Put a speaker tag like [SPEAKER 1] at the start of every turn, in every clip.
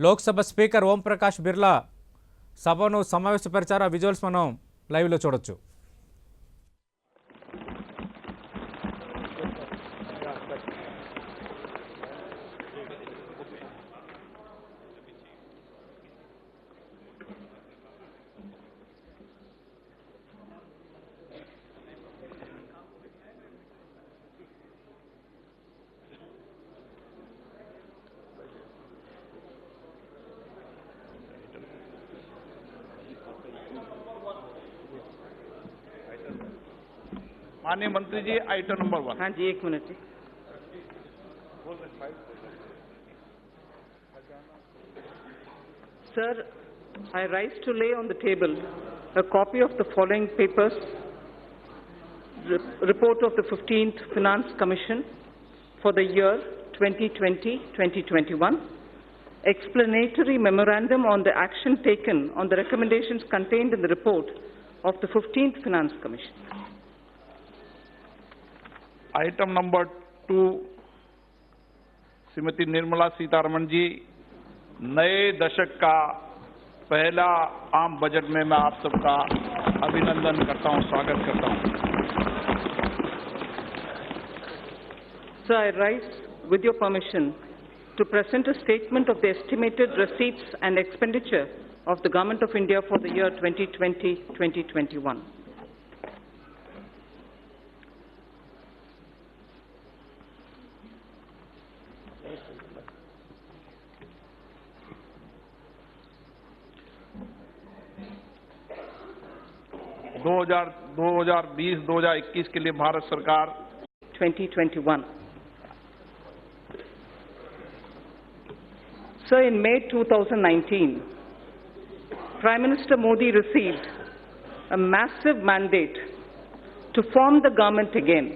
[SPEAKER 1] Lok Sabha speaker Om Prakash Birla సభను సమావేశపరిచారు. ఆ visuals మనం లైవ్లో చూడొచ్చు.
[SPEAKER 2] माननीय मंत्री जी, आइटम नंबर 1।
[SPEAKER 3] हाँ जी, एक मिनट जी। Sir, I rise to lay on the table a copy of the following papers: report of the 15th Finance Commission for the year 2020-2021, explanatory memorandum on the action taken on the recommendations contained in the report of the 15th Finance Commission.
[SPEAKER 2] Item number 2, Shrimati Nirmala Sitharaman ji, नए दशक का पहला आम budget में मैं आप सबका अभिनंदन करता हूं, स्वागत करता हूं।
[SPEAKER 3] Sir, I rise with your permission to present a statement of the estimated receipts and expenditure of the Government of India for the year 2020-2021.
[SPEAKER 2] दो हजार 2021 के लिए भारत सरकार
[SPEAKER 3] 2021. Sir, in May 2019, Prime Minister Modi received a massive mandate to form the government again.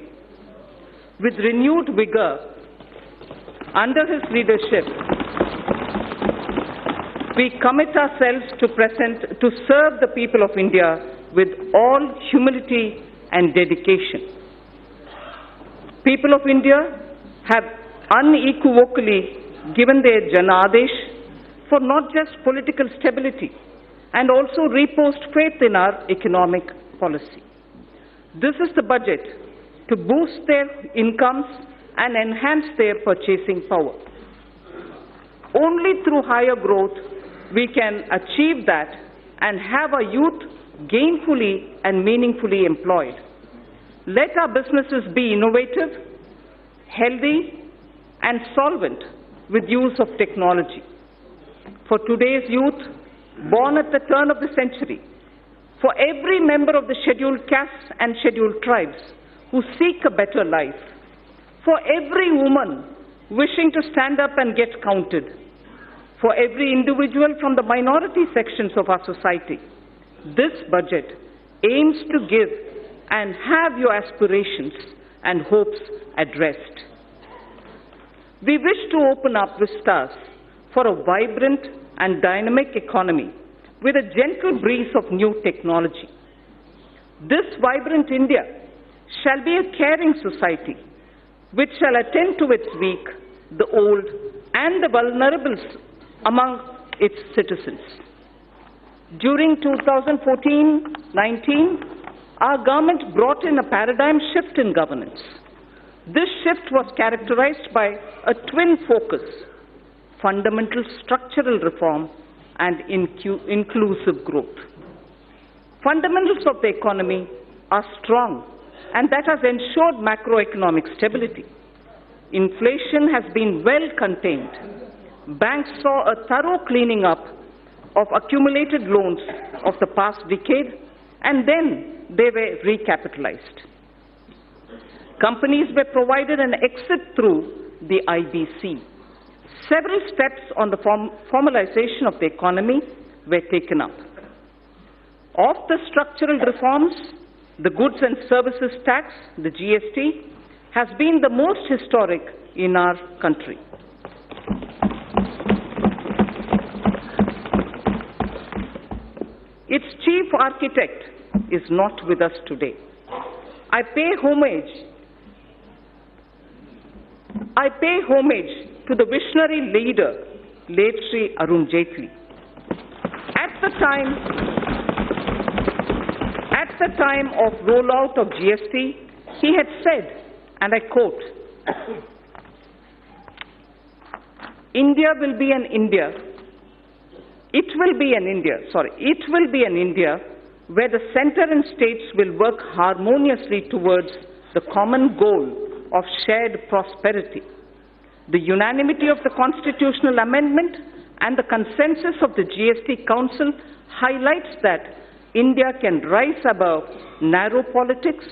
[SPEAKER 3] With renewed vigor, under his leadership, we commit ourselves to serve the people of India with all humility and dedication. People of India have unequivocally given their Janadesh for not just political stability and also reposed faith in our economic policy. This is the budget to boost their incomes and enhance their purchasing power. Only through higher growth we can achieve that and have our youth gainfully and meaningfully employed. Let our businesses be innovative, healthy, and solvent with use of technology. For today's youth, born at the turn of the century, for every member of the scheduled castes and scheduled tribes who seek a better life, for every woman wishing to stand up and get counted, for every individual from the minority sections of our society, this budget aims to give and have your aspirations and hopes addressed. We wish to open up vistas for a vibrant and dynamic economy with a gentle breeze of new technology. This vibrant India shall be a caring society which shall attend to its weak, the old, and the vulnerable among its citizens. During 2014-19, our government brought in a paradigm shift in governance. This shift was characterized by a twin focus: fundamental structural reform and inclusive growth. Fundamentals of the economy are strong, and that has ensured macroeconomic stability. Inflation has been well contained. Banks saw a thorough cleaning up of accumulated loans of the past decade, and then they were recapitalized. Companies were provided an exit through the IBC. Several steps on the formalization of the economy were taken up. Of the structural reforms, the goods and services tax, the GST, has been the most historic in our country. Its chief architect is not with us today. I pay homage to the visionary leader, late Sri Arun Jaitley. At the time of rollout of GST, he had said, and I quote, It will be an India where the center and states will work harmoniously towards the common goal of shared prosperity. The unanimity of the constitutional amendment and the consensus of the GST Council highlights that India can rise above narrow politics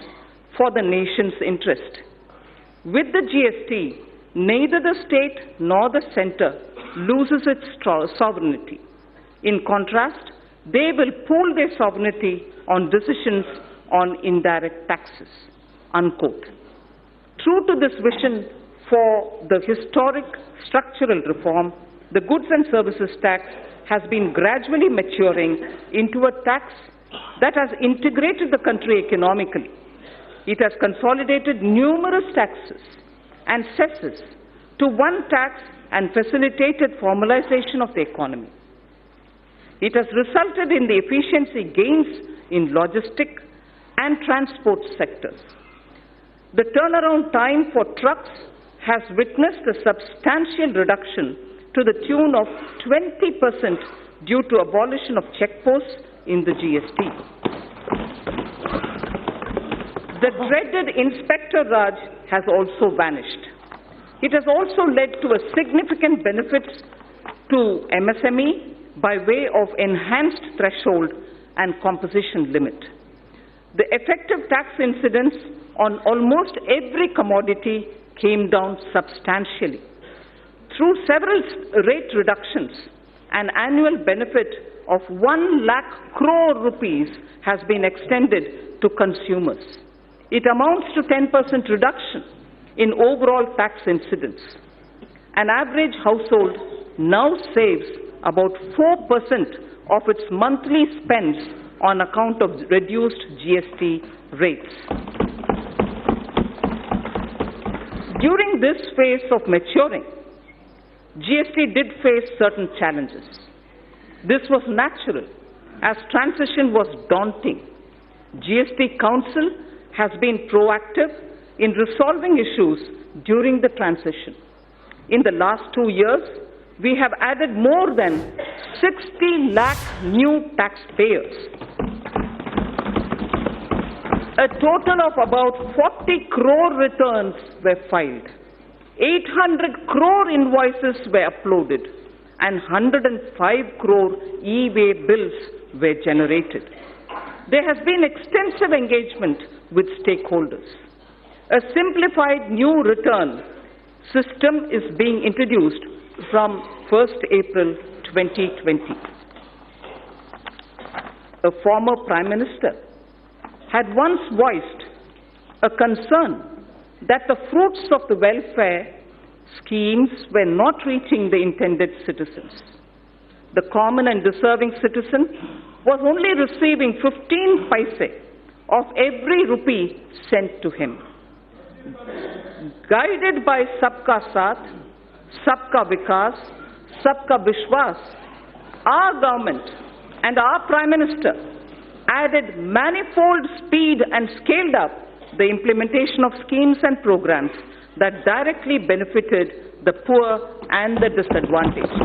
[SPEAKER 3] for the nation's interest. With the GST, neither the state nor the center loses its sovereignty. In contrast, they will pool their sovereignty on decisions on indirect taxes, unquote. True to this vision for the historic structural reform, the goods and services tax has been gradually maturing into a tax that has integrated the country economically. It has consolidated numerous taxes and cesses to one tax and facilitated formalization of the economy. It has resulted in the efficiency gains in logistic and transport sectors. The turnaround time for trucks has witnessed a substantial reduction to the tune of 20% due to abolition of checkposts in the GST. The dreaded Inspector Raj has also vanished. It has also led to a significant benefit to MSME by way of enhanced threshold and composition limit. The effective tax incidence on almost every commodity came down substantially. Through several rate reductions, an annual benefit of 1 lakh crore rupees has been extended to consumers. It amounts to 10% reduction in overall tax incidence. An average household now saves about 4% of its monthly spends on account of reduced GST rates. During this phase of maturing, GST did face certain challenges. This was natural, as transition was daunting. GST Council has been proactive in resolving issues during the transition. In the last 2 years, we have added more than 60 lakh new taxpayers. A total of about 40 crore returns were filed. 800 crore invoices were uploaded and 105 crore e-way bills were generated. There has been extensive engagement with stakeholders. A simplified new return system is being introduced from 1st April 2020. A former Prime Minister had once voiced a concern that the fruits of the welfare schemes were not reaching the intended citizens. The common and deserving citizen was only receiving 15 paise of every rupee sent to him. Guided by Sabka Saath, Sabka Vikas, Sabka Vishwas, our government and our Prime Minister added manifold speed and scaled up the implementation of schemes and programs that directly benefited the poor and the disadvantaged.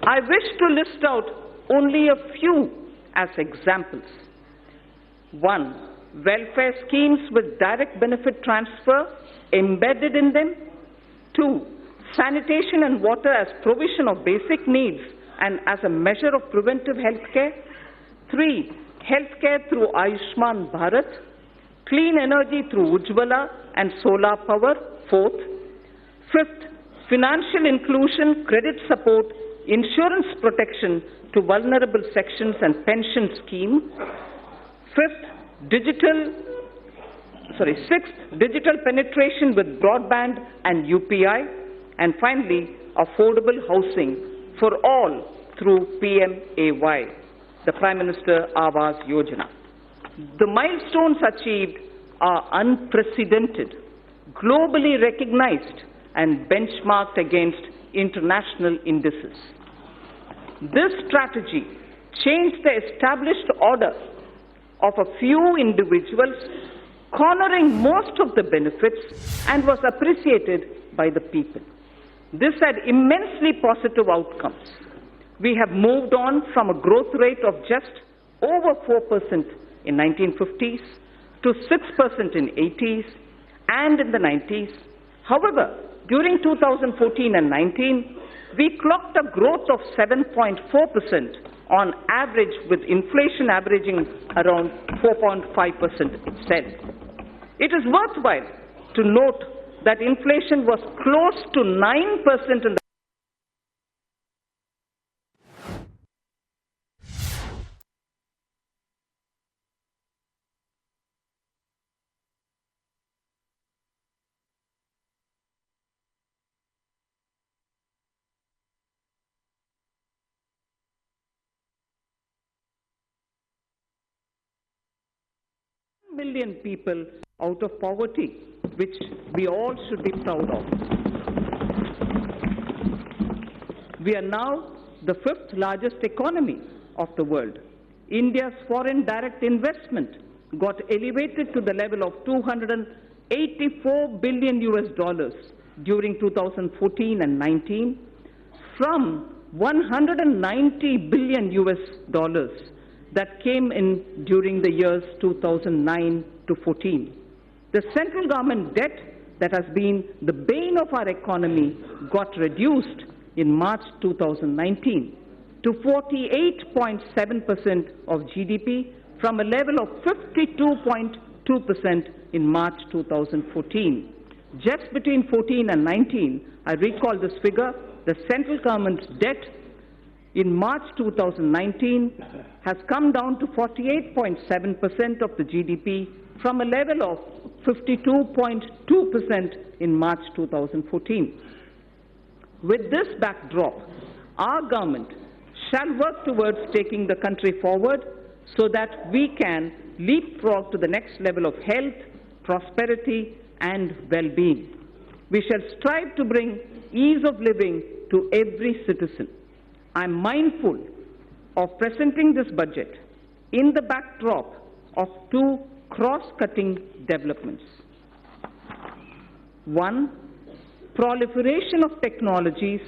[SPEAKER 3] I wish to list out only a few as examples. 1. Welfare schemes with direct benefit transfer embedded in them. 2. Sanitation and water as provision of basic needs and as a measure of preventive health care. 3. Healthcare through Ayushman Bharat. Clean energy through Ujjwala and solar power. 4th. 5th. Financial inclusion, credit support, insurance protection to vulnerable sections and pension scheme. 6th, digital penetration with broadband and UPI. And finally, affordable housing for all through PMAY, the Prime Minister Awas Yojana. The milestones achieved are unprecedented, globally recognized, and benchmarked against international indices. This strategy changed the established order of a few individuals, cornering most of the benefits, and was appreciated by the people. This had immensely positive outcomes. We have moved on from a growth rate of just over 4% in 1950s to 6% in 80s and in the 90s. However, during 2014 and 19, we clocked a growth of 7.4% on average, with inflation averaging around 4.5% itself. It is worthwhile to note that inflation was close to 9% in the million people out of poverty, which we all should be proud of. We are now the fifth largest economy of the world. India's foreign direct investment got elevated to the level of $284 billion during 2014 and 19 from $190 billion that came in during the years 2009 to 14. The central government debt that has been the bane of our economy got reduced in March 2019 to 48.7% of GDP from a level of 52.2% in March 2014. Just between 14 and 19, I recall this figure, the central government's debt in March 2019 has come down to 48.7% of the GDP from a level of 52.2% in March 2014. With this backdrop, our government shall work towards taking the country forward so that we can leapfrog to the next level of health, prosperity, and well-being. We shall strive to bring ease of living to every citizen. I am mindful of presenting this budget in the backdrop of two cross-cutting developments. One, proliferation of technologies,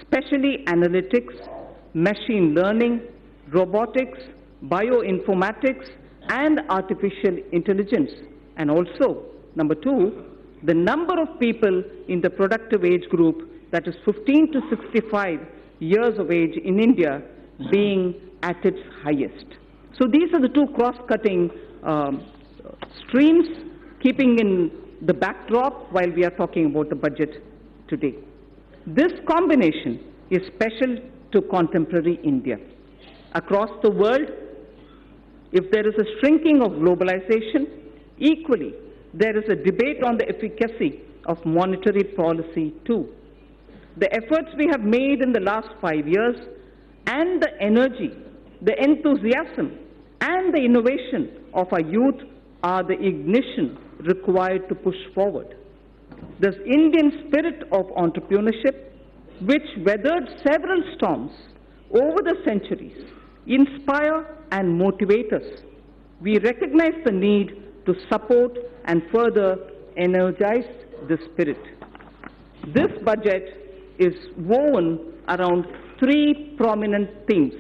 [SPEAKER 3] especially analytics, machine learning, robotics, bioinformatics, and artificial intelligence. And also, number two, the number of people in the productive age group, that is 15 to 65 years of age in India, being at its highest. So these are the two cross-cutting streams, keeping in the backdrop while we are talking about the budget today. This combination is special to contemporary India. Across the world, if there is a shrinking of globalization, equally there is a debate on the efficacy of monetary policy too. The efforts we have made in the last 5 years and the energy, the enthusiasm and the innovation of our youth are the ignition required to push forward. This Indian spirit of entrepreneurship, which weathered several storms over the centuries, inspire and motivate us. We recognize the need to support and further energize this spirit. This budget is woven around three prominent themes.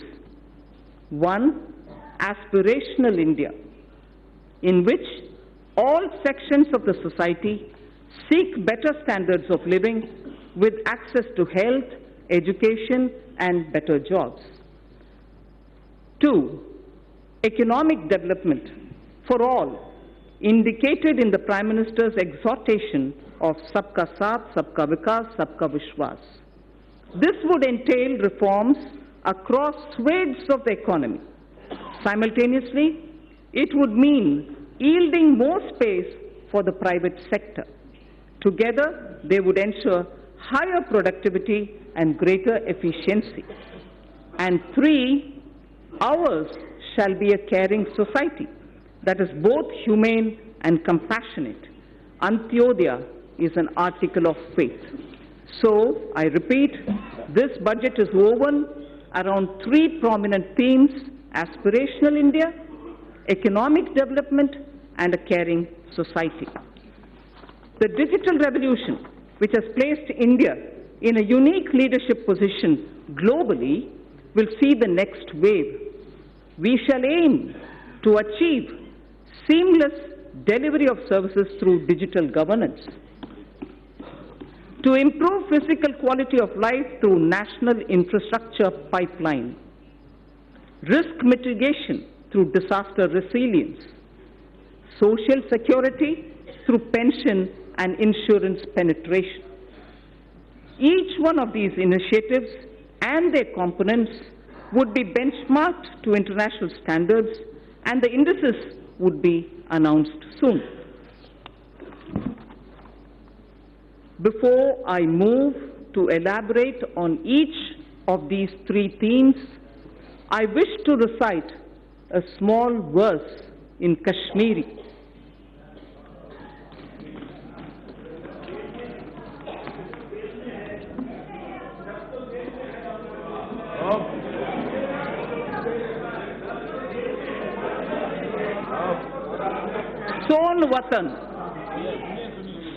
[SPEAKER 3] One, aspirational India, in which all sections of the society seek better standards of living with access to health, education, and better jobs. Two, economic development for all, indicated in the Prime Minister's exhortation of Sabka Saath, Sabka Vikas, Sabka Vishwas. This would entail reforms across swathes of the economy. Simultaneously, it would mean yielding more space for the private sector. Together, they would ensure higher productivity and greater efficiency. And three, ours shall be a caring society that is both humane and compassionate. Antyodaya, is an article of faith. So, I repeat, this budget is woven around three prominent themes: aspirational India, economic development, and a caring society. The digital revolution, which has placed India in a unique leadership position globally, will see the next wave. We shall aim to achieve seamless delivery of services through digital governance, to improve physical quality of life through national infrastructure pipeline, risk mitigation through disaster resilience, social security through pension and insurance penetration. Each one of these initiatives and their components would be benchmarked to international standards, and the indices would be announced soon. Before I move to elaborate on each of these three themes, I wish to recite a small verse in Kashmiri.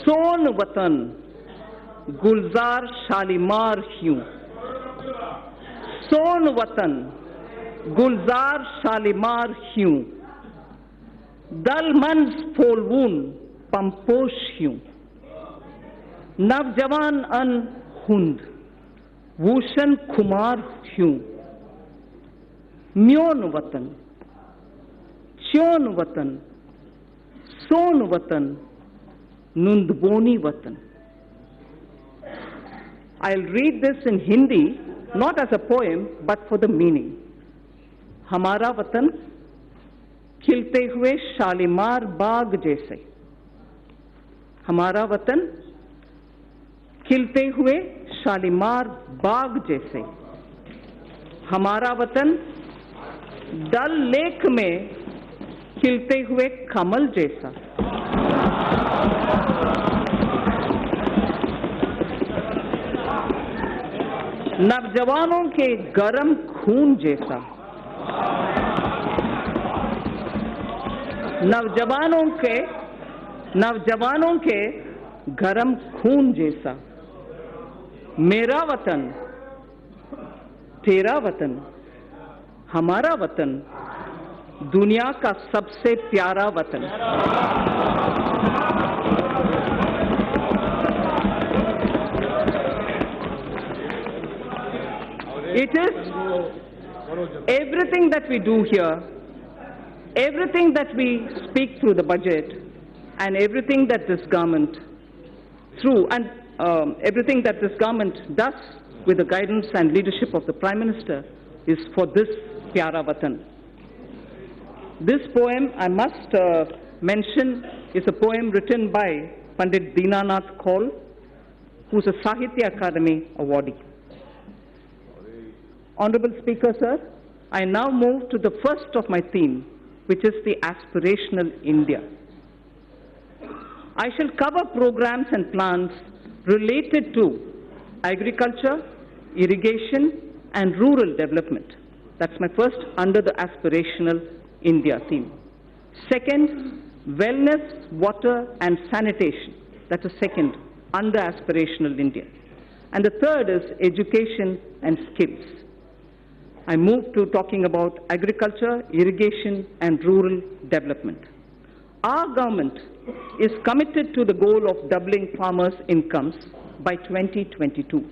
[SPEAKER 3] सोन वतन गुलजार शालीमार ह्यूं, सोन वतन गुलजार शालीमार ह्यूं, दल मंज फोलवून पंपोश ह्यूं, नवजवान अन हुंद वूशन खुमार ह्यूं, म्योन वतन च्योन वतन सोन वतन Nundboni Vatan. I'll read this in Hindi, not as a poem, but for the meaning. Hamara Vatan, खिलते हुए शालीमार बाग जैसे. हमारा वतन खिलते हुए शालीमार बाग जैसे. हमारा वतन डल लेक में खिलते हुए कमल जैसा. नवजवानों के गरम खून जैसा. नवजवानों के गरम खून जैसा. मेरा वतन, तेरा वतन, हमारा वतन, दुनिया का सबसे प्यारा वतन. It is everything that we do here, everything that we speak through the budget, and everything that this government everything that this government does with the guidance and leadership of the Prime Minister is for this Pyara Vatan. This poem, I must mention, is a poem written by Pandit Dinanath Kaul, who is a Sahitya Akademi awardee. Honorable Speaker, sir, I now move to the first of my theme, which is the aspirational India. I shall cover programs and plans related to agriculture, irrigation, and rural development. That's my first under the aspirational India theme. Second, wellness, water, and sanitation. That's the second under aspirational India. And the third is education and skills. I move to talking about agriculture, irrigation, and rural development. Our government is committed to the goal of doubling farmers' incomes by 2022.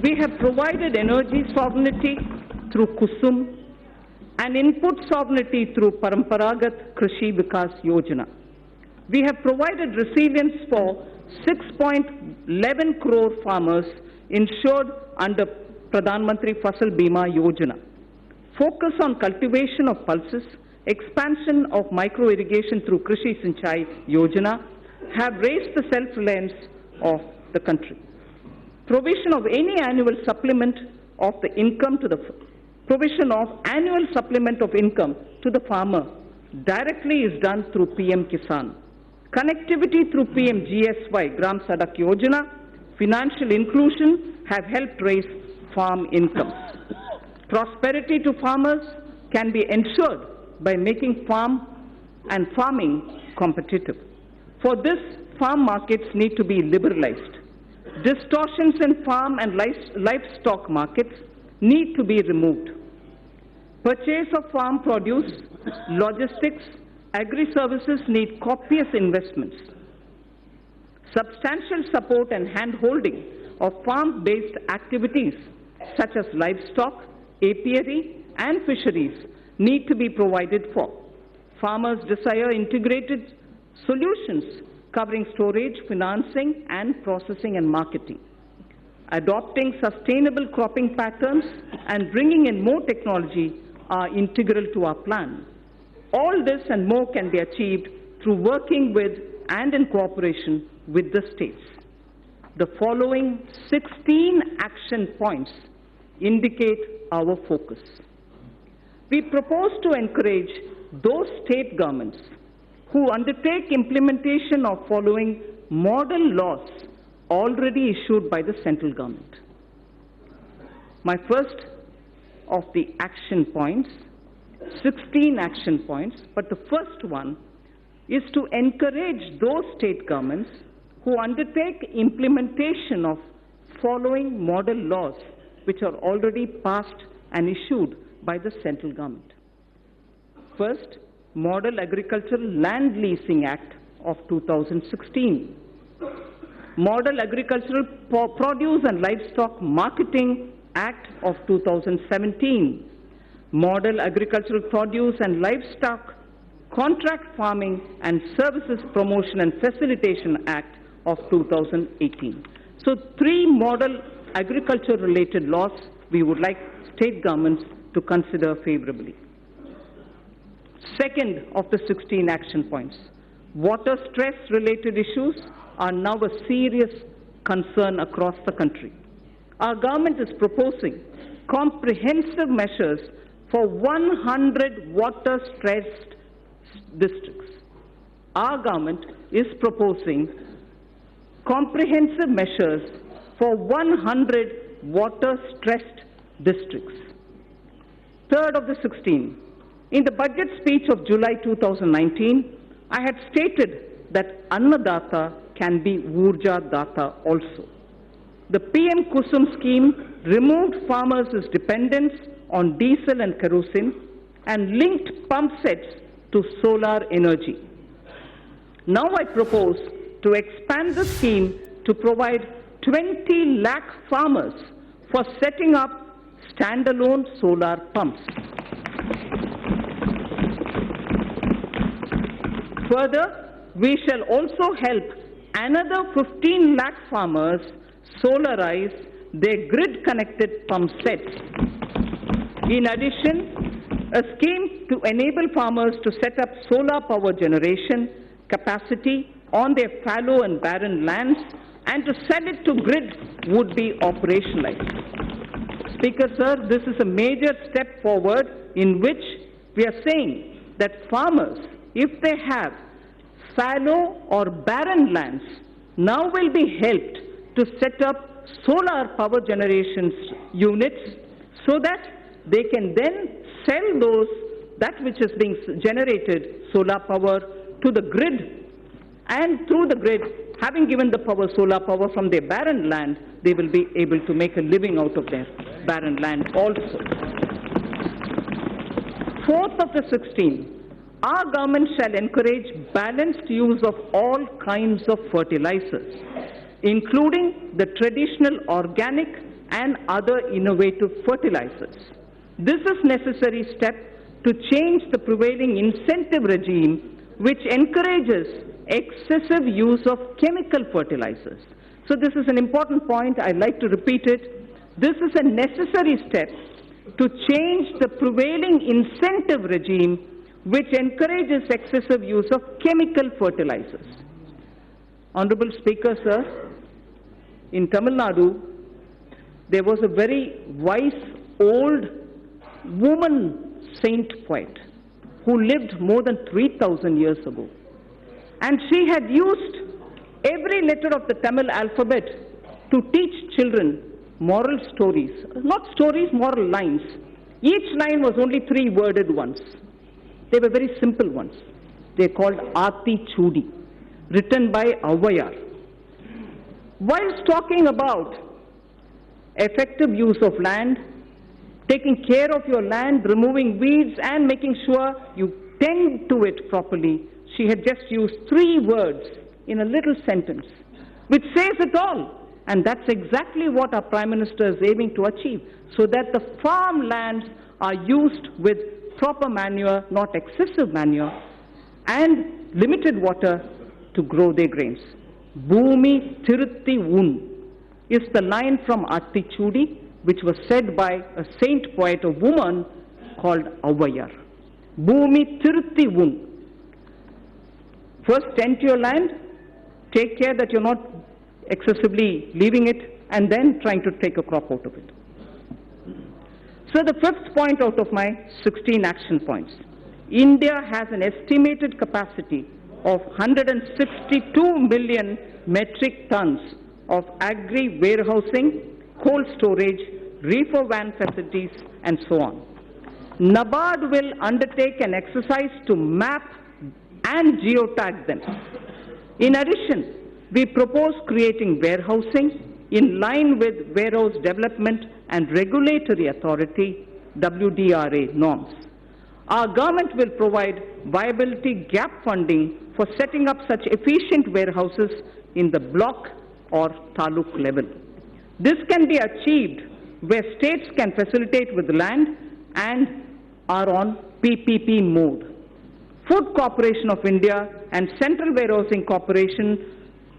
[SPEAKER 3] We have provided energy sovereignty through Kusum and input sovereignty through Paramparagat Krishi Vikas Yojana. We have provided resilience for 6.11 crore farmers insured under Pradhan Mantri Fasal Bima Yojana. Focus on cultivation of pulses, expansion of micro-irrigation through Krishi Sinchai Yojana have raised the self-reliance of the country. Provision of any annual supplement of the income to the farmer directly is done through PM Kisan. Connectivity through PM-GSY, Gram Sadak Yojana, financial inclusion have helped raise farm incomes. Prosperity to farmers can be ensured by making farming competitive. For this, farm markets need to be liberalized. Distortions in farm and livestock markets need to be removed. Purchase of farm produce, logistics, agri-services need copious investments. Substantial support and hand-holding of farm-based activities such as livestock, apiary, and fisheries need to be provided for. Farmers desire integrated solutions covering storage, financing, and processing and marketing. Adopting sustainable cropping patterns and bringing in more technology are integral to our plan. All this and more can be achieved through working with and in cooperation with the states. The following 16 action points indicate our focus. We propose to encourage those state governments who undertake implementation of following model laws already issued by the central government. My first of the action points, 16 action points, but the first one is to encourage those state governments who undertake implementation of following model laws which are already passed and issued by the central government. First, Model Agricultural Land Leasing Act of 2016. Model Agricultural Produce and Livestock Marketing Act of 2017. Model Agricultural Produce and Livestock Contract Farming and Services Promotion and Facilitation Act of 2018. So 3 model agriculture-related laws we would like state governments to consider favorably. Second of the 16 action points, water stress-related issues are now a serious concern across the country. Our government is proposing comprehensive measures for 100 water-stressed districts. Our government is proposing comprehensive measures for 100 water-stressed districts. Third of the 16, in the budget speech of July 2019, I had stated that Annadata can be Urja Data also. The PM Kusum scheme removed farmers' dependence on diesel and kerosene and linked pump sets to solar energy. Now I propose to expand the scheme to provide 20 lakh farmers for setting up standalone solar pumps. Further, we shall also help another 15 lakh farmers solarize their grid-connected pump sets. In addition, a scheme to enable farmers to set up solar power generation capacity on their fallow and barren lands and to sell it to grid would be operationalized. Speaker, sir, this is a major step forward in which we are saying that farmers, if they have fallow or barren lands, now will be helped to set up solar power generation units so that they can then sell that which is being generated, solar power, to the grid, and through the grid, having given the solar power from their barren land, they will be able to make a living out of their barren land also. Fourth of the 16, our government shall encourage balanced use of all kinds of fertilizers, including the traditional organic and other innovative fertilizers. This is necessary step to change the prevailing incentive regime which encourages excessive use of chemical fertilizers. So this is an important point. I'd like to repeat it. This is a necessary step to change the prevailing incentive regime which encourages excessive use of chemical fertilizers. Honorable Speaker, sir, in Tamil Nadu, there was a very wise old woman saint poet who lived more than 3,000 years ago. And she had used every letter of the Tamil alphabet to teach children moral stories. Not stories, moral lines. Each line was only 3-worded ones. They were very simple ones. They are called Aati Chudi, written by Avayar. Whilst talking about effective use of land, taking care of your land, removing weeds and making sure you tend to it properly, she had just used 3 words in a little sentence, which says it all. And that's exactly what our Prime Minister is aiming to achieve, so that the farmlands are used with proper manure, not excessive manure, and limited water to grow their grains. Bhumi Tirutti Un is the line from Aati Chudi, which was said by a saint poet, a woman called Avayar. Bhumi Tirutti Un. First, tend to your land, take care that you're not excessively leaving it, and then trying to take a crop out of it. So the 5th point out of my 16 action points. India has an estimated capacity of 162 million metric tons of agri warehousing, cold storage, reefer van facilities, and so on. NABARD will undertake an exercise to map and geotag them. In addition, we propose creating warehousing in line with Warehouse Development and Regulatory Authority WDRA norms. Our government will provide viability gap funding for setting up such efficient warehouses in the block or taluk level. This can be achieved where states can facilitate with land and are on PPP mode. Food Corporation of India and Central Warehousing Corporation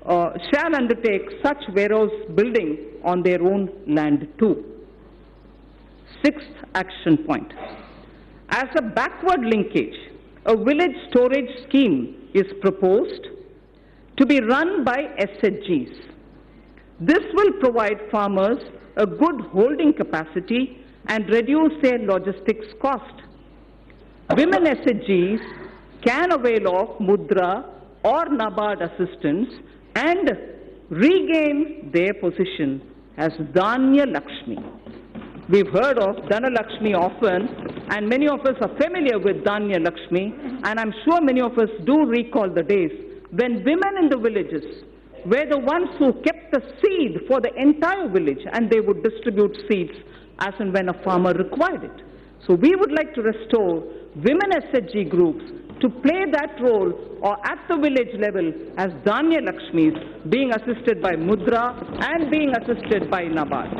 [SPEAKER 3] shall undertake such warehouse building on their own land too. 6th action point. As a backward linkage, a village storage scheme is proposed to be run by SHGs. This will provide farmers a good holding capacity and reduce their logistics cost. Women SHGs can avail of Mudra or NABARD assistance and regain their position as Dhanya Lakshmi. We've heard of Dhana Lakshmi often, and many of us are familiar with Dhanya Lakshmi, and I'm sure many of us do recall the days when women in the villages were the ones who kept the seed for the entire village, and they would distribute seeds as and when a farmer required it. So we would like to restore women SHG groups to play that role or at the village level as Dhanya Lakshmis, being assisted by Mudra and being assisted by NABARD.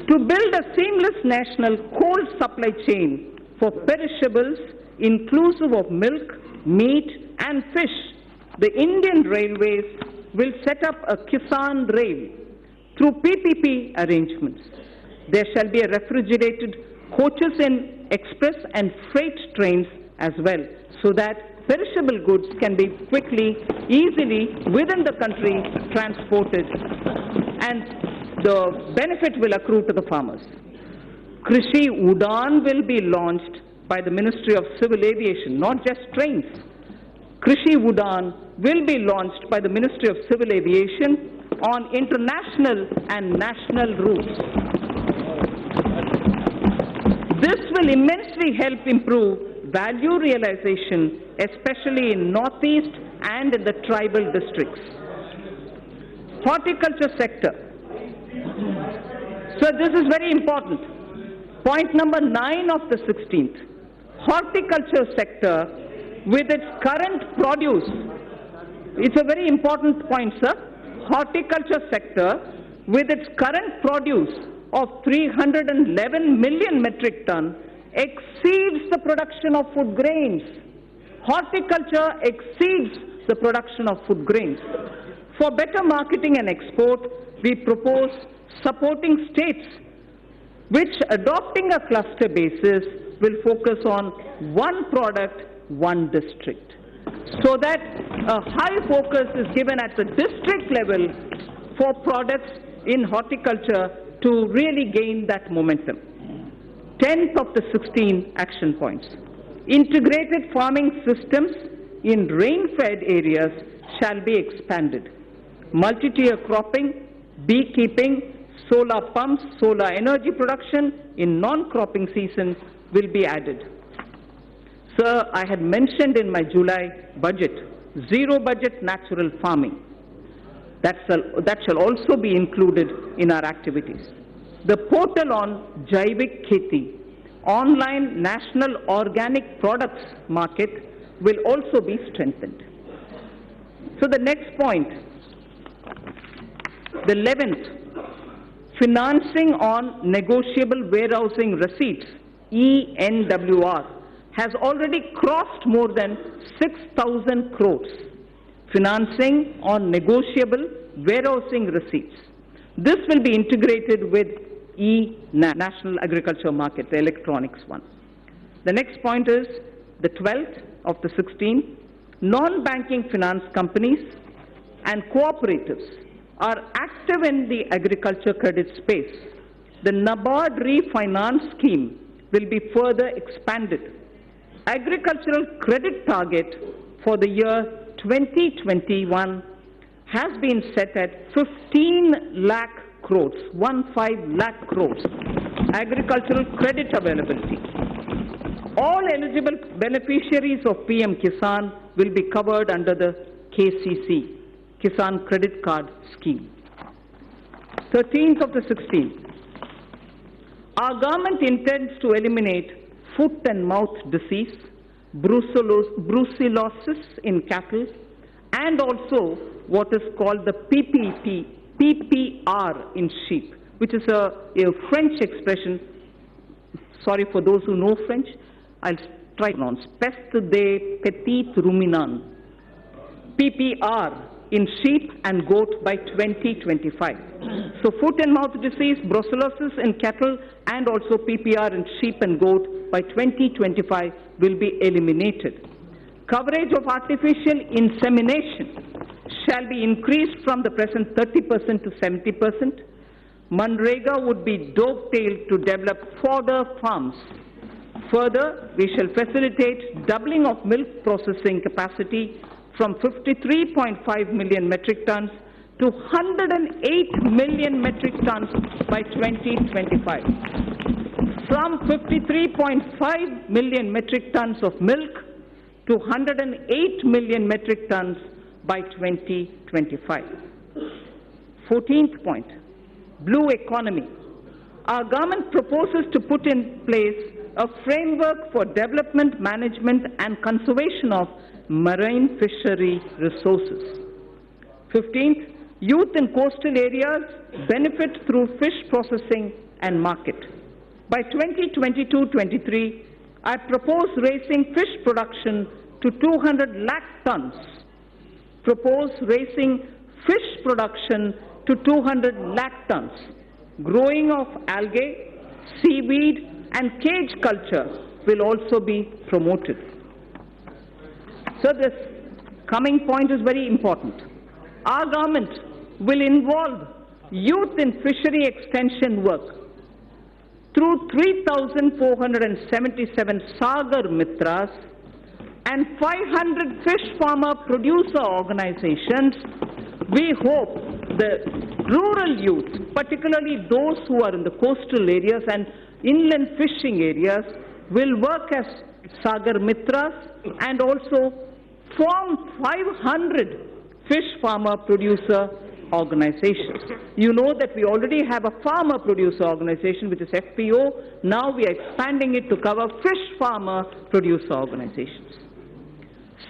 [SPEAKER 3] To build a seamless national cold supply chain for perishables inclusive of milk, meat and fish, the Indian Railways will set up a Kisan Rail through PPP arrangements. There shall be a refrigerated coaches in express and freight trains as well, so that perishable goods can be quickly, easily within the country transported, and the benefit will accrue to the farmers. Krishi Udan will be launched by the Ministry of Civil Aviation, not just trains. Krishi Udan will be launched by the Ministry of Civil Aviation on international and national routes. This will immensely help improve value realization, especially in Northeast and in the tribal districts. Horticulture sector. So this is very important. Point number 9 of the 16th. Horticulture sector with its current produce. It's a very important point, sir. Horticulture sector with its current produce of 311 million metric ton exceeds the production of food grains. Horticulture exceeds the production of food grains. For better marketing and export, we propose supporting states which, adopting a cluster basis, will focus on one product, one district, so that a high focus is given at the district level for products in horticulture to really gain that momentum. 10th of the 16 action points. Integrated farming systems in rain-fed areas shall be expanded. Multi-tier cropping, beekeeping, solar pumps, solar energy production in non-cropping season will be added. Sir, I had mentioned in my July budget, zero budget natural farming. That shall also be included in our activities. The portal on Jaivik Kheti, online national organic products market, will also be strengthened. So the next point, the 11th, financing on negotiable warehousing receipts, ENWR, has already crossed more than 6,000 crores. Financing on negotiable warehousing receipts. This will be integrated with National Agriculture Market, the electronics one. The next point is the 12th of the 16th, non-banking finance companies and cooperatives are active in the agriculture credit space. The NABARD refinance scheme will be further expanded. Agricultural credit target for the year 2021 has been set at 15 lakh crores, 15 lakh crores, agricultural credit availability. All eligible beneficiaries of PM Kisan will be covered under the KCC, Kisan Credit Card Scheme. 13th of the 16th, our government intends to eliminate foot and mouth disease, brucellosis in cattle, and also what is called the PPR in sheep, which is a French expression. Sorry for those who know French. I'll try to pronounce. Peste des petits ruminants. PPR in sheep and goat by 2025. So foot and mouth disease, brucellosis in cattle, and also PPR in sheep and goat by 2025 will be eliminated. Coverage of artificial insemination shall be increased from the present 30% to 70%. Manrega would be dovetailed to develop fodder farms. Further, we shall facilitate doubling of milk processing capacity from 53.5 million metric tons to 108 million metric tons by 2025. From 53.5 million metric tons of milk to 108 million metric tons by 2025. 14th point, blue economy. Our government proposes to put in place a framework for development, management and conservation of marine fishery resources. 15th, youth in coastal areas benefit through fish processing and market. By 2022-23, I propose raising fish production to 200 lakh tons. Propose raising fish production to 200 lakh tons. Growing of algae, seaweed and cage culture will also be promoted. So this coming point is very important. Our government will involve youth in fishery extension work through 3,477 Sagar Mitras and 500 fish farmer producer organizations. We hope the rural youth, particularly those who are in the coastal areas and inland fishing areas, will work as Sagar Mitras and also form 500 fish farmer producer organizations. You know that we already have a farmer producer organization, which is FPO. Now we are expanding it to cover fish farmer producer organizations.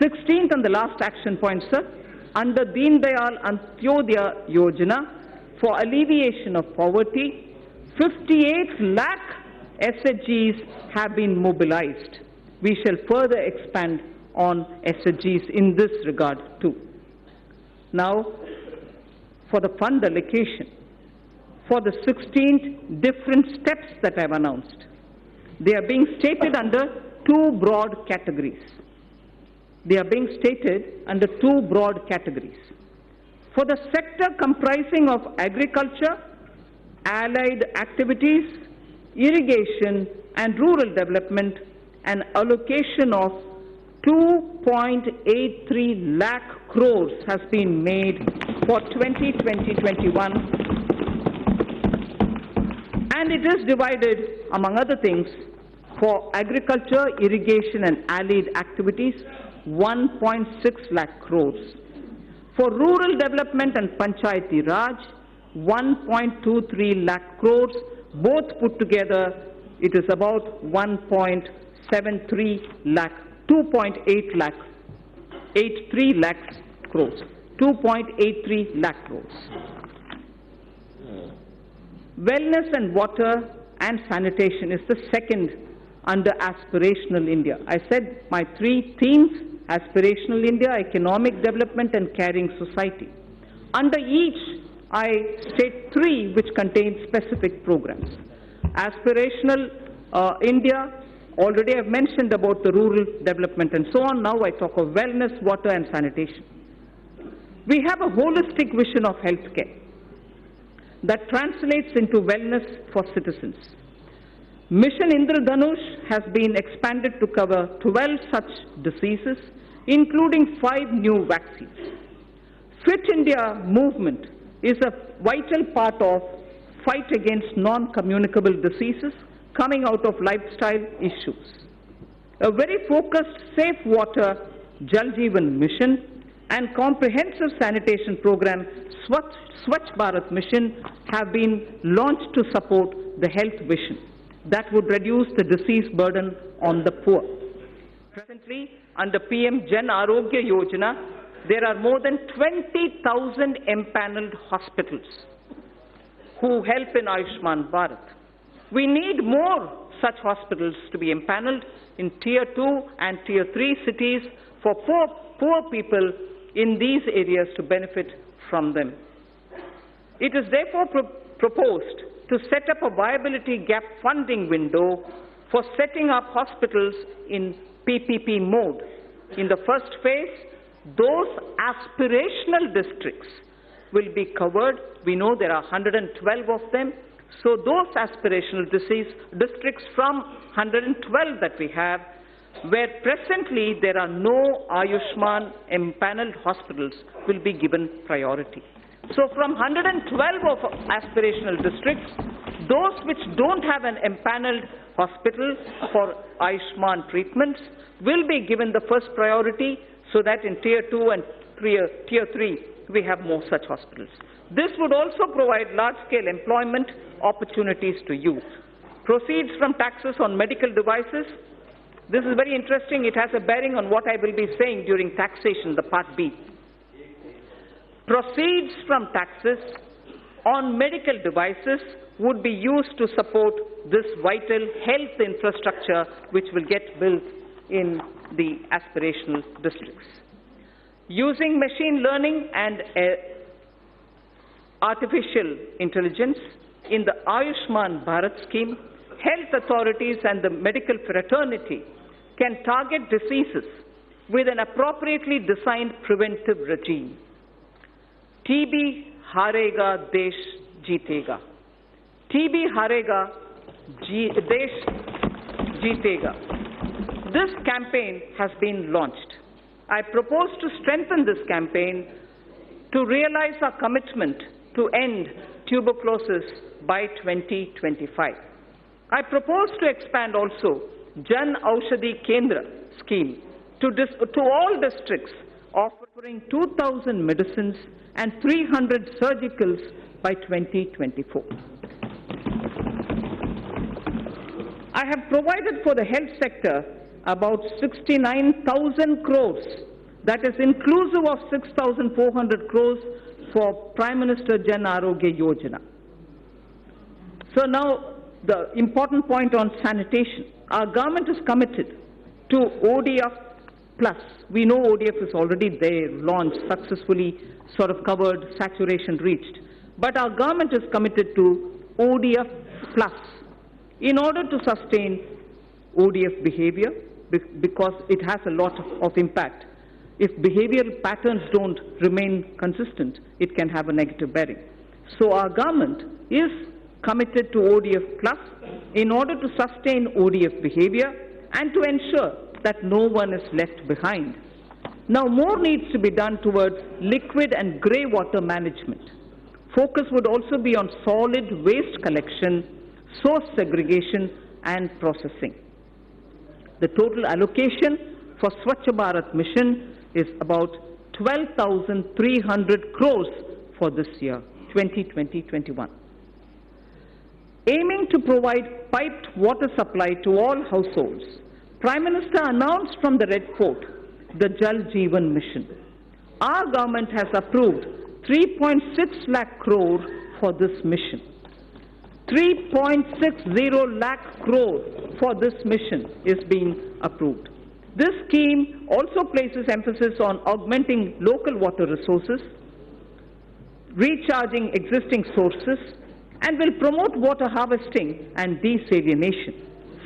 [SPEAKER 3] 16th and the last action point, sir, under Deen Dayal Antyodaya Yojana for alleviation of poverty, 58 lakh SHGs have been mobilized. We shall further expand on SHGs in this regard too. Now, for the fund allocation, for the 16 different steps that I have announced, they are being stated under two broad categories. They are being stated under two broad categories. For the sector comprising of agriculture, allied activities, irrigation and rural development, an allocation of 2.83 lakh crores has been made for 2020-21, and it is divided, among other things, for agriculture, irrigation and allied activities, 1.6 lakh crores. For rural development and Panchayati Raj, 1.23 lakh crores. Both put together, it is about 1.73 lakh, 2.8 lakh, 83 lakhs crores, 2.83 lakh crores. Wellness and water and sanitation is the second under Aspirational India. I said my three themes: Aspirational India, economic development and caring society. Under each, I state three which contain specific programs. Aspirational India, already I've mentioned about the rural development and so on. Now I talk of wellness, water and sanitation. We have a holistic vision of healthcare that translates into wellness for citizens. Mission Indradhanush has been expanded to cover 12 such diseases, including 5 new vaccines. Fit India movement is a vital part of fight against non-communicable diseases coming out of lifestyle issues. A very focused Safe Water Jal Jeevan mission and comprehensive sanitation program Swachh Bharat mission have been launched to support the health vision that would reduce the disease burden on the poor. Presently, under PM Jan Arogya Yojana, there are more than 20,000 empaneled hospitals who help in Ayushman Bharat. We need more such hospitals to be empaneled in Tier 2 and Tier 3 cities for poor people in these areas to benefit from them. It is therefore proposed to set up a viability gap funding window for setting up hospitals in PPP mode. In the first phase, those aspirational districts will be covered. We know there are 112 of them. So those aspirational districts from 112 that we have, where presently there are no Ayushman empaneled hospitals, will be given priority. So from 112 of aspirational districts, those which don't have an empaneled hospital for Ayushman treatments will be given the first priority, so that in Tier 2 and Tier 3 we have more such hospitals. This would also provide large-scale employment opportunities to youth. Proceeds from taxes on medical devices. This is very interesting. It has a bearing on what I will be saying during taxation, the Part B. Proceeds from taxes on medical devices would be used to support this vital health infrastructure which will get built in the aspirational districts. Using machine learning and artificial intelligence in the Ayushman Bharat scheme, health authorities and the medical fraternity can target diseases with an appropriately designed preventive regime. TB harega, desh jeetega. TB harega, desh jeetega. This campaign has been launched. I propose to strengthen this campaign to realize our commitment to end tuberculosis by 2025. I propose to expand also Jan Aushadhi Kendra scheme to all districts, offering 2,000 medicines and 300 surgicals by 2024. I have provided for the health sector about 69,000 crores, that is inclusive of 6,400 crores for Prime Minister Jan Arogya Yojana. So now the important point on sanitation. Our government is committed to ODF Plus. We know ODF is already there, launched, successfully sort of covered, saturation reached. But our government is committed to ODF Plus in order to sustain ODF behavior, because it has a lot of impact. If behavioral patterns don't remain consistent, it can have a negative bearing. So our government is committed to ODF Plus in order to sustain ODF behavior and to ensure that no one is left behind. Now more needs to be done towards liquid and grey water management. Focus would also be on solid waste collection, source segregation and processing. The total allocation for Swachh Bharat mission is about 12,300 crores for this year, 2020-21. Aiming to provide piped water supply to all households, Prime Minister announced from the Red Fort the Jal Jeevan mission. Our government has approved 3.6 lakh crore for this mission. 3.60 lakh crore for this mission is being approved. This scheme also places emphasis on augmenting local water resources, recharging existing sources, and will promote water harvesting and desalination.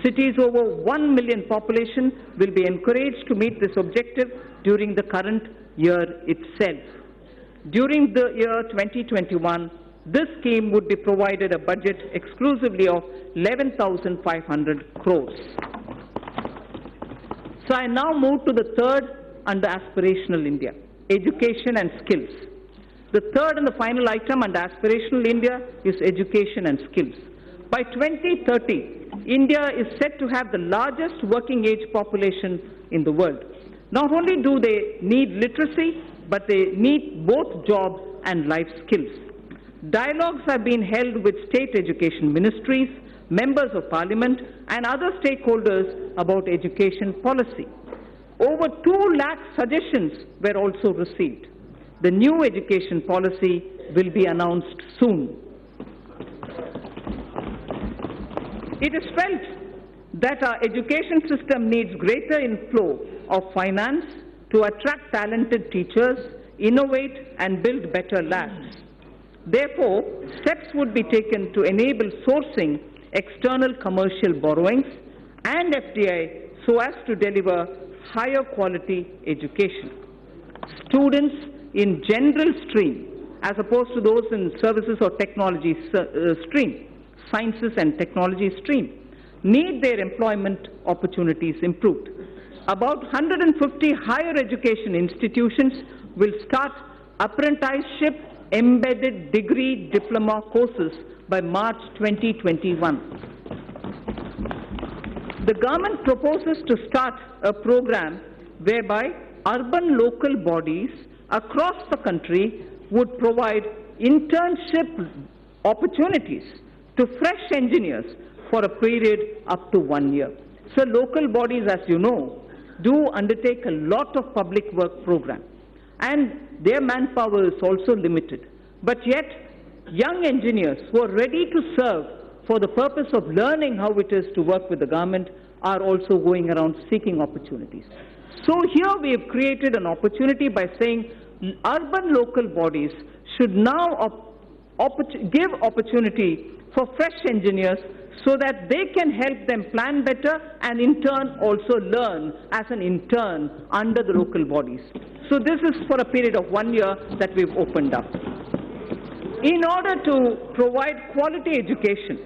[SPEAKER 3] Cities over 1 million population will be encouraged to meet this objective during the current year itself. During the year 2021, this scheme would be provided a budget exclusively of 11,500 crores. So I now move to the third under Aspirational India, education and skills. The third and the final item under Aspirational India is education and skills. By 2030, India is set to have the largest working age population in the world. Not only do they need literacy, but they need both jobs and life skills. Dialogues have been held with state education ministries, members of parliament and other stakeholders about education policy. Over 2 lakh suggestions were also received. The new education policy will be announced soon. It is felt that our education system needs greater inflow of finance to attract talented teachers, innovate and build better labs. Therefore, steps would be taken to enable sourcing external commercial borrowings and FDI so as to deliver higher quality education. Students in general stream, as opposed to those in services or technology stream, sciences and technology stream, need their employment opportunities improved. About 150 higher education institutions will start apprenticeship embedded degree diploma courses by March 2021. The government proposes to start a program whereby urban local bodies across the country would provide internship opportunities to fresh engineers for a period up to 1 year. So local bodies, as you know, do undertake a lot of public work programs, and their manpower is also limited. But yet, young engineers who are ready to serve for the purpose of learning how it is to work with the government are also going around seeking opportunities. So here we have created an opportunity by saying urban local bodies should now give opportunity for fresh engineers so that they can help them plan better and in turn also learn as an intern under the local bodies. So this is for a period of 1 year that we've opened up. In order to provide quality education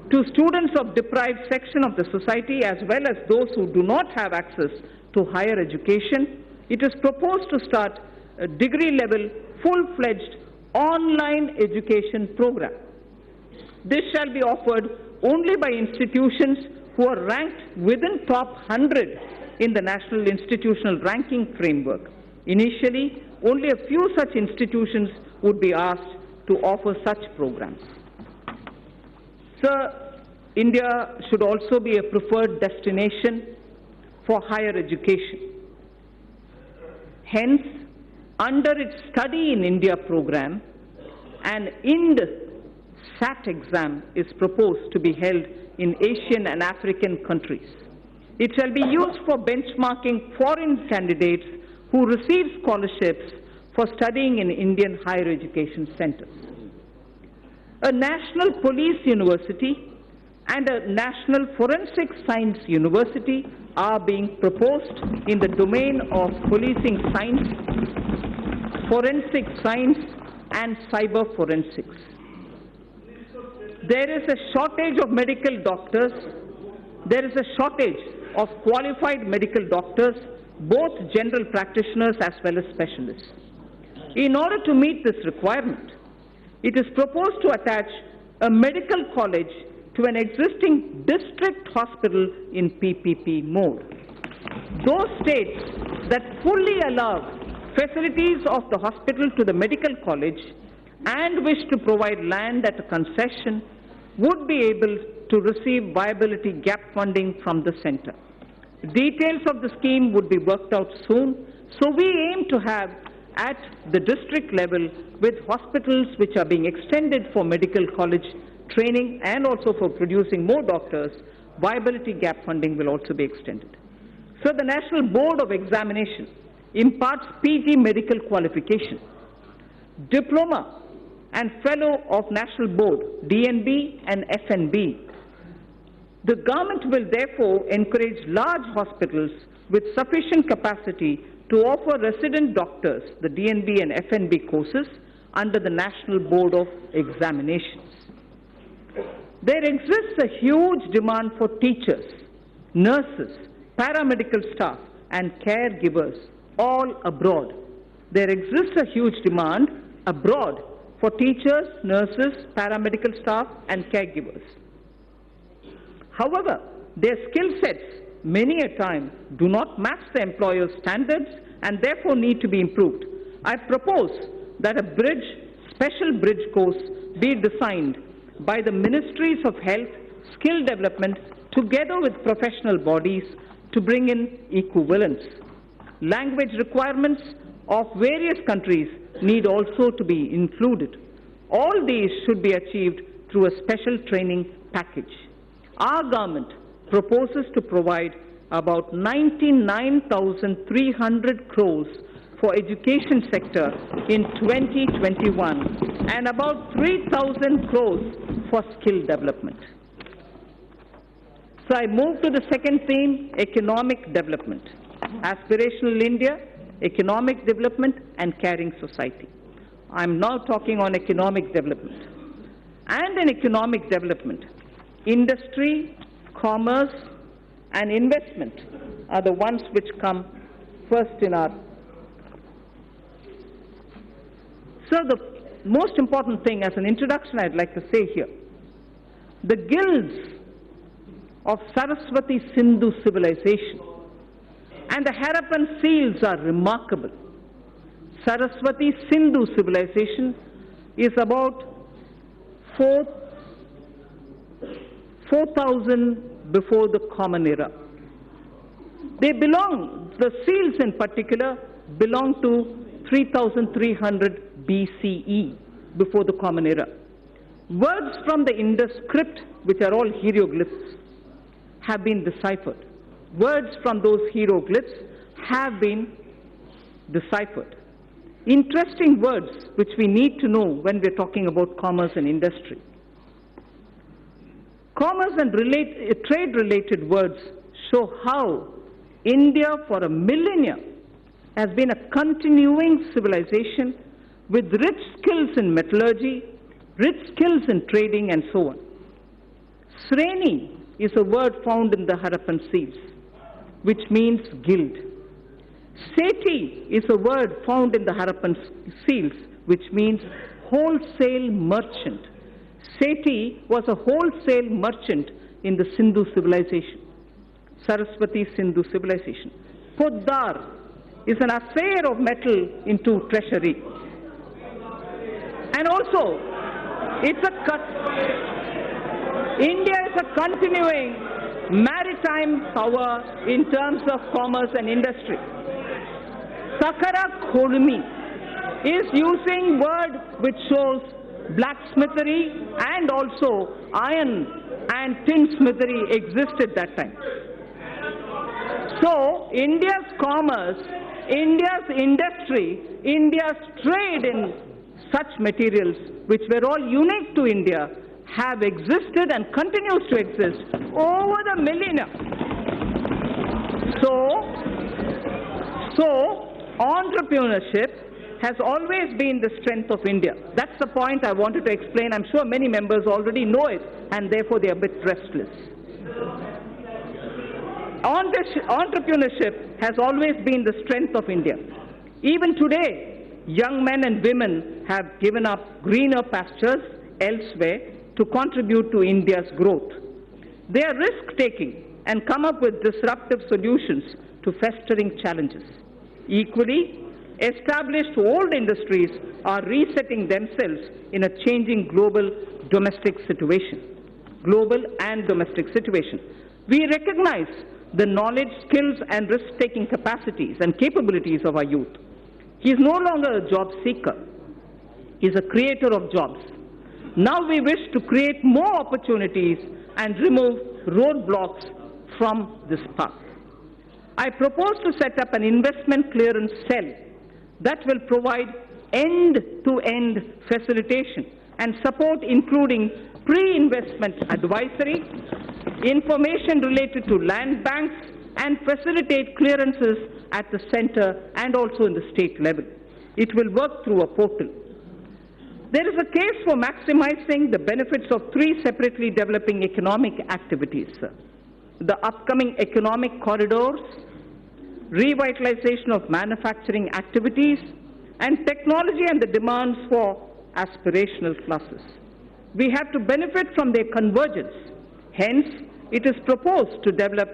[SPEAKER 3] to students of deprived section of the society as well as those who do not have access to higher education, it is proposed to start a degree-level, full-fledged online education program. This shall be offered only by institutions who are ranked within top 100 in the National Institutional Ranking Framework. Initially, only a few such institutions would be asked to offer such programs. Sir, India should also be a preferred destination for higher education. Hence, under its Study in India program, an IND-SAT exam is proposed to be held in Asian and African countries. It shall be used for benchmarking foreign candidates who receive scholarships for studying in Indian higher education centers. A national police university and a national forensic science university are being proposed in the domain of policing science, forensic science and cyber forensics. There is a shortage of medical doctors. There is a shortage of qualified medical doctors, both general practitioners as well as specialists. In order to meet this requirement, it is proposed to attach a medical college to an existing district hospital in PPP mode. Those states that fully allow facilities of the hospital to the medical college and wish to provide land at a concession would be able to receive viability gap funding from the center. Details of the scheme would be worked out soon, so we aim to have at the district level, with hospitals which are being extended for medical college training and also for producing more doctors, viability gap funding will also be extended. So the National Board of Examination imparts PG medical qualification, diploma and fellow of National Board, DNB and FNB. The government will therefore encourage large hospitals with sufficient capacity to offer resident doctors the DNB and FNB courses under the National Board of Examinations. There exists a huge demand for teachers, nurses, paramedical staff and caregivers all abroad. There exists a huge demand abroad for teachers, nurses, paramedical staff and caregivers. However, their skill sets many a time do not match the employer's standards and therefore need to be improved. I propose that a special bridge course be designed by the Ministries of Health, Skill Development together with professional bodies to bring in equivalence. Language requirements of various countries need also to be included. All these should be achieved through a special training package. Our government proposes to provide about 99,300 crores for education sector in 2021 and about 3,000 crores for skill development. So I move to the second theme, economic development. Aspirational India, economic development and caring society. I'm now talking on economic development. And in economic development, industry, commerce and investment are the ones which come first in our. So the most important thing as an introduction I'd like to say here, the guilds of Saraswati Sindhu civilization and the Harappan seals are remarkable. Saraswati Sindhu civilization is about 4,000 before the Common Era. They belong, the seals in particular, belong to 3,300 BCE, before the Common Era. Words from the Indus script, which are all hieroglyphs, have been deciphered. Words from those hieroglyphs have been deciphered. Interesting words which we need to know when we're talking about commerce and industry. Commerce and trade-related words show how India for a millennia has been a continuing civilization with rich skills in metallurgy, rich skills in trading and so on. Sreni is a word found in the Harappan seals, which means guild. Seti is a word found in the Harappan seals, which means wholesale merchant. Seti was a wholesale merchant in the Sindhu civilization, Saraswati Sindhu civilization. Poddar is an affair of metal into treasury. And also, India is a continuing maritime power in terms of commerce and industry. Sakara Khodmi is using word which shows blacksmithery and also iron and tinsmithery existed that time. So India's commerce, India's industry, India's trade in such materials which were all unique to India have existed and continues to exist over the millennia. So entrepreneurship has always been the strength of India. That's the point I wanted to explain. I'm sure many members already know it and therefore they are a bit restless. Entrepreneurship has always been the strength of India. Even today, young men and women have given up greener pastures elsewhere to contribute to India's growth. They are risk-taking and come up with disruptive solutions to festering challenges. Equally, established old industries are resetting themselves in a changing global and domestic situation. We recognize the knowledge, skills, and risk-taking capacities and capabilities of our youth. He is no longer a job seeker. He is a creator of jobs. Now we wish to create more opportunities and remove roadblocks from this path. I propose to set up an investment clearance cell that will provide end-to-end facilitation and support, including pre-investment advisory, information related to land banks, and facilitate clearances at the center and also in the state level. It will work through a portal. There is a case for maximizing the benefits of three separately developing economic activities: the upcoming economic corridors, revitalization of manufacturing activities, and technology and the demands for aspirational classes. We have to benefit from their convergence. Hence, it is proposed to develop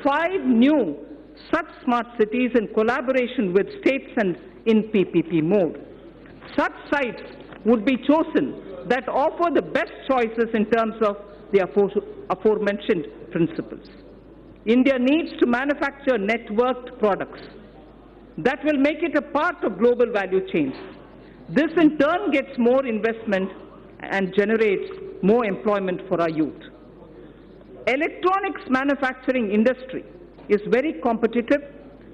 [SPEAKER 3] 5 new such smart cities in collaboration with states and in PPP mode. Such sites would be chosen that offer the best choices in terms of the aforementioned principles. India needs to manufacture networked products that will make it a part of global value chains. This in turn gets more investment and generates more employment for our youth. Electronics manufacturing industry is very competitive,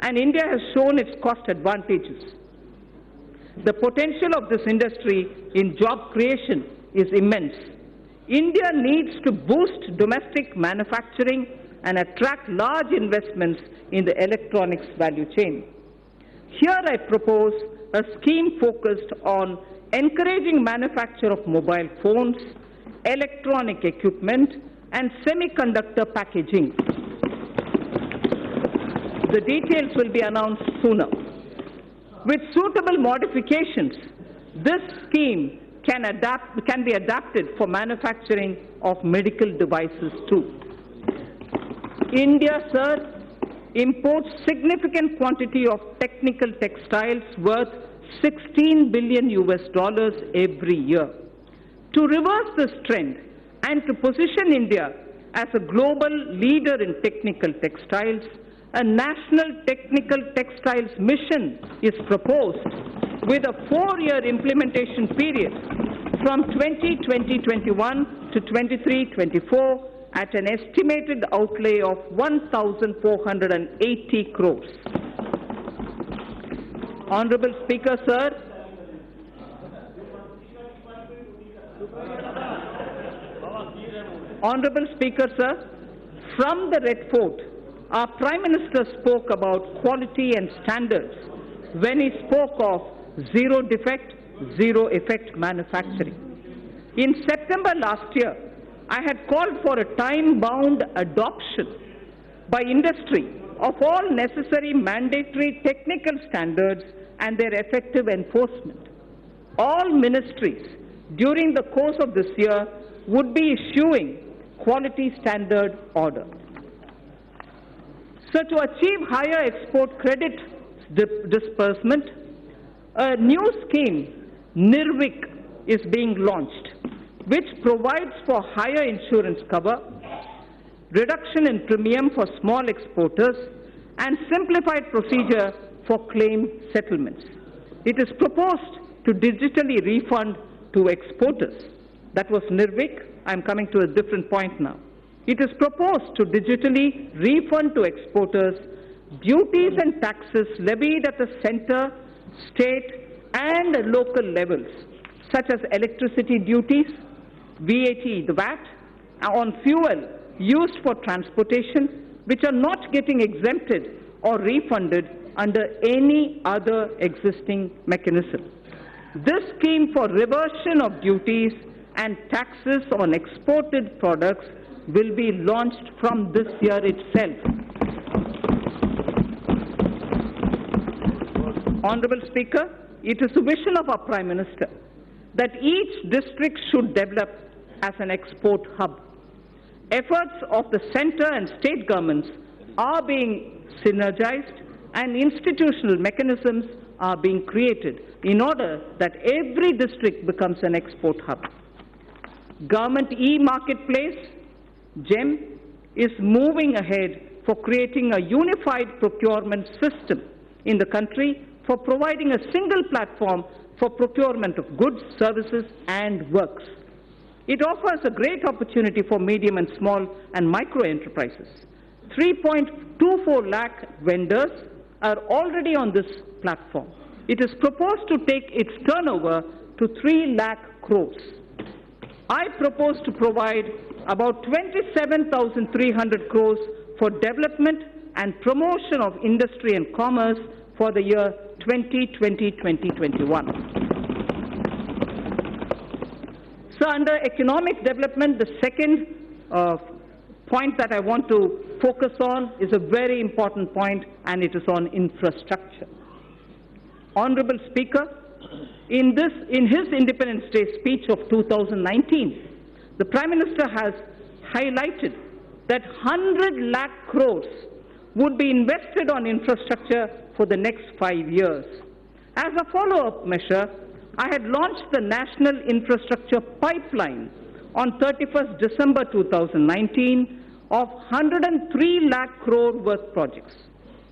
[SPEAKER 3] and India has shown its cost advantages. The potential of this industry in job creation is immense. India needs to boost domestic manufacturing and attract large investments in the electronics value chain. Here I propose a scheme focused on encouraging manufacture of mobile phones, electronic equipment, and semiconductor packaging. The details will be announced sooner. With suitable modifications, this scheme can be adapted for manufacturing of medical devices too. India, sir, imports significant quantity of technical textiles worth $16 billion every year. To reverse this trend and to position India as a global leader in technical textiles, a national technical textiles mission is proposed with a 4-year implementation period from 2020-21 to 23-24 at an estimated outlay of 1,480 crores. Honorable Speaker, sir, Honorable Speaker, sir, from the Red Fort, our Prime Minister spoke about quality and standards when he spoke of zero defect, zero effect manufacturing. In September last year, I had called for a time-bound adoption by industry of all necessary mandatory technical standards and their effective enforcement. All ministries during the course of this year would be issuing quality standard order. So to achieve higher export credit disbursement, a new scheme, NIRVIC, is being launched, which provides for higher insurance cover, reduction in premium for small exporters, and simplified procedure for claim settlements. It is proposed to digitally refund to exporters. That was NIRVIC. I'm coming to a different point now. It is proposed to digitally refund to exporters duties and taxes levied at the center, state, and local levels, such as electricity duties, VAT, the VAT, on fuel used for transportation, which are not getting exempted or refunded under any other existing mechanism. This scheme for reversion of duties and taxes on exported products will be launched from this year itself. Honorable Speaker, it is the vision of our Prime Minister that each district should develop as an export hub. Efforts of the centre and state governments are being synergized and institutional mechanisms are being created in order that every district becomes an export hub. Government e-marketplace, GEM, is moving ahead for creating a unified procurement system in the country for providing a single platform for procurement of goods, services and works. It offers a great opportunity for medium and small and micro enterprises. 3.24 lakh vendors are already on this platform. It is proposed to take its turnover to 3 lakh crores. I propose to provide about 27,300 crores for development and promotion of industry and commerce for the year 2020-2021. So under economic development, the second point that I want to focus on is a very important point, and it is on infrastructure. Honorable Speaker, in his Independence Day speech of 2019, the Prime Minister has highlighted that 100 lakh crores would be invested on infrastructure for the next 5 years. As a follow-up measure, I had launched the National Infrastructure Pipeline on 31st December 2019 of 103 lakh crore worth projects.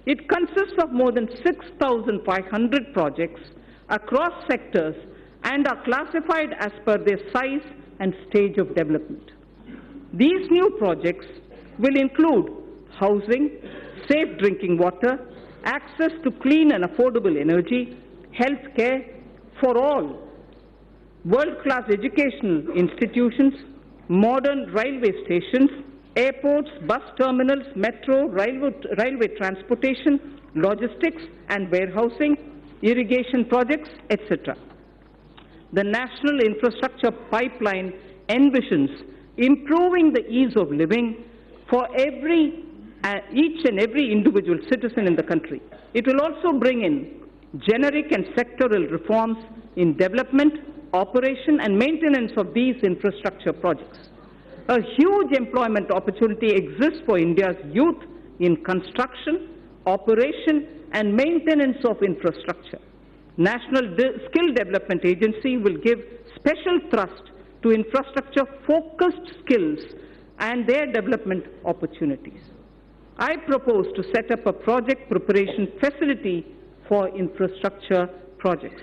[SPEAKER 3] It consists of more than 6,500 projects across sectors and are classified as per their size and stage of development. These new projects will include housing, safe drinking water, access to clean and affordable energy, health care for all, world-class educational institutions, modern railway stations, airports, bus terminals, metro, railway transportation, logistics and warehousing, irrigation projects, etc. The National Infrastructure Pipeline envisions improving the ease of living for each and every individual citizen in the country. It will also bring in generic and sectoral reforms in development, operation and maintenance of these infrastructure projects. A huge employment opportunity exists for India's youth in construction, operation and maintenance of infrastructure. National Skill Development Agency will give special thrust to infrastructure-focused skills and their development opportunities. I propose to set up a project preparation facility for infrastructure projects.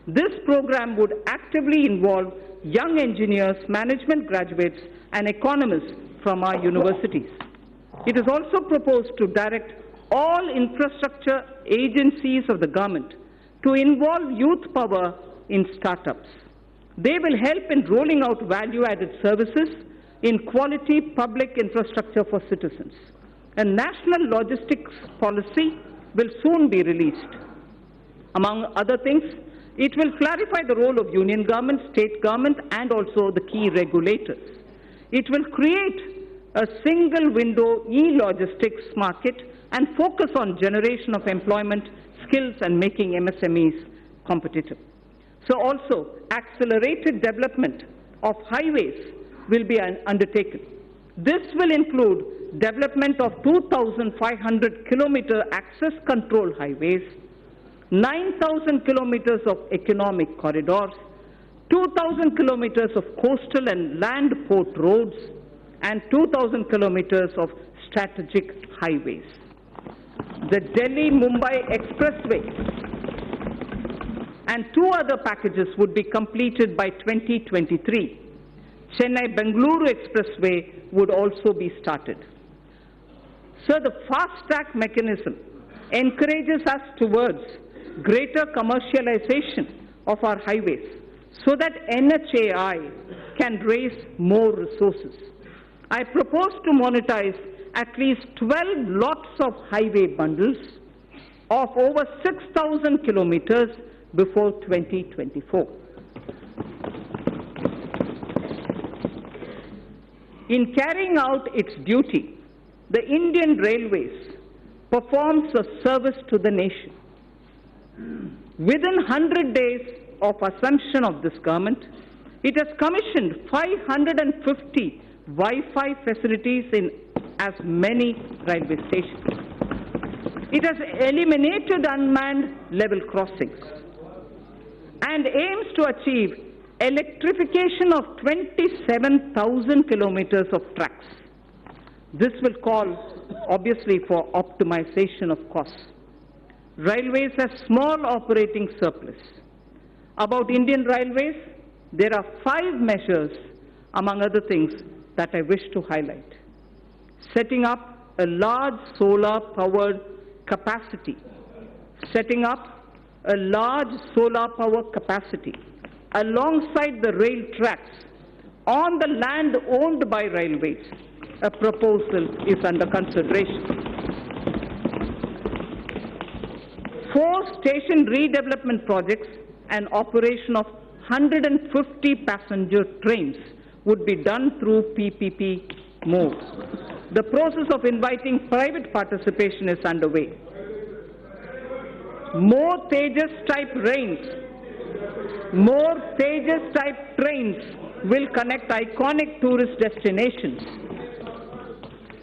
[SPEAKER 3] This program would actively involve young engineers, management graduates, and economists from our universities. It is also proposed to direct all infrastructure agencies of the government to involve youth power in startups. They will help in rolling out value-added services in quality public infrastructure for citizens. A national logistics policy will soon be released. Among other things, it will clarify the role of union government, state government, and also the key regulators. It will create a single window e-logistics market and focus on generation of employment, skills, and making MSMEs competitive. So also, accelerated development of highways will be undertaken. This will include development of 2,500 kilometer access control highways, 9,000 kilometers of economic corridors, 2,000 kilometers of coastal and land port roads, and 2,000 kilometers of strategic highways. The Delhi-Mumbai Expressway and 2 other packages would be completed by 2023. Chennai-Bengaluru Expressway would also be started. So the fast-track mechanism encourages us towards greater commercialization of our highways so that NHAI can raise more resources. I propose to monetize at least 12 lots of highway bundles of over 6,000 kilometers before 2024. In carrying out its duty, the Indian Railways performs a service to the nation. Within 100 days of assumption of this government, it has commissioned 550 Wi-Fi facilities in as many railway stations. It has eliminated unmanned level crossings and aims to achieve electrification of 27,000 kilometers of tracks. This will call, obviously, for optimization of costs. Railways have small operating surplus. About Indian Railways, there are 5 measures, among other things, that I wish to highlight. Setting up a large solar-powered capacity. Setting up a large solar power capacity alongside the rail tracks on the land owned by railways. A proposal is under consideration. 4 station redevelopment projects and operation of 150 passenger trains would be done through PPP mode. The process of inviting private participation is underway. More Tejas type trains will connect iconic tourist destinations.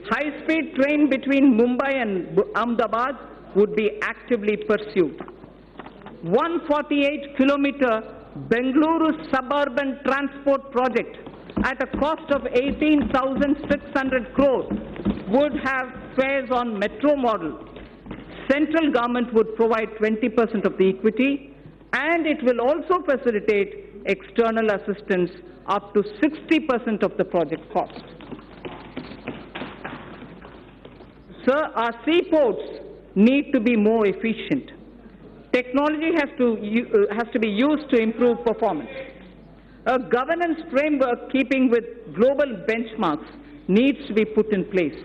[SPEAKER 3] High-speed train between Mumbai and Ahmedabad would be actively pursued. 148-kilometer Bengaluru suburban transport project at a cost of 18,600 crores would have fares on metro model. Central government would provide 20% of the equity, and it will also facilitate external assistance up to 60% of the project cost. Sir, our seaports need to be more efficient. Technology has to be used to improve performance. A governance framework keeping with global benchmarks needs to be put in place.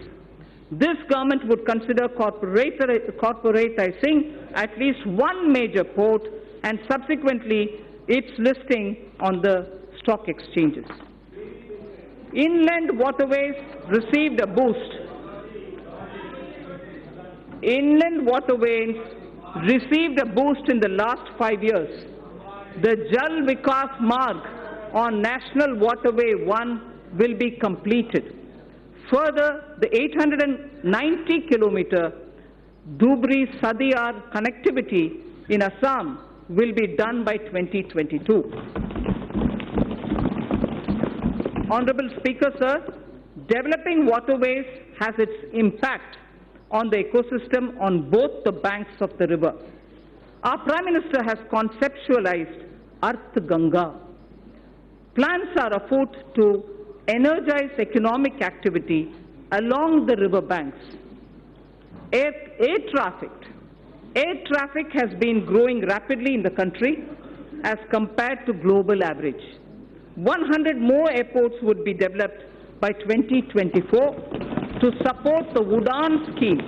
[SPEAKER 3] This government would consider corporatizing at least one major port and subsequently its listing on the stock exchanges. Inland waterways received a boost. Inland waterways received a boost in the last 5 years. The Jal Vikas Marg on National Waterway 1 will be completed. Further, the 890-kilometer Dhubri-Sadiyar connectivity in Assam will be done by 2022. Honorable Speaker, sir, developing waterways has its impact on the ecosystem on both the banks of the river. Our Prime Minister has conceptualized Arth Ganga. Plans are afoot to energize economic activity along the river banks. Air traffic has been growing rapidly in the country as compared to global average. 100 more airports would be developed by 2024 to support the Udaan scheme.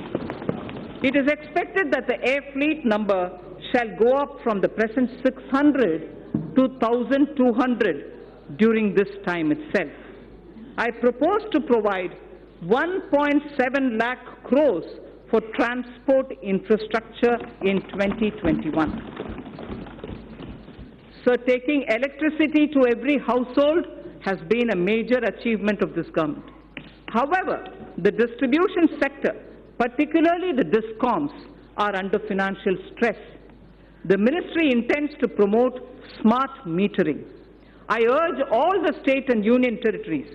[SPEAKER 3] It is expected that the air fleet number shall go up from the present 600 to 1,200 during this time itself. I propose to provide 1.7 lakh crores for transport infrastructure in 2021. So taking electricity to every household has been a major achievement of this government. However, the distribution sector, particularly the DISCOMs, are under financial stress. The ministry intends to promote smart metering. I urge all the states and union territories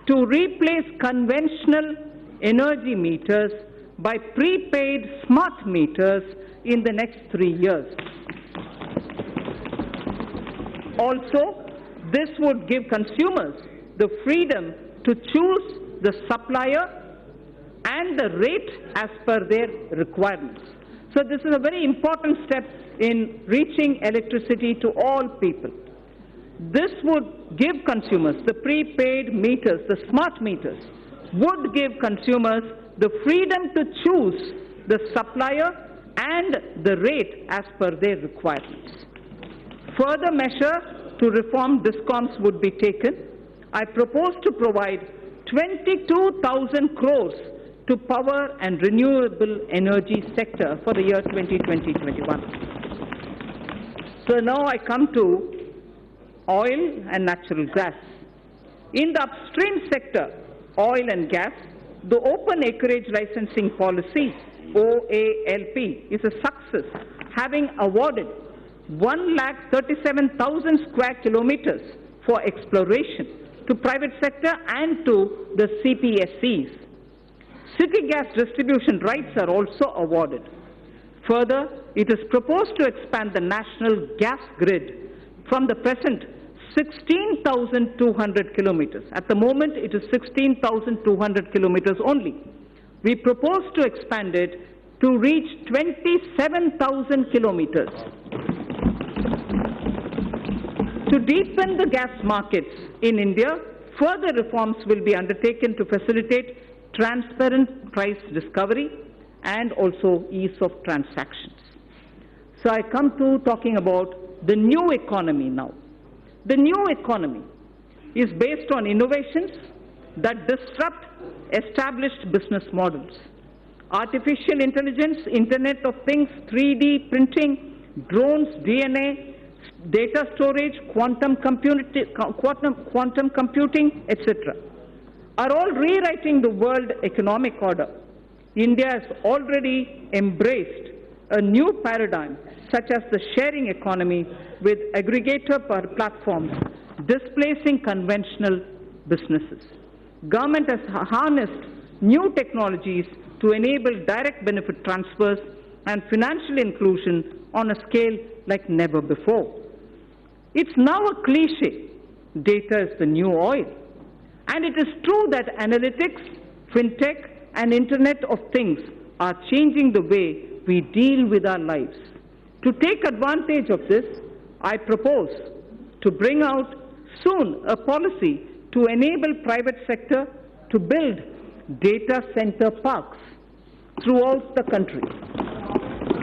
[SPEAKER 3] to replace conventional energy meters by prepaid smart meters in the next 3 years. Also, this would give consumers the freedom to choose the supplier and the rate as per their requirements. So this is a very important step in reaching electricity to all people. This would give consumers, the prepaid meters, the smart meters, would give consumers the freedom to choose the supplier and the rate as per their requirements. Further measure to reform DISCOMs would be taken. I propose to provide 22,000 crores to power and renewable energy sector for the year 2020-21. So now I come to oil and natural gas. In the upstream sector, oil and gas, the Open Acreage Licensing Policy, OALP, is a success, having awarded 137,000 square kilometers for exploration to private sector and to the CPSCs. City gas distribution rights are also awarded. Further, it is proposed to expand the national gas grid from the present 16,200 kilometers. At the moment, it is 16,200 kilometers only. We propose to expand it to reach 27,000 kilometers. To deepen the gas markets in India, further reforms will be undertaken to facilitate transparent price discovery and also ease of transactions. So I come to talking about the new economy now. The new economy is based on innovations that disrupt established business models. Artificial intelligence, Internet of Things, 3D printing, drones, DNA, data storage, quantum computing, etc. are all rewriting the world economic order. India has already embraced a new paradigm such as the sharing economy with aggregator platforms displacing conventional businesses. Government has harnessed new technologies to enable direct benefit transfers and financial inclusion on a scale like never before. It's now a cliche, data is the new oil. And it is true that analytics, fintech, and Internet of Things are changing the way we deal with our lives. To take advantage of this, I propose to bring out soon a policy to enable private sector to build data center parks throughout the country.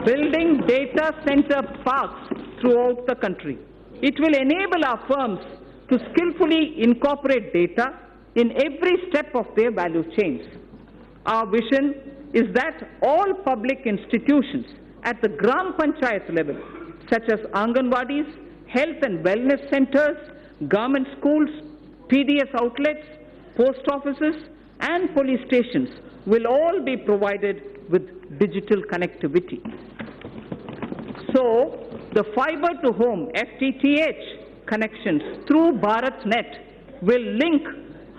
[SPEAKER 3] Building data center parks throughout the country. It will enable our firms to skillfully incorporate data in every step of their value chains. Our vision is that all public institutions at the Gram Panchayat level, such as Anganwadis, health and wellness centers, government schools, PDS outlets, post offices, and police stations will all be provided with digital connectivity. So, the fiber to home FTTH connections through BharatNet will link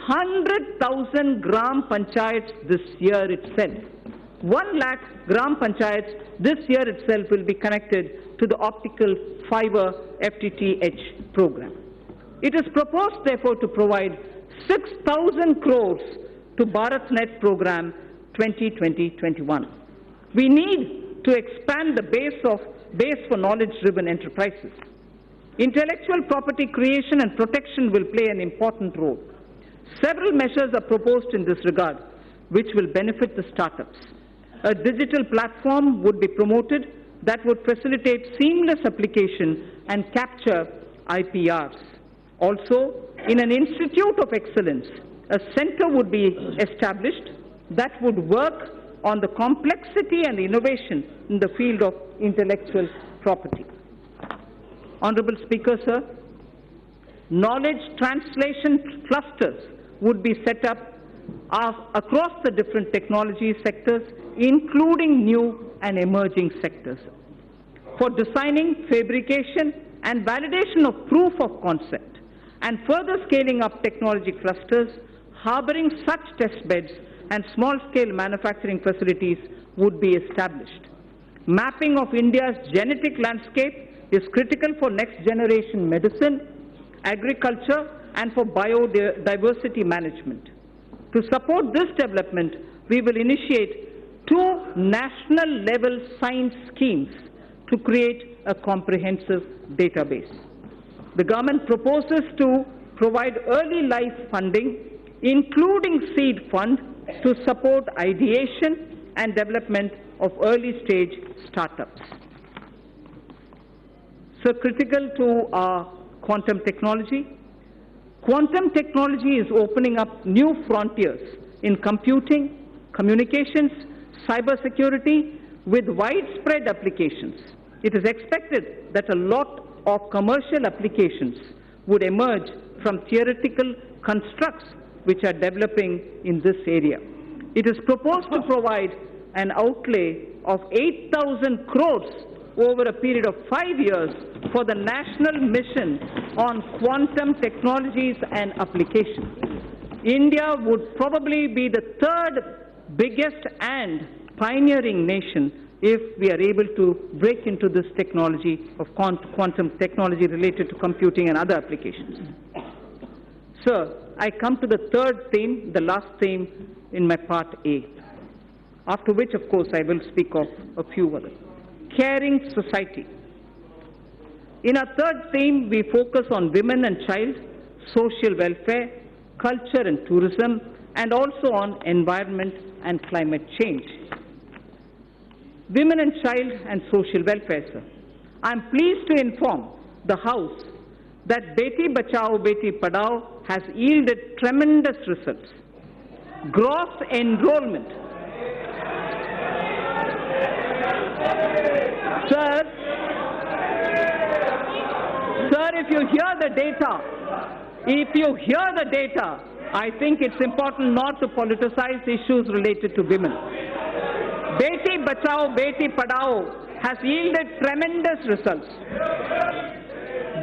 [SPEAKER 3] 100,000 Gram Panchayats this year itself. 1 lakh Gram Panchayats this year itself will be connected to the optical fiber FTTH program. It is proposed, therefore, to provide 6,000 crores to BharatNet program 2020-21. We need to expand the base for knowledge-driven enterprises. Intellectual property creation and protection will play an important role. Several measures are proposed in this regard, which will benefit the startups. A digital platform would be promoted that would facilitate seamless application and capture IPRs. Also, in an institute of excellence, a center would be established that would work on the complexity and innovation in the field of intellectual property. Honorable Speaker, sir, knowledge translation clusters would be set up across the different technology sectors, including new and emerging sectors, for designing, fabrication, and validation of proof of concept, and further scaling up technology clusters, harboring such test beds and small-scale manufacturing facilities would be established. Mapping of India's genetic landscape is critical for next-generation medicine, agriculture, and for biodiversity management. To support this development, we will initiate 2 national-level science schemes to create a comprehensive database. The government proposes to provide early life funding, including seed fund, to support ideation and development of early-stage startups. So critical to our quantum technology. Quantum technology is opening up new frontiers in computing, communications, cybersecurity, with widespread applications. It is expected that a lot of commercial applications would emerge from theoretical constructs which are developing in this area. It is proposed to provide an outlay of 8,000 crores over a period of 5 years for the national mission on quantum technologies and applications. India would probably be the third biggest and pioneering nation if we are able to break into this technology of quantum technology related to computing and other applications. Sir, I come to the third theme, the last theme in my part A, after which, of course, I will speak of a few others. Caring society. In our third theme, we focus on women and child, social welfare, culture and tourism, and also on environment and climate change. Women and child and social welfare, sir. I am pleased to inform the House that Beti Bachao, Beti Padhao has yielded tremendous results. Gross enrollment. Sir, if you hear the data, I think it's important not to politicize issues related to women. Beti Bachao, Beti Padhao has yielded tremendous results.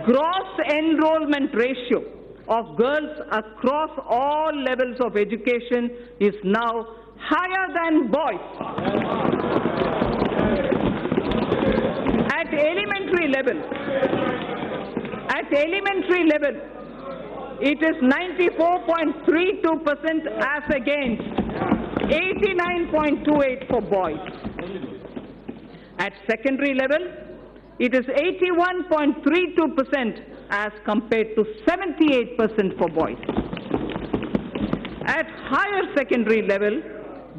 [SPEAKER 3] Gross enrollment ratio of girls across all levels of education is now higher than boys. At elementary level, it is 94.32% as against 89.28% for boys. At secondary level, it is 81.32% as compared to 78% for boys. At higher secondary level,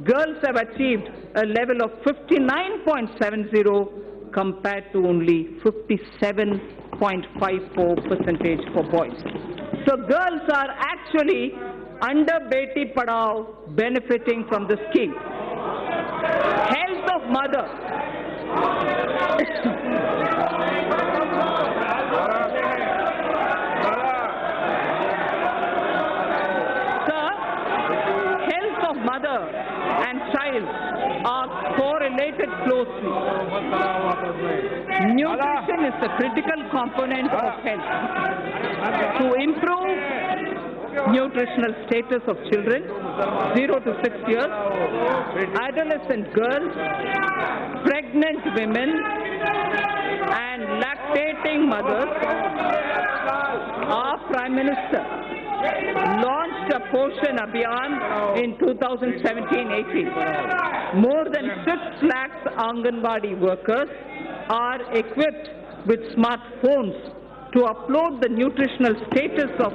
[SPEAKER 3] girls have achieved a level of 59.70% compared to only 57.54% for boys. So girls are actually under Beti Padhao benefiting from the scheme. Health of mother. Sir, health of mother and child are correlated closely. Nutrition is the critical component of health. To improve nutritional status of children 0 to 6 years, adolescent girls, pregnant women, and lactating mothers, our Prime Minister launched a Poshan Abhiyan in 2017-18. More than 6 lakhs Anganwadi workers are equipped with smartphones to upload the nutritional status of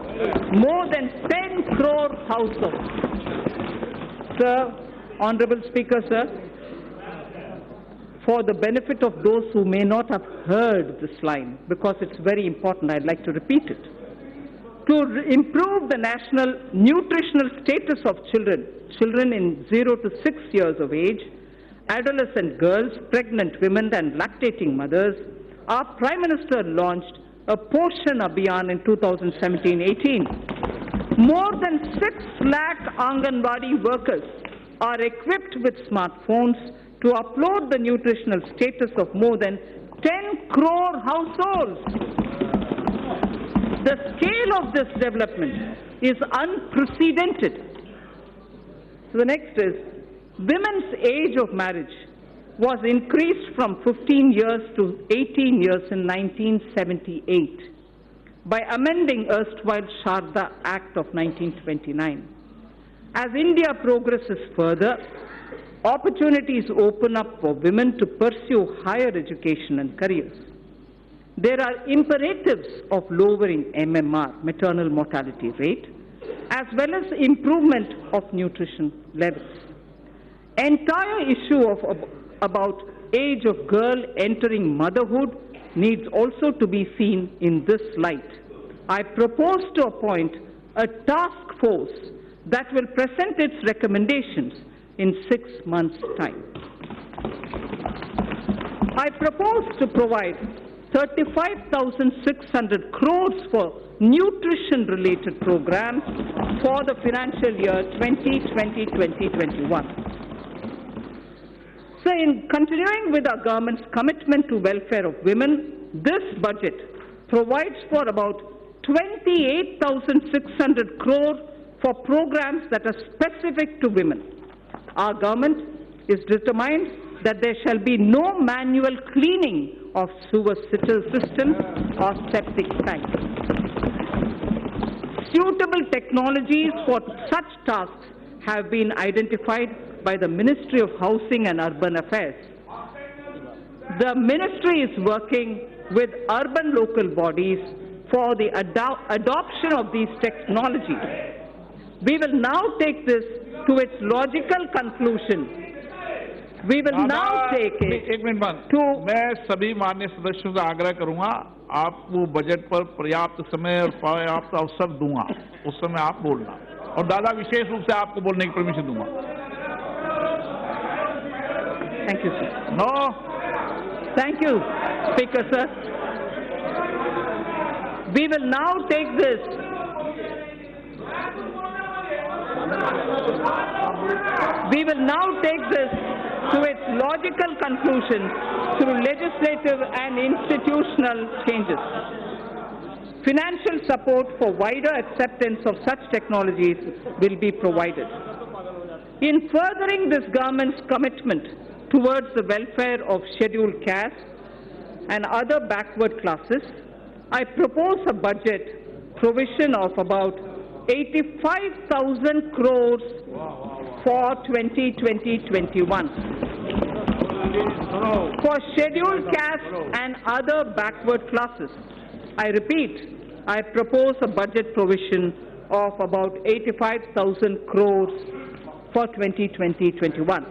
[SPEAKER 3] more than 10 crore households. Sir, Honorable Speaker, sir, for the benefit of those who may not have heard this line, because it's very important, I'd like to repeat it. To improve the national nutritional status of children in 0 to 6 years of age, adolescent girls, pregnant women and lactating mothers, our Prime Minister launched a Poshan Abhiyan in 2017-18. More than 6 lakh Anganwadi workers are equipped with smartphones to upload the nutritional status of more than 10 crore households. The scale of this development is unprecedented. So the next is, women's age of marriage was increased from 15 years to 18 years in 1978 by amending erstwhile Sharda Act of 1929. As India progresses further, opportunities open up for women to pursue higher education and careers. There are imperatives of lowering MMR, maternal mortality rate, as well as improvement of nutrition levels. Entire issue about age of girl entering motherhood needs also to be seen in this light. I propose to appoint a task force that will present its recommendations in 6 months' time. I propose to provide 35,600 crores for nutrition-related programs for the financial year 2020-2021. So, in continuing with our government's commitment to welfare of women, this budget provides for about 28,600 crores for programs that are specific to women. Our government is determined that there shall be no manual cleaning of sewer systems or septic tanks. Suitable technologies for such tasks have been identified by the Ministry of Housing and Urban Affairs. The ministry is working with urban local bodies for the adoption of these technologies. We will now take this to its logical conclusion. We will now take it
[SPEAKER 2] एक minute बाद
[SPEAKER 3] to
[SPEAKER 2] मैं सभी माननीय सदस्यों से आग्रह करूंगा, आपको बजट पर पर्याप्त समय और पर्याप्त अवसर दूंगा, उस समय आप बोलना, और दादा विशेष रूप से आपको बोलने की परमिशन दूंगा।
[SPEAKER 3] Thank you, sir.
[SPEAKER 2] No.
[SPEAKER 3] Thank you, Speaker, sir. We will now take this to its logical conclusion through legislative and institutional changes. Financial support for wider acceptance of such technologies will be provided. In furthering this government's commitment towards the welfare of scheduled castes and other backward classes, I propose a budget provision of about 85,000 crores for 2020-21 for scheduled castes and other backward classes. I repeat, I propose a budget provision of about 85,000 crores for 2020-21.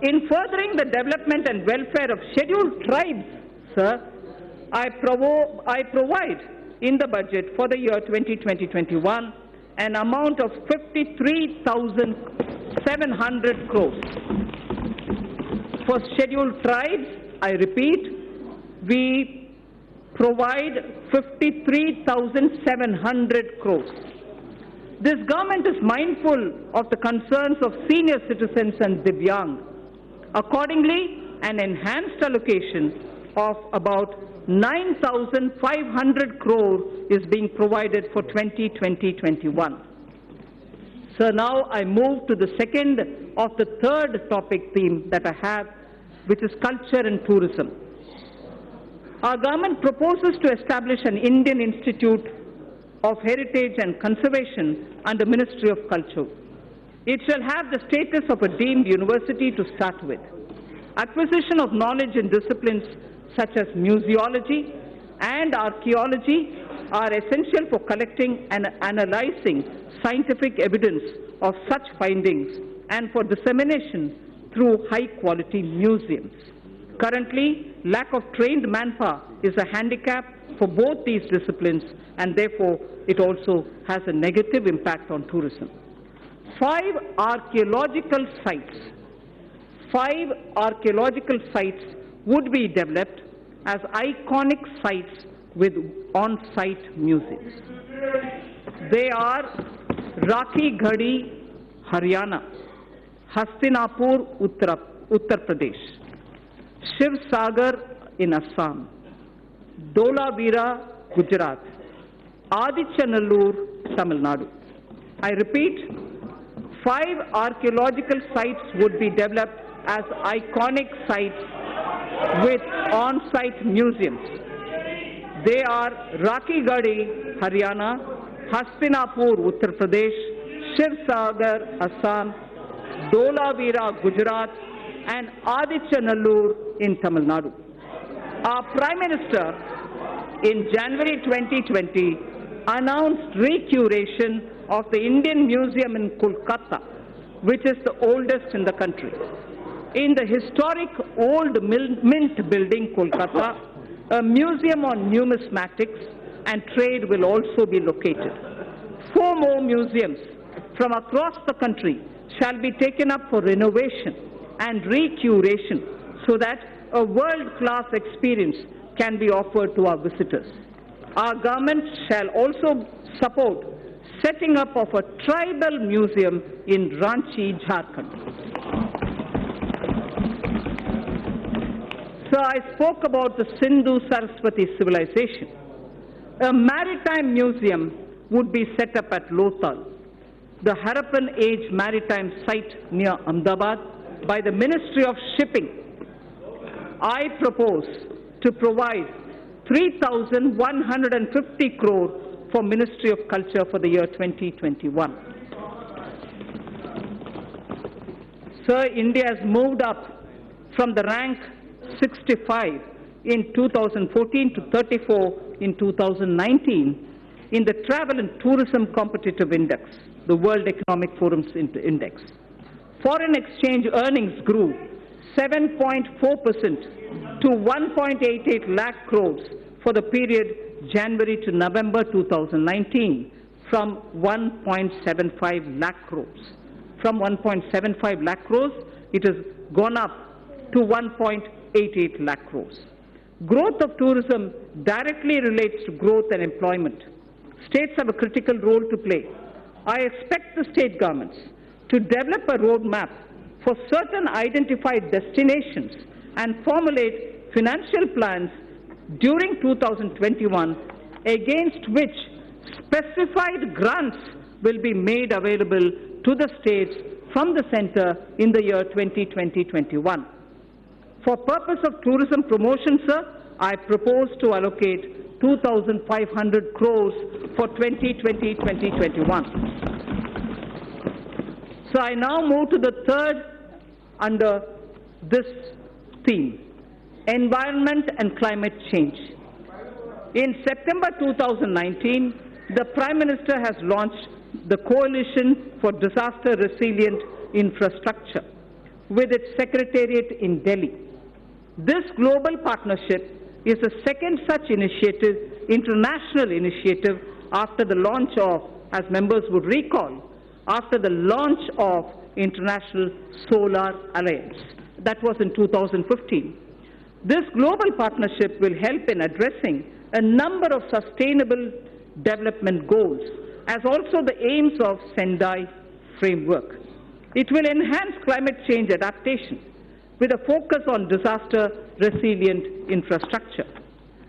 [SPEAKER 3] In furthering the development and welfare of scheduled tribes, sir, I provide in the budget for the year 2020-21 an amount of 53,700 crores. For scheduled tribes, I repeat, we provide 53,700 crores. This government is mindful of the concerns of senior citizens and Divyang. Accordingly, an enhanced allocation of about 9,500 crores is being provided for 2020-21. So now I move to the second of the third topic theme that I have, which is culture and tourism. Our government proposes to establish an Indian Institute of Heritage and Conservation under Ministry of Culture. It shall have the status of a deemed university to start with. Acquisition of knowledge in disciplines such as museology and archaeology are essential for collecting and analyzing scientific evidence of such findings and for dissemination through high-quality museums. Currently, lack of trained manpower is a handicap for both these disciplines, and therefore it also has a negative impact on tourism. 5 archaeological sites would be developed as iconic sites with on-site museums. They are Rakhi Ghadi, Haryana; Hastinapur, Uttar Pradesh; Shiv Sagar in Assam; Dholavira, Gujarat; Adichanallur, Tamil Nadu. I repeat, 5 archaeological sites would be developed as iconic sites with on-site museums. They are Rakhi Ghadi, Haryana; Hastinapur, Uttar Pradesh; Shiv Sagar, Assam; Dholavira, Gujarat; and Adichanallur in Tamil Nadu. Our Prime Minister in January 2020 announced recuration of the Indian Museum in Kolkata, which is the oldest in the country. In the historic Old Mint Building, Kolkata, a museum on numismatics and trade will also be located. 4 more museums from across the country shall be taken up for renovation and recuration so that a world-class experience can be offered to our visitors. Our government shall also support setting up of a tribal museum in Ranchi, Jharkhand. So I spoke about the Sindhu-Saraswati civilization. A maritime museum would be set up at Lothal, the Harappan Age maritime site near Ahmedabad, by the Ministry of Shipping. I propose to provide 3,150 crore for Ministry of Culture for the year 2021. Sir, India has moved up from the rank 65 in 2014 to 34 in 2019 in the Travel and Tourism Competitive Index, the World Economic Forum's index. Foreign exchange earnings grew 7.4% to 1.88 lakh crores for the period January to November 2019 from 1.75 lakh crores. From 1.75 lakh crores, it has gone up to 1.88 lakh crores. Growth of tourism directly relates to growth and employment. States have a critical role to play. I expect the state governments to develop a roadmap for certain identified destinations and formulate financial plans during 2021 against which specified grants will be made available to the states from the centre in the year 2020-21. For purpose of tourism promotion, sir, I propose to allocate 2,500 crores for 2020-2021. So I now move to the third under this theme, environment and climate change. In September 2019, the Prime Minister has launched the Coalition for Disaster Resilient Infrastructure with its secretariat in Delhi. This global partnership is the second such initiative, international initiative, after the launch of, as members would recall, after the launch of International Solar Alliance. That was in 2015. This global partnership will help in addressing a number of sustainable development goals, as also the aims of Sendai framework. It will enhance climate change adaptation with a focus on disaster-resilient infrastructure.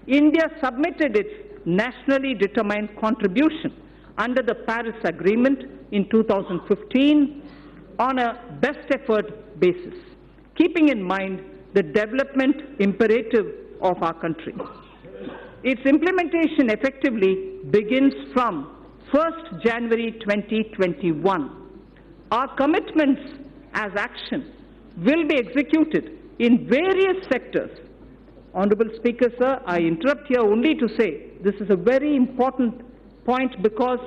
[SPEAKER 3] India submitted its nationally determined contribution under the Paris Agreement in 2015 on a best effort basis, keeping in mind the development imperative of our country. Its implementation effectively begins from 1st January 2021. Our commitments as action will be executed in various sectors. Honorable Speaker, sir, I interrupt here only to say this is a very important point because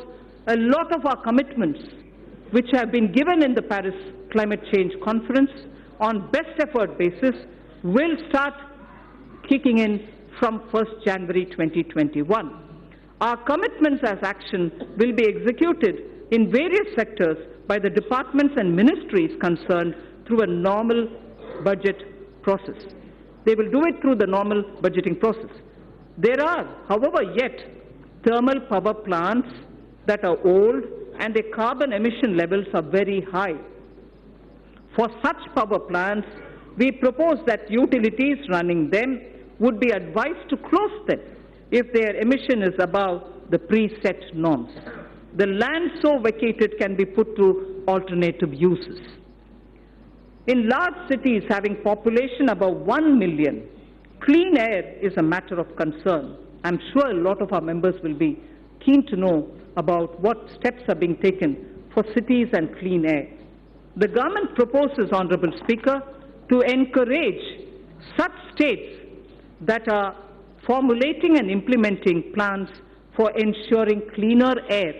[SPEAKER 3] a lot of our commitments which have been given in the Paris Climate Change Conference on best effort basis will start kicking in from 1st January 2021. Our commitments as action will be executed in various sectors by the departments and ministries concerned through a normal budget process. They will do it through the normal budgeting process. There are, however, yet thermal power plants that are old and their carbon emission levels are very high. For such power plants, we propose that utilities running them would be advised to close them if their emission is above the preset norms. The land so vacated can be put to alternative uses. In large cities having population above 1 million, clean air is a matter of concern. I'm sure a lot of our members will be keen to know about what steps are being taken for cities and clean air. The government proposes, Honorable Speaker, to encourage such states that are formulating and implementing plans for ensuring cleaner air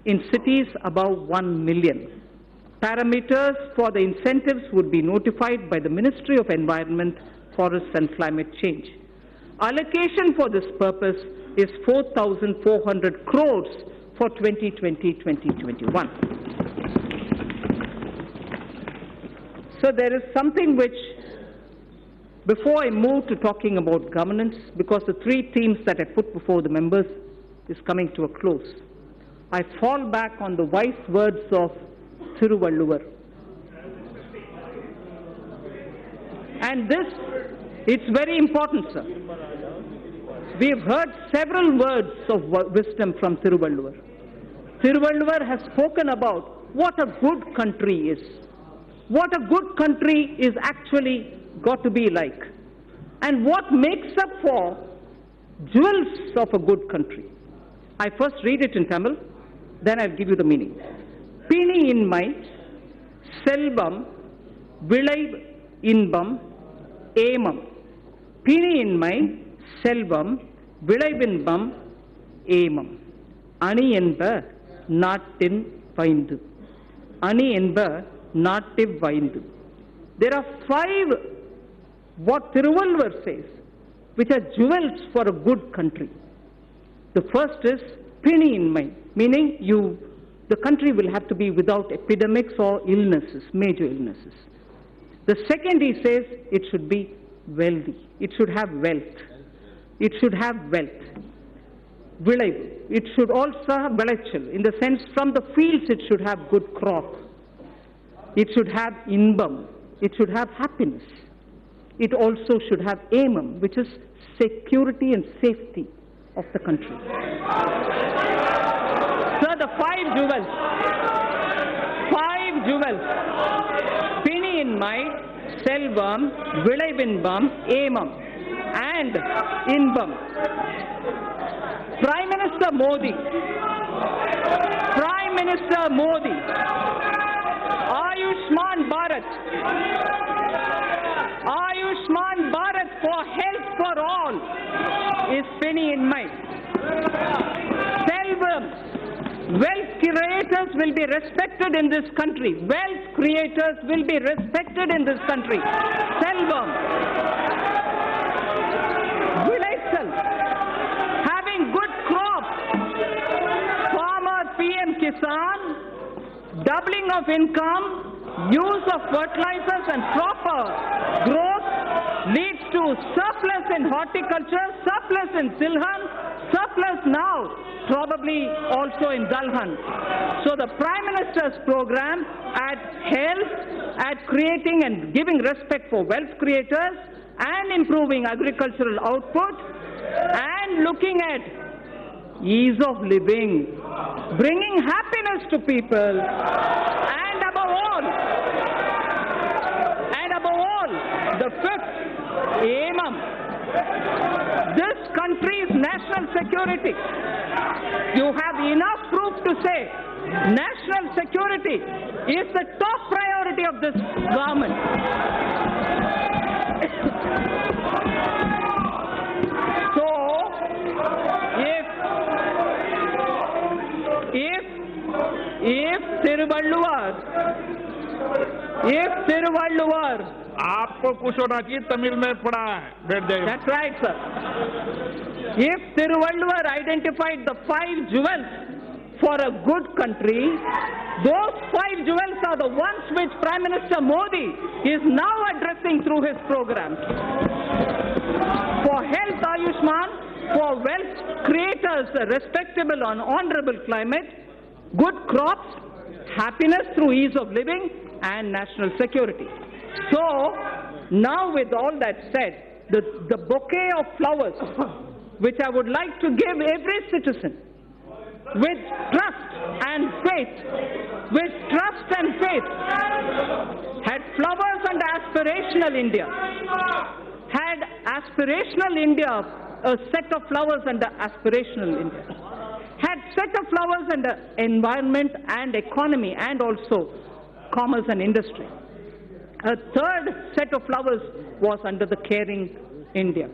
[SPEAKER 3] in cities above 1 million. Parameters for the incentives would be notified by the Ministry of Environment, Forests and Climate Change. Allocation for this purpose is 4,400 crores for 2020-2021. So there is something which, before I move to talking about governance, because the three themes that I put before the members is coming to a close, I fall back on the wise words of Thiruvalluvar. And this, it's very important, sir. We have heard several words of wisdom from Thiruvalluvar. Thiruvalluvar has spoken about what a good country is. What a good country is actually got to be like. And what makes up for jewels of a good country. I first read it in Tamil, then I'll give you the meaning. Pini inmai, selvam, vilai inbam, ஏமம். பிணியின்மை, செல்வம், விளைவின்பம், ஏமம். அணி என்ப நாட்டின் வைந்து. அணி என்ப native வைந்து. There are 5, what Thiruvalluvar says, which are jewels for a good country. The first is பிணியின்மை, meaning the country will have to be without epidemics or illnesses, major illnesses. The second, he says, it should be wealthy. It should have wealth. It should have wealth. Vilaivu. It should also have vilaichal. In the sense, from the fields, it should have good crop. It should have inbam. It should have happiness. It also should have aimam, which is security and safety of the country. So the 5 jewels. 5 jewels. Piniinmai, selvam, vilaivinbam, aimam, and inbam. Prime Minister Modi, Ayushman Bharat for health for all is Piniinmai. Selvam, wealth creators will be respected in this country. Wealth creators will be respected in this country. Selvam. Vilaichal. Having good crops. Farmer PM Kisan. Doubling of income. Use of fertilizers and proper growth leads to surplus in horticulture, surplus in Silhan, surplus now, probably also in Dalhan. So the Prime Minister's program at health, at creating and giving respect for wealth creators and improving agricultural output and looking at ease of living, bringing happiness to people, and above all, the fifth, aimam. This country's national security. You have enough proof to say national security is the top priority of this government. So, if Thiruvalluvar,
[SPEAKER 2] आपको कुछ होना चाहिए, तमिल में पढ़ा है, बैठ जाइए.
[SPEAKER 3] That's right, sir. If Thiruvalluvar identified the 5 jewels for a good country, those 5 jewels are the ones which Prime Minister Modi is now addressing through his programs. For health, Ayushman, for wealth creators, a respectable and honorable climate, good crops, happiness through ease of living, and national security. So, now with all that said, the bouquet of flowers which I would like to give every citizen with trust and faith, had flowers under aspirational India, had aspirational India, a set of flowers under aspirational India, had set of flowers under environment and economy and also commerce and industry. A third set of flowers was under the caring India,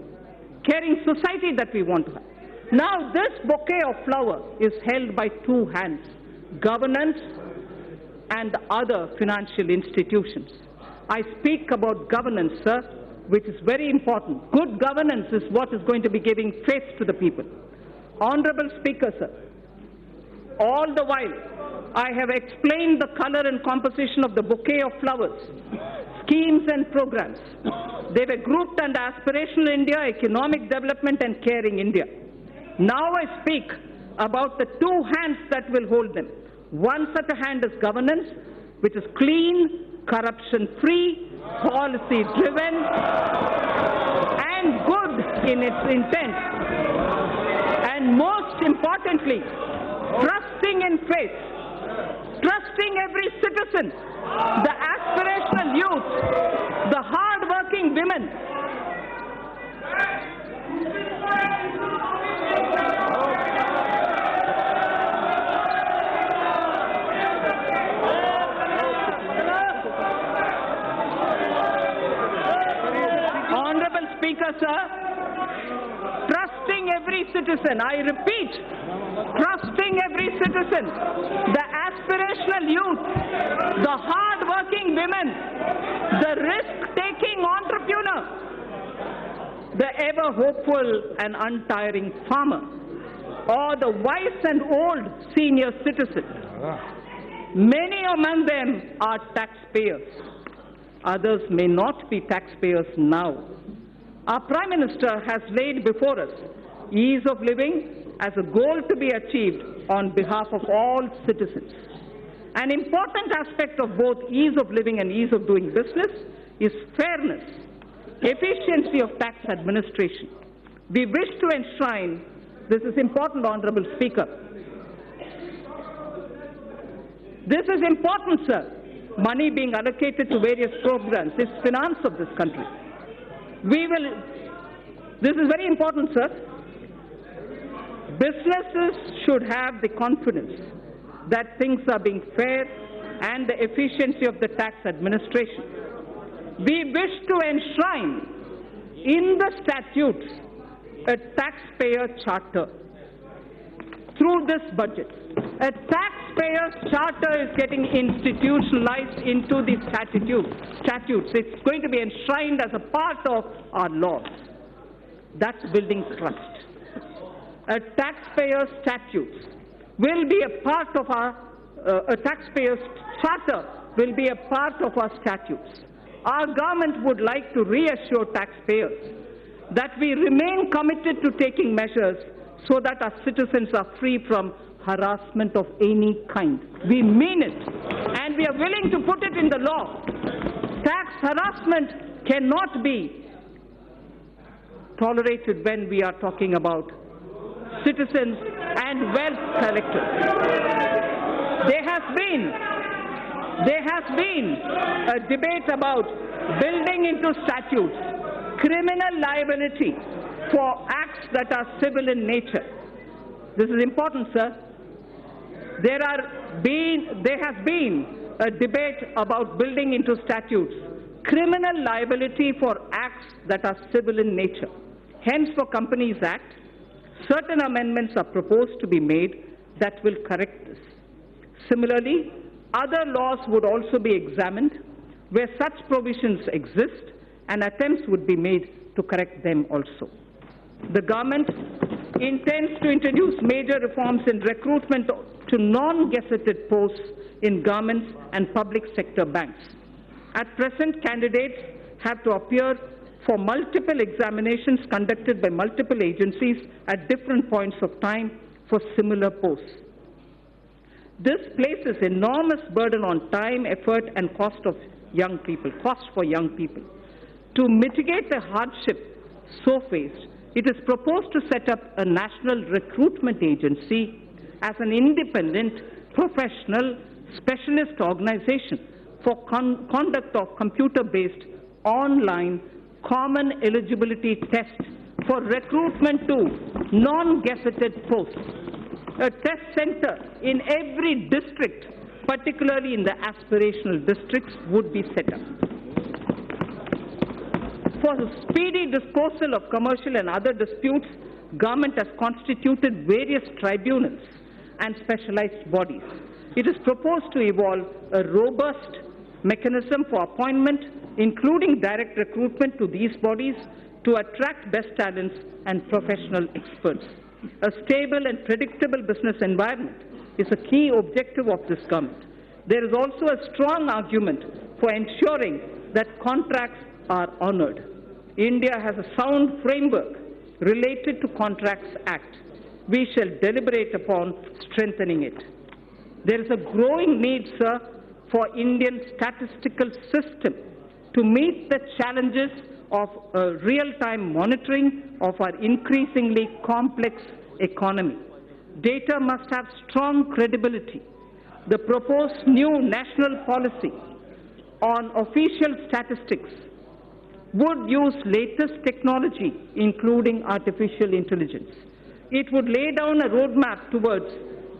[SPEAKER 3] caring society that we want to have. Now this bouquet of flowers is held by 2 hands, governance and other financial institutions. I speak about governance, sir, which is very important. Good governance is what is going to be giving faith to the people. Honorable Speaker, sir, all the while I have explained the color and composition of the bouquet of flowers. schemes and programs. They were grouped under Aspirational India, Economic Development and Caring India. Now I speak about the two hands that will hold them. One such a hand is governance, which is clean, corruption-free, policy-driven, and good in its intent. And most importantly, trusting in faith, trusting every citizen, the aspirational youth, the hard-working women. Honorable Speaker, sir, trusting every citizen, I repeat, trusting every citizen, the aspirational youth, the hard-working women, the risk-taking entrepreneur, the ever-hopeful and untiring farmer, or the wise and old senior citizen. Many among them are taxpayers. Others may not be taxpayers now. Our Prime Minister has laid before us ease of living as a goal to be achieved on behalf of all citizens. An important aspect of both ease of living and ease of doing business is fairness, efficiency of tax administration. We wish to enshrine, this is important, Honorable Speaker. This is important, sir. Money being allocated to various programs is finance of this country. This is very important, sir. Businesses should have the confidence that things are being fair and the efficiency of the tax administration. We wish to enshrine in the statutes a taxpayer charter through this budget. A taxpayer charter is getting institutionalized into the statutes. It's going to be enshrined as a part of our laws. That's building trust. A taxpayer statute will be a part of our, a taxpayer's charter will be a part of our statutes. Our government would like to reassure taxpayers that we remain committed to taking measures so that our citizens are free from harassment of any kind. We mean it, and we are willing to put it in the law. Tax harassment cannot be tolerated when we are talking about citizens and wealth collectors. There has been a debate about building into statutes criminal liability for acts that are civil in nature. This is important, sir. There has been a debate about building into statutes criminal liability for acts that are civil in nature. Hence, for Companies Act, certain amendments are proposed to be made that will correct this. Similarly, other laws would also be examined where such provisions exist, and attempts would be made to correct them also. The government intends to introduce major reforms in recruitment to non-gazetted posts in governments and public sector banks. At present, candidates have to appear for multiple examinations conducted by multiple agencies at different points of time for similar posts. This places enormous burden on time, effort, and cost for young people. To mitigate the hardship so faced, it is proposed to set up a national recruitment agency as an independent, professional, specialist organization for conduct of computer-based online common eligibility test for recruitment to non-gazetted posts. A test center in every district, particularly in the aspirational districts, would be set up. For the speedy disposal of commercial and other disputes, government has constituted various tribunals and specialized bodies. It is proposed to evolve a robust mechanism for appointment, including direct recruitment to these bodies to attract best talents and professional experts. A stable and predictable business environment is a key objective of this government. There is also a strong argument for ensuring that contracts are honored. India has a sound framework related to Contracts Act. We shall deliberate upon strengthening it. There is a growing need, sir, for Indian statistical system to meet the challenges of real-time monitoring of our increasingly complex economy. Data must have strong credibility. The proposed new national policy on official statistics would use latest technology, including artificial intelligence. It would lay down a roadmap towards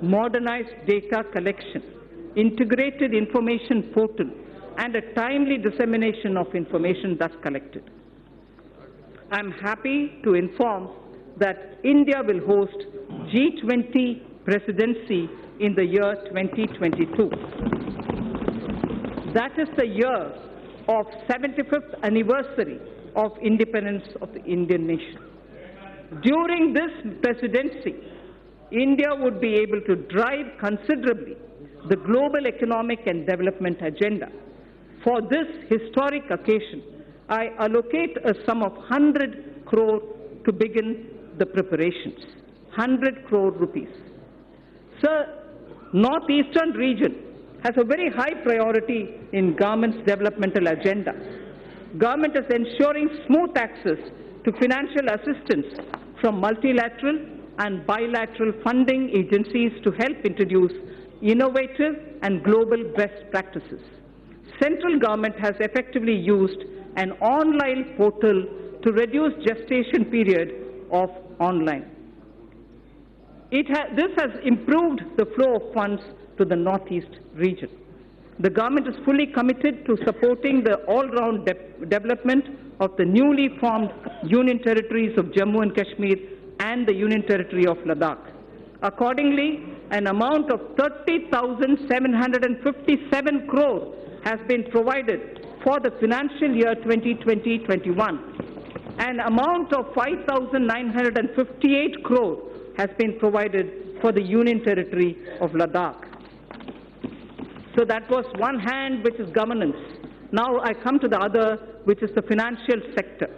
[SPEAKER 3] modernized data collection, integrated information portal, and a timely dissemination of information thus collected. I am happy to inform that India will host G20 presidency in the year 2022. That is the year of 75th anniversary of independence of the Indian nation. During this presidency, India would be able to drive considerably the global economic and development agenda. For this historic occasion, I allocate a sum of 100 crore to begin the preparations. 100 crore rupees. Sir, Northeastern region has a very high priority in government's developmental agenda. Government is ensuring smooth access to financial assistance from multilateral and bilateral funding agencies to help introduce innovative and global best practices. Central government has effectively used an online portal to reduce gestation period of online. This has improved the flow of funds to the Northeast region. The government is fully committed to supporting the all-round development of the newly formed Union Territories of Jammu and Kashmir and the Union Territory of Ladakh. Accordingly, an amount of 30,757 crore has been provided for the financial year 2020-21. An amount of 5,958 crore has been provided for the Union Territory of Ladakh. So that was one hand, which is governance. Now I come to the other, which is the financial sector.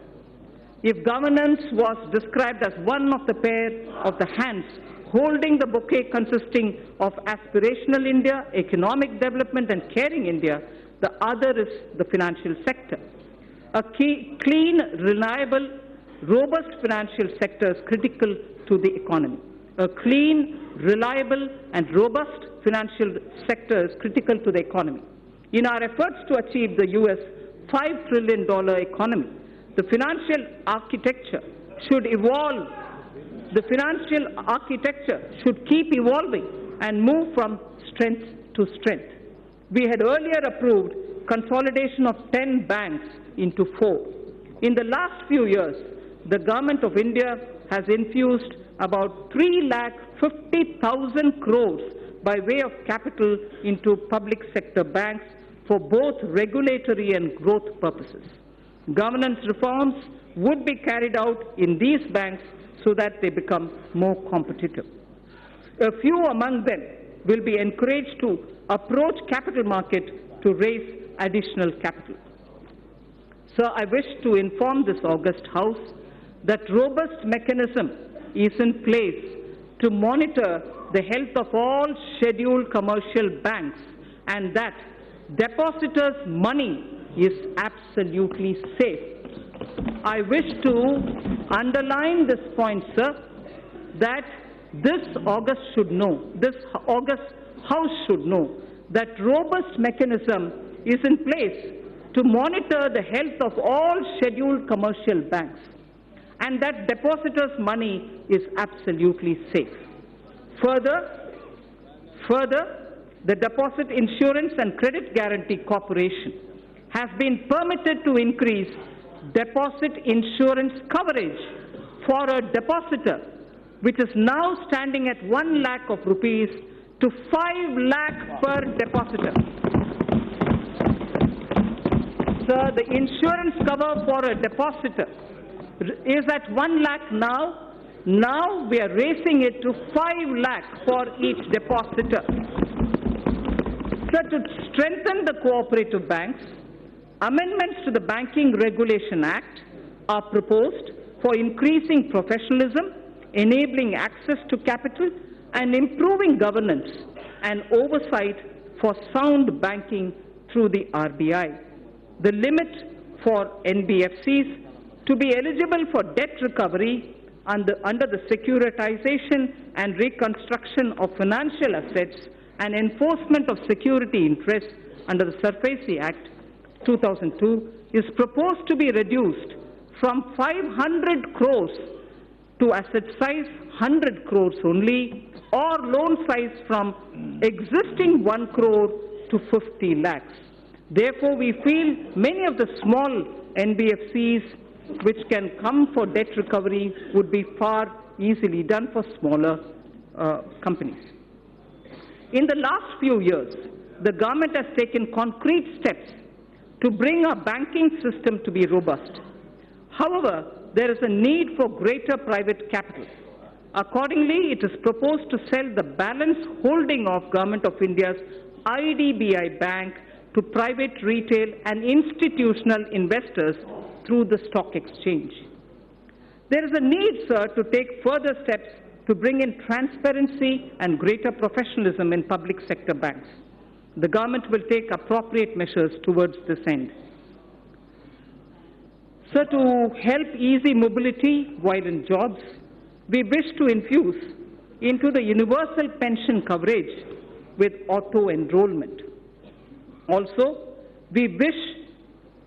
[SPEAKER 3] If governance was described as one of the pair of the hands holding the bouquet consisting of aspirational India, economic development and caring India, the other is the financial sector. A clean, reliable, robust financial sector is critical to the economy. A clean, reliable and robust financial sector is critical to the economy. In our efforts to achieve the US $5 trillion economy, the financial architecture should evolve. The financial architecture should keep evolving and move from strength to strength. We had earlier approved consolidation of 10 banks into 4. In the last few years, the Government of India has infused about 3,50,000 crores by way of capital into public sector banks for both regulatory and growth purposes. Governance reforms would be carried out in these banks so that they become more competitive. A few among them will be encouraged to approach capital market to raise additional capital. Sir, I wish to inform this august House that robust mechanism is in place to monitor the health of all scheduled commercial banks and that depositors' money is absolutely safe. I wish to underline this point, sir, that this August House should know that robust mechanism is in place to monitor the health of all scheduled commercial banks and that depositors' money is absolutely safe. Further, the Deposit Insurance and Credit Guarantee Corporation has been permitted to increase deposit insurance coverage for a depositor, which is now standing at 1 lakh of rupees to 5 lakh per depositor. Sir, the insurance cover for a depositor is at 1 lakh now. Now we are raising it to 5 lakh for each depositor. Sir, to strengthen the cooperative banks, Amendments to the Banking Regulation Act are proposed for increasing professionalism, enabling access to capital, and improving governance and oversight for sound banking through the RBI. The limit for NBFCs to be eligible for debt recovery under the Securitization and Reconstruction of Financial Assets and Enforcement of Security Interests under the SARFAESI Act 2002 is proposed to be reduced from 500 crores to asset size 100 crores only, or loan size from existing 1 crore to 50 lakhs. Therefore, we feel many of the small NBFCs which can come for debt recovery would be far easily done for smaller companies. In the last few years, the government has taken concrete steps to bring our banking system to be robust. However, there is a need for greater private capital. Accordingly, it is proposed to sell the balance holding of Government of India's IDBI Bank to private, retail and institutional investors through the stock exchange. There is a need, sir, to take further steps to bring in transparency and greater professionalism in public sector banks. The government will take appropriate measures towards this end. Sir, to help easy mobility while in jobs, we wish to infuse into the universal pension coverage with auto-enrollment. Also, we wish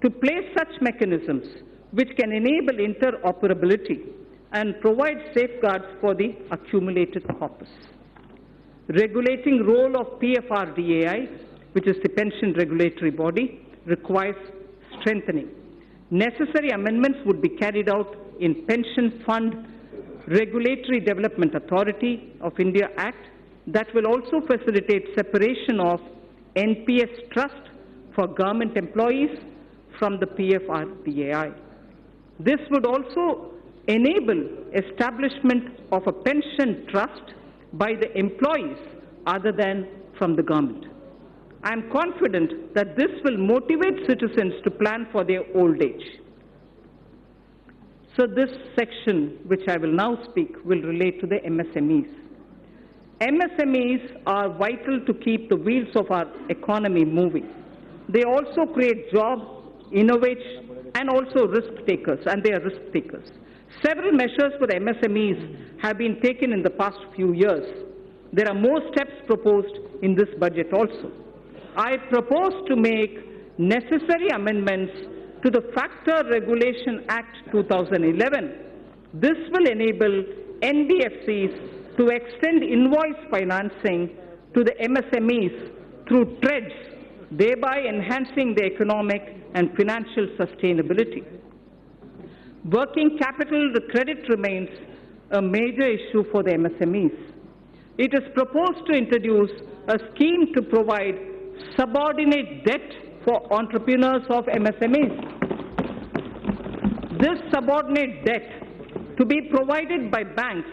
[SPEAKER 3] to place such mechanisms which can enable interoperability and provide safeguards for the accumulated corpus. Regulating role of PFRDAI, which is the pension regulatory body, requires strengthening. Necessary amendments would be carried out in Pension Fund Regulatory Development Authority of India Act that will also facilitate separation of NPS trust for government employees from the PFRDAI. This would also enable establishment of a pension trust by the employees other than from the government. I am confident that this will motivate citizens to plan for their old age. So this section, which I will now speak, will relate to the MSMEs. MSMEs are vital to keep the wheels of our economy moving. They also create jobs, innovate, and also risk takers, and they are risk takers. Several measures for the MSMEs have been taken in the past few years. There are more steps proposed in this budget also. I propose to make necessary amendments to the Factor Regulation Act 2011. This will enable NBFCs to extend invoice financing to the MSMEs through TREDS, thereby enhancing the economic and financial sustainability. Working capital credit remains a major issue for the MSMEs. It is proposed to introduce a scheme to provide subordinate debt for entrepreneurs of MSMEs. This subordinate debt to be provided by banks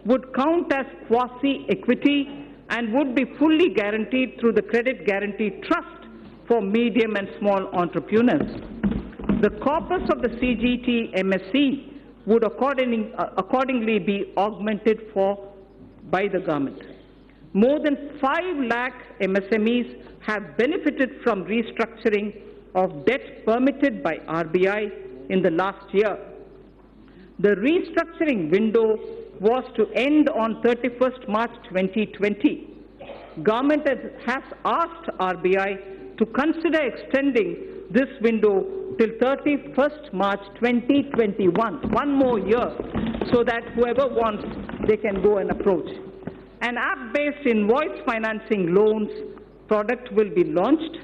[SPEAKER 3] would count as quasi-equity and would be fully guaranteed through the Credit Guarantee Trust for medium and small entrepreneurs. The corpus of the CGT MSE would accordingly be augmented by the government. More than 5 lakh MSMEs have benefited from restructuring of debt permitted by RBI in the last year. The restructuring window was to end on 31st March 2020. Government has asked RBI to consider extending this window till 31st March 2021, one more year, so that whoever wants, they can go and approach. An app-based invoice financing loans product will be launched.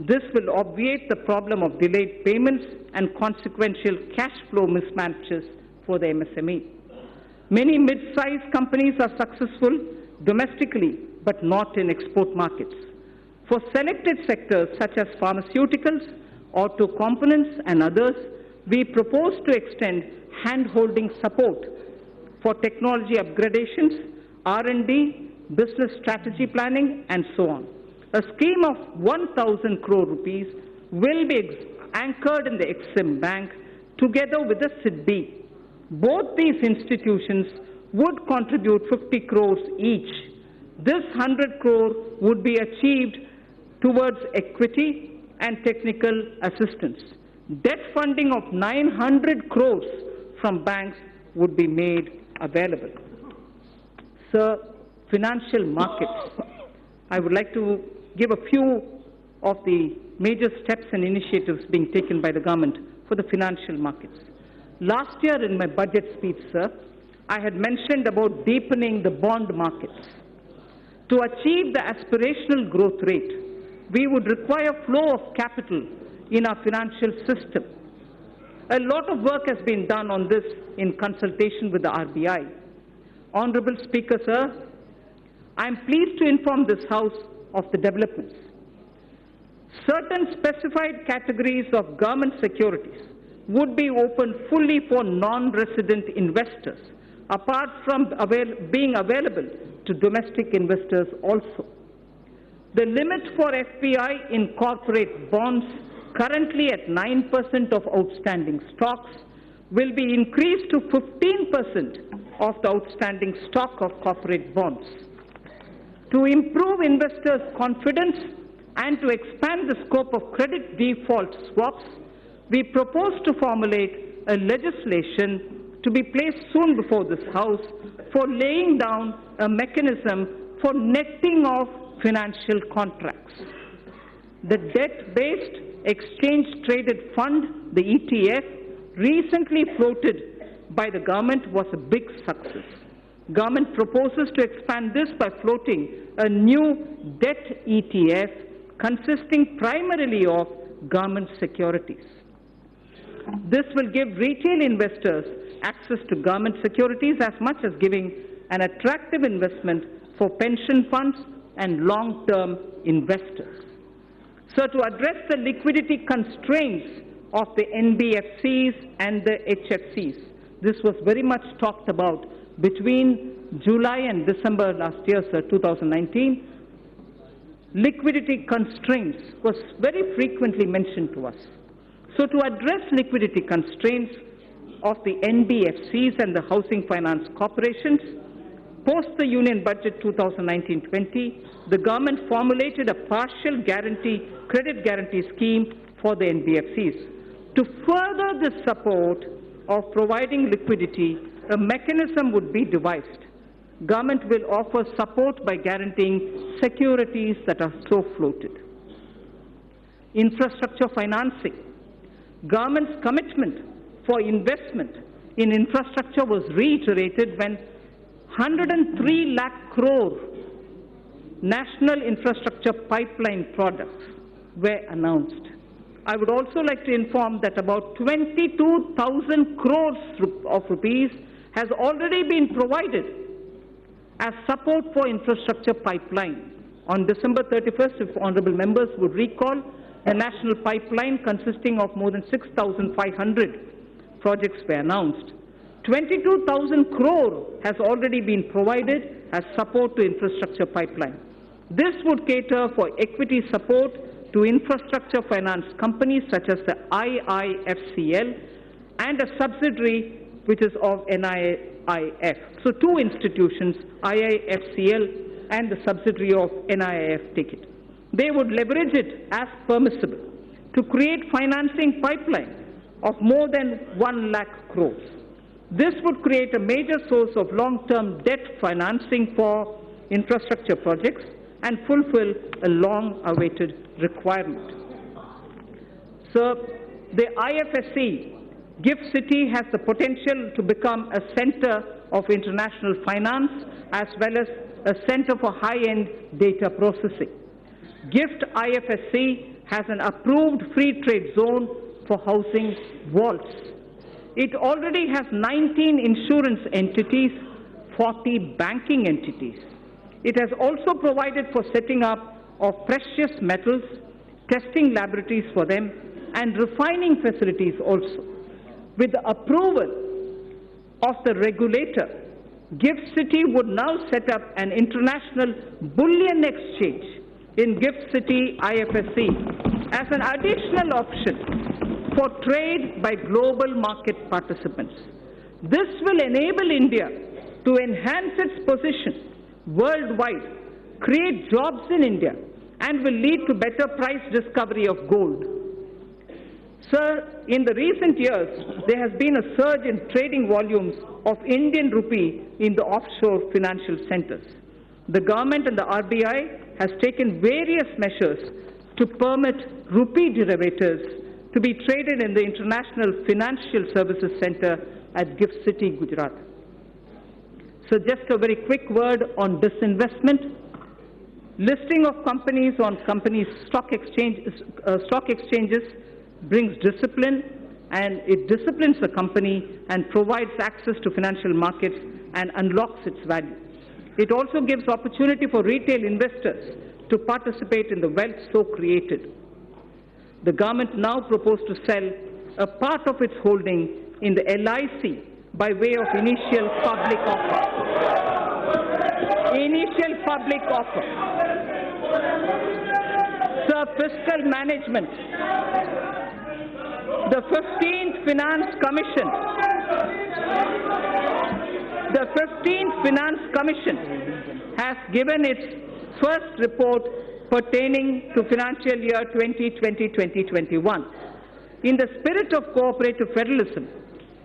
[SPEAKER 3] This will obviate the problem of delayed payments and consequential cash flow mismatches for the MSME. Many mid-sized companies are successful domestically, but not in export markets. For selected sectors such as pharmaceuticals, auto components and others, we propose to extend hand-holding support for technology upgradations, R&D, business strategy planning, and so on. A scheme of 1,000 crore rupees will be anchored in the Exim Bank, together with the SIDB. Both these institutions would contribute 50 crores each. This 100 crore would be achieved towards equity and technical assistance. Debt funding of 900 crores from banks would be made available. Sir, financial markets. I would like to give a few of the major steps and initiatives being taken by the government for the financial markets. Last year in my budget speech, sir, I had mentioned about deepening the bond markets. To achieve the aspirational growth rate, we would require flow of capital in our financial system. A lot of work has been done on this in consultation with the RBI. Honorable Speaker, sir, I am pleased to inform this House of the developments. Certain specified categories of government securities would be open fully for non-resident investors, apart from being available to domestic investors also. The limit for FPI in corporate bonds, currently at 9% of outstanding stocks, will be increased to 15% of the outstanding stock of corporate bonds. To improve investors' confidence and to expand the scope of credit default swaps, we propose to formulate a legislation to be placed soon before this House for laying down a mechanism for netting of financial contracts. The debt-based exchange-traded fund, the ETF, recently floated by the government was a big success. Government proposes to expand this by floating a new debt ETF consisting primarily of government securities. This will give retail investors access to government securities as much as giving an attractive investment for pension funds and long-term investors. So to address the liquidity constraints of the NBFCs and the HFCs, this was very much talked about between July and December last year, sir, 2019. Liquidity constraints was very frequently mentioned to us. So to address liquidity constraints of the NBFCs and the housing finance corporations, post the Union Budget 2019-20, the government formulated a partial credit guarantee scheme for the NBFCs. To further the support of providing liquidity, a mechanism would be devised. Government will offer support by guaranteeing securities that are so floated. Infrastructure financing. Government's commitment for investment in infrastructure was reiterated when 103 lakh crore national infrastructure pipeline products were announced. I would also like to inform that about 22,000 crores of rupees has already been provided as support for infrastructure pipeline. On December 31st, if honorable members would recall, a national pipeline consisting of more than 6,500 projects were announced. 22,000 crore has already been provided as support to infrastructure pipeline. This would cater for equity support to infrastructure finance companies such as the IIFCL and a subsidiary which is of NIIF. So two institutions, IIFCL and the subsidiary of NIIF, take it. They would leverage it as permissible to create financing pipeline of more than 1 lakh crores. This would create a major source of long-term debt financing for infrastructure projects and fulfill a long-awaited requirement. So the IFSC, GIFT City, has the potential to become a center of international finance as well as a center for high-end data processing. GIFT IFSC has an approved free trade zone for housing vaults. It already has 19 insurance entities, 40 banking entities. It has also provided for setting up of precious metals, testing laboratories for them, and refining facilities also. With the approval of the regulator, GIFT City would now set up an international bullion exchange in GIFT City IFSC as an additional option for trade by global market participants. This will enable India to enhance its position worldwide, create jobs in India, and will lead to better price discovery of gold. Sir, in the recent years, there has been a surge in trading volumes of Indian rupee in the offshore financial centers. The government and the RBI has taken various measures to permit rupee derivatives to be traded in the International Financial Services Center at Gift City, Gujarat. So just a very quick word on disinvestment. Listing of companies on stock exchanges brings discipline, and it disciplines the company and provides access to financial markets and unlocks its value. It also gives opportunity for retail investors to participate in the wealth so created. The government now proposes to sell a part of its holding in the LIC by way of initial public offer. Initial public offer. Sir, fiscal management. The 15th Finance Commission. The 15th Finance Commission has given its first report pertaining to financial year 2020-2021. In the spirit of cooperative federalism,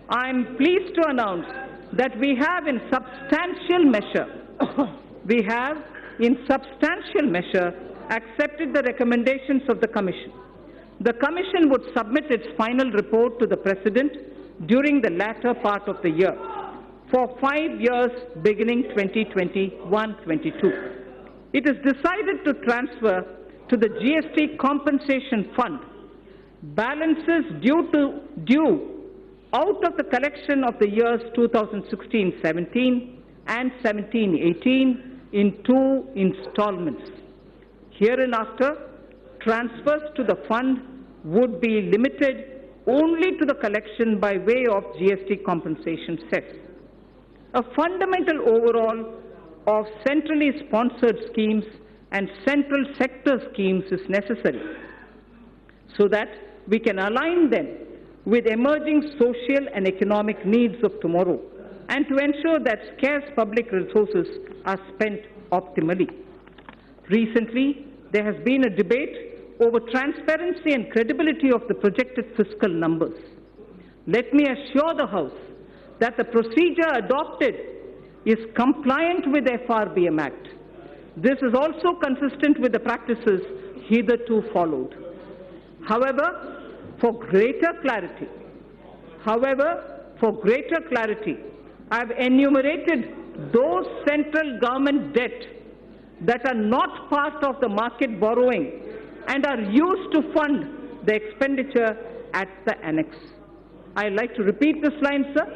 [SPEAKER 3] I am pleased to announce that we have in substantial measure accepted the recommendations of the Commission. The Commission would submit its final report to the President during the latter part of the year for 5 years beginning 2021-22. It is decided to transfer to the GST Compensation Fund balances due out of the collection of the years 2016-17 and 17-18 in 2 installments. Hereinafter, transfers to the fund would be limited only to the collection by way of GST compensation cess. A fundamental overhaul of centrally sponsored schemes and central sector schemes is necessary so that we can align them with emerging social and economic needs of tomorrow and to ensure that scarce public resources are spent optimally. Recently, there has been a debate over transparency and credibility of the projected fiscal numbers. Let me assure the House that the procedure adopted is compliant with the FRBM Act. This is also consistent with the practices hitherto followed. However, for greater clarity, I have enumerated those central government debt that are not part of the market borrowing and are used to fund the expenditure at the annex. I'd like to repeat this line, sir.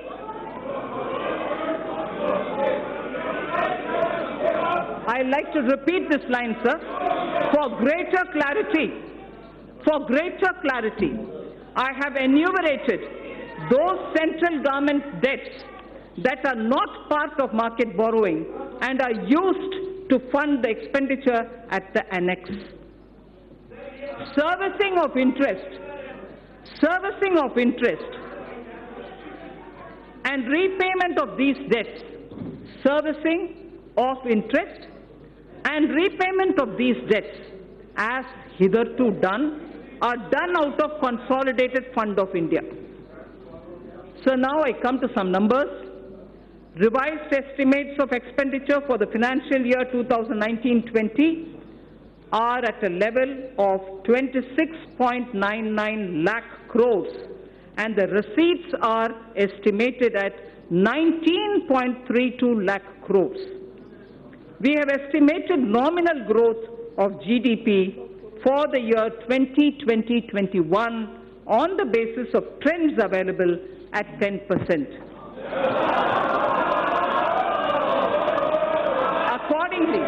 [SPEAKER 3] I'd like to repeat this line, sir. For greater clarity, I have enumerated those central government debts that are not part of market borrowing and are used to fund the expenditure at the annex. Servicing of interest and repayment of these debts, as hitherto done, are done out of Consolidated Fund of India. So now I come to some numbers. Revised estimates of expenditure for the financial year 2019-20 are at a level of 26.99 lakh crores and the receipts are estimated at 19.32 lakh crores. We have estimated nominal growth of GDP for the year 2020-21 on the basis of trends available at 10%. Accordingly,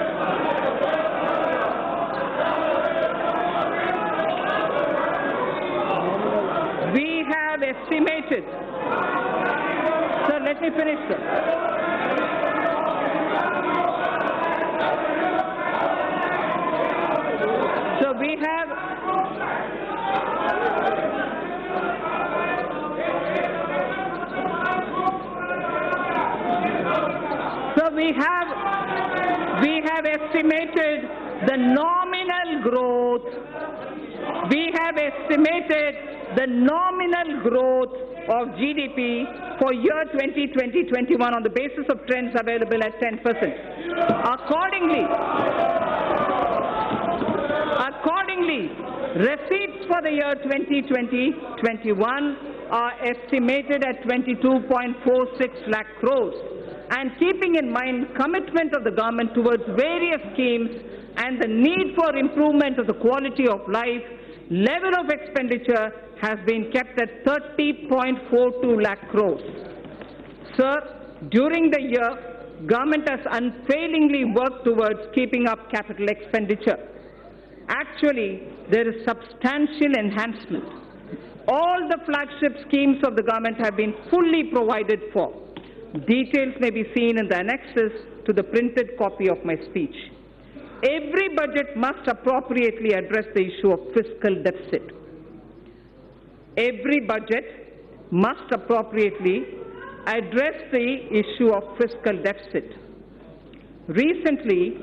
[SPEAKER 3] we have estimated, sir, let me finish, sir. So we have estimated the nominal growth. We have estimated the nominal growth of GDP for year 2020-21 on the basis of trends available at 10%. Accordingly, receipts for the year 2020-21 are estimated at 22.46 lakh crores. And keeping in mind commitment of the government towards various schemes and the need for improvement of the quality of life, level of expenditure has been kept at 30.42 lakh crores. Sir, during the year, government has unfailingly worked towards keeping up capital expenditure. Actually, there is substantial enhancement. All the flagship schemes of the government have been fully provided for. Details may be seen in the annexes to the printed copy of my speech. Every budget must appropriately address the issue of fiscal deficit. Every budget must appropriately address the issue of fiscal deficit. Recently,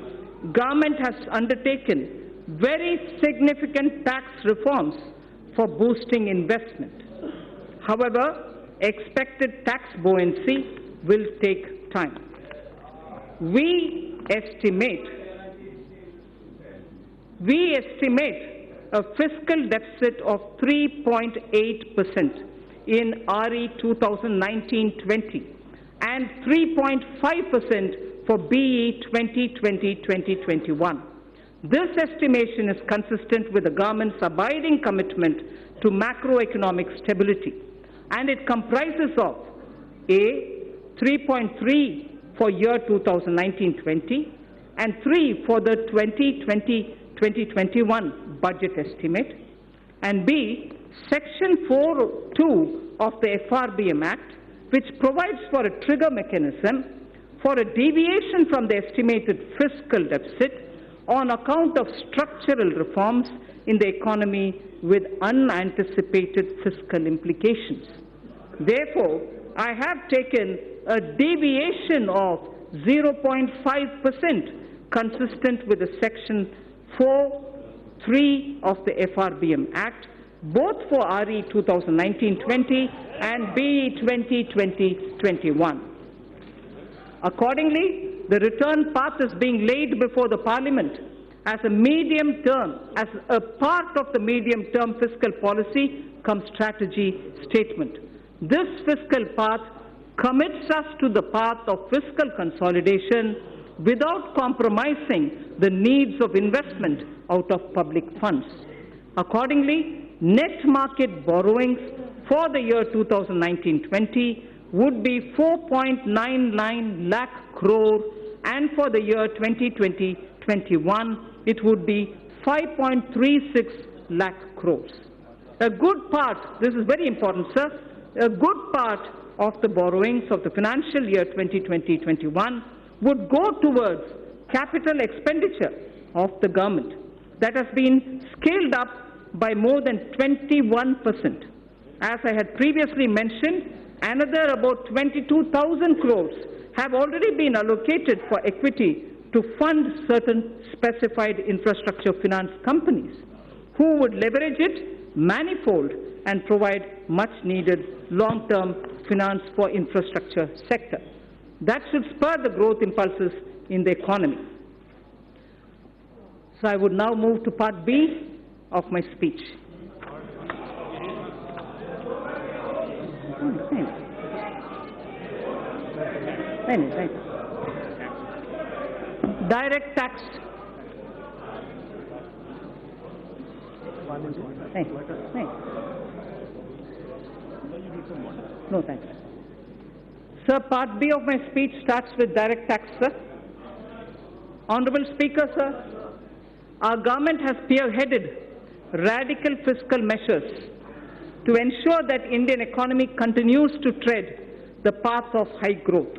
[SPEAKER 3] government has undertaken very significant tax reforms for boosting investment. However, expected tax buoyancy will take time. We estimate a fiscal deficit of 3.8% in RE 2019-20 and 3.5% for BE 2020-2021. This estimation is consistent with the government's abiding commitment to macroeconomic stability, and it comprises of A, 3.3 for year 2019-20 and 3 for the 2020-2021 budget estimate, and B, Section 4.2 of the FRBM Act, which provides for a trigger mechanism for a deviation from the estimated fiscal deficit on account of structural reforms in the economy with unanticipated fiscal implications. Therefore, I have taken a deviation of 0.5% consistent with the Section 4.3 of the FRBM Act, both for RE 2019-20 and BE 2020-21. Accordingly, the return path is being laid before the Parliament as a part of the medium-term fiscal policy cum strategy statement. This fiscal path commits us to the path of fiscal consolidation without compromising the needs of investment out of public funds. Accordingly, net market borrowings for the year 2019-20 would be 4.99 lakh crore, and for the year 2020-21 it would be 5.36 lakh crores. A good part, this is very important, sir, a good part of the borrowings of the financial year 2020-21 would go towards capital expenditure of the government that has been scaled up by more than 21%. As I had previously mentioned, another about 22,000 crores have already been allocated for equity to fund certain specified infrastructure finance companies who would leverage it manifold and provide much needed long-term finance for infrastructure sector. That should spur the growth impulses in the economy. So I would now move to part B of my speech. Direct tax. No, thanks. Sir, part B of my speech starts with direct tax, sir. Honorable Speaker, sir, our government has spearheaded radical fiscal measures to ensure that Indian economy continues to tread the path of high growth.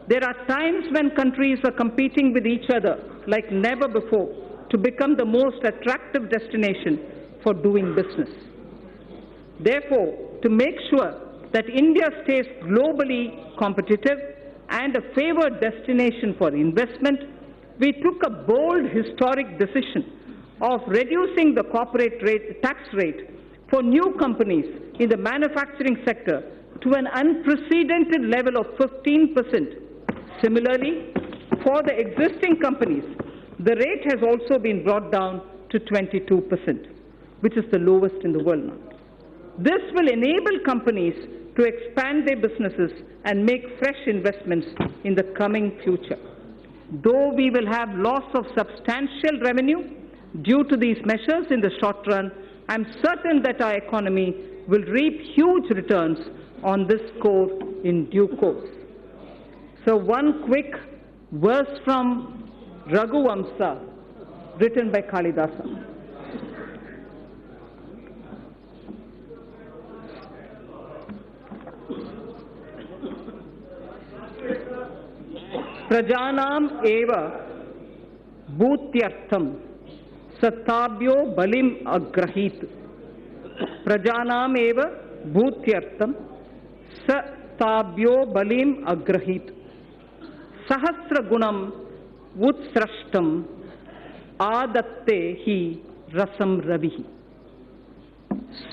[SPEAKER 3] There are times when countries are competing with each other like never before to become the most attractive destination for doing business. Therefore, to make sure that India stays globally competitive and a favored destination for investment, we took a bold historic decision of reducing the corporate tax rate for new companies in the manufacturing sector to an unprecedented level of 15%. Similarly, for the existing companies, the rate has also been brought down to 22%, which is the lowest in the world now. This will enable companies to expand their businesses and make fresh investments in the coming future. Though we will have loss of substantial revenue due to these measures in the short run, I am certain that our economy will reap huge returns on this score in due course. So one quick verse from Raghuvamsa, written by Kalidasa. Prajanam eva bhutyartham satabhyo balim agrahit. Prajanam eva bhutyartham satabhyo balim agrahit. Sahasra gunam utsrashtam adatte hi rasam ravihi.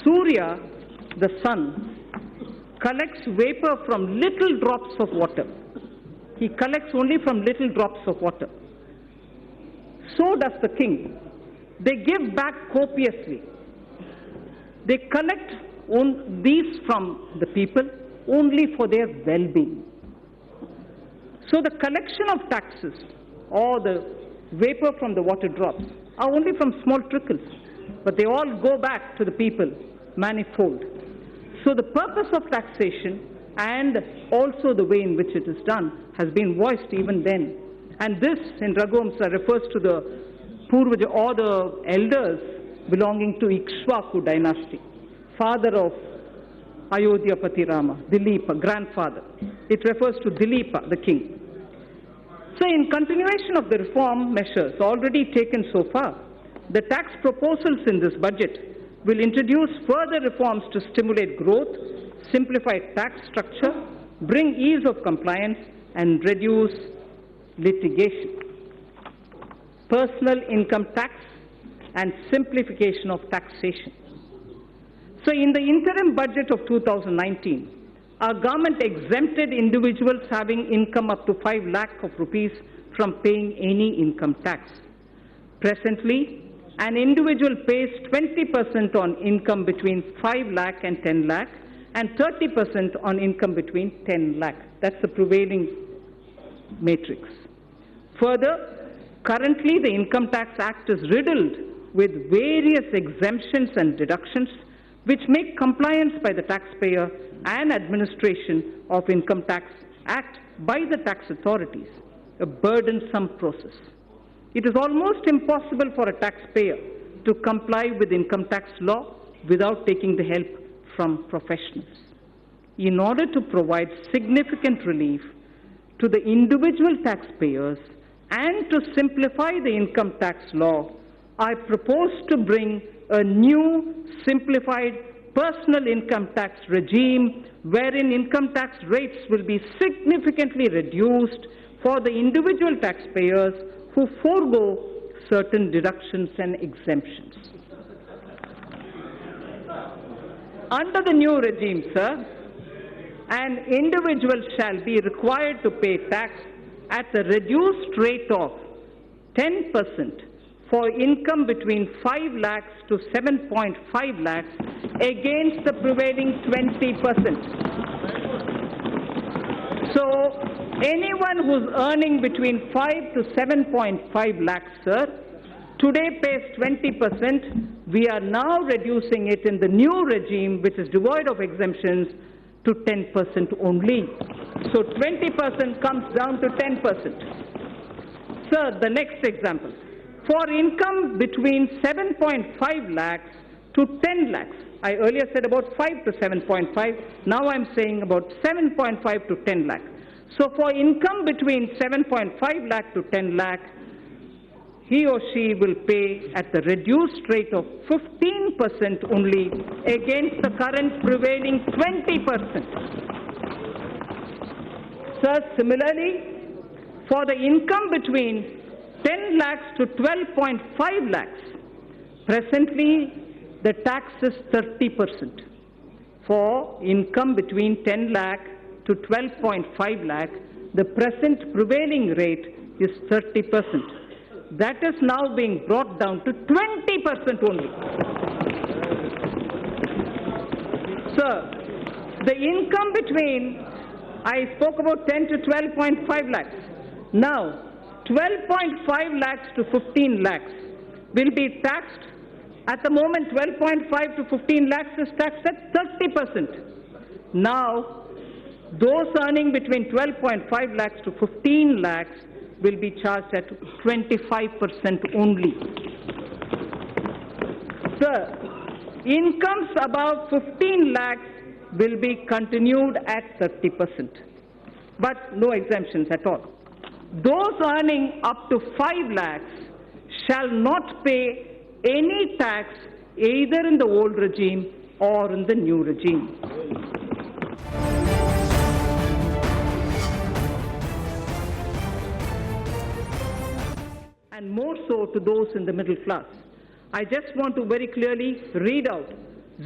[SPEAKER 3] Surya, the sun, collects vapor from little drops of water. He collects only from little drops of water. So does the king. They give back copiously. They collect these from the people only for their well-being. So the collection of taxes or the vapor from the water drops are only from small trickles, but they all go back to the people manifold. So the purpose of taxation and also the way in which it is done has been voiced even then. And this, in Raghuvamsa, refers to the Purvaja or the elders belonging to Ikshvaku dynasty, father of Ayodhyapati Rama, Dileepa, grandfather. It refers to Dileepa, the king. So in continuation of the reform measures already taken so far, the tax proposals in this budget will introduce further reforms to stimulate growth, simplify tax structure, bring ease of compliance, and reduce litigation. Personal income tax and simplification of taxation. So in the interim budget of 2019, our government exempted individuals having income up to 5 lakh of rupees from paying any income tax. Presently, an individual pays 20% on income between 5 lakh and 10 lakh and 30% on income between 10 lakh. That's the prevailing matrix. Further, currently the Income Tax Act is riddled with various exemptions and deductions which make compliance by the taxpayer and administration of Income Tax Act by the tax authorities a burdensome process. It is almost impossible for a taxpayer to comply with income tax law without taking the help from professionals. In order to provide significant relief to the individual taxpayers and to simplify the income tax law, I propose to bring a new simplified personal income tax regime wherein income tax rates will be significantly reduced for the individual taxpayers who forego certain deductions and exemptions. Under the new regime, sir, an individual shall be required to pay tax at a reduced rate of 10% for income between 5 lakhs to 7.5 lakhs against the prevailing 20%. So anyone who's earning between 5 to 7.5 lakhs, sir, today pays 20%. We are now reducing it in the new regime, which is devoid of exemptions, to 10% only. So 20% comes down to 10%. Sir, the next example. For income between 7.5 lakhs to 10 lakhs, I earlier said about 5 to 7.5, now I'm saying about 7.5 to 10 lakh. So for income between 7.5 lakh to 10 lakh, he or she will pay at the reduced rate of 15% only against the current prevailing 20%. Sir, similarly, for the income between 10 lakhs to 12.5 lakhs. Presently, the tax is 30%. For income between 10 lakh to 12.5 lakh, the present prevailing rate is 30%. That is now being brought down to 20% only. Sir, the income between, I spoke about 10 to 12.5 lakhs. Now, 12.5 lakhs to 15 lakhs will be taxed. At the moment, 12.5 to 15 lakhs is taxed at 30%. Now, those earning between 12.5 lakhs to 15 lakhs will be charged at 25% only. Sir, incomes above 15 lakhs will be continued at 30%, but no exemptions at all. Those earning up to 5 lakhs shall not pay any tax either in the old regime or in the new regime. And more so to those in the middle class. I just want to very clearly read out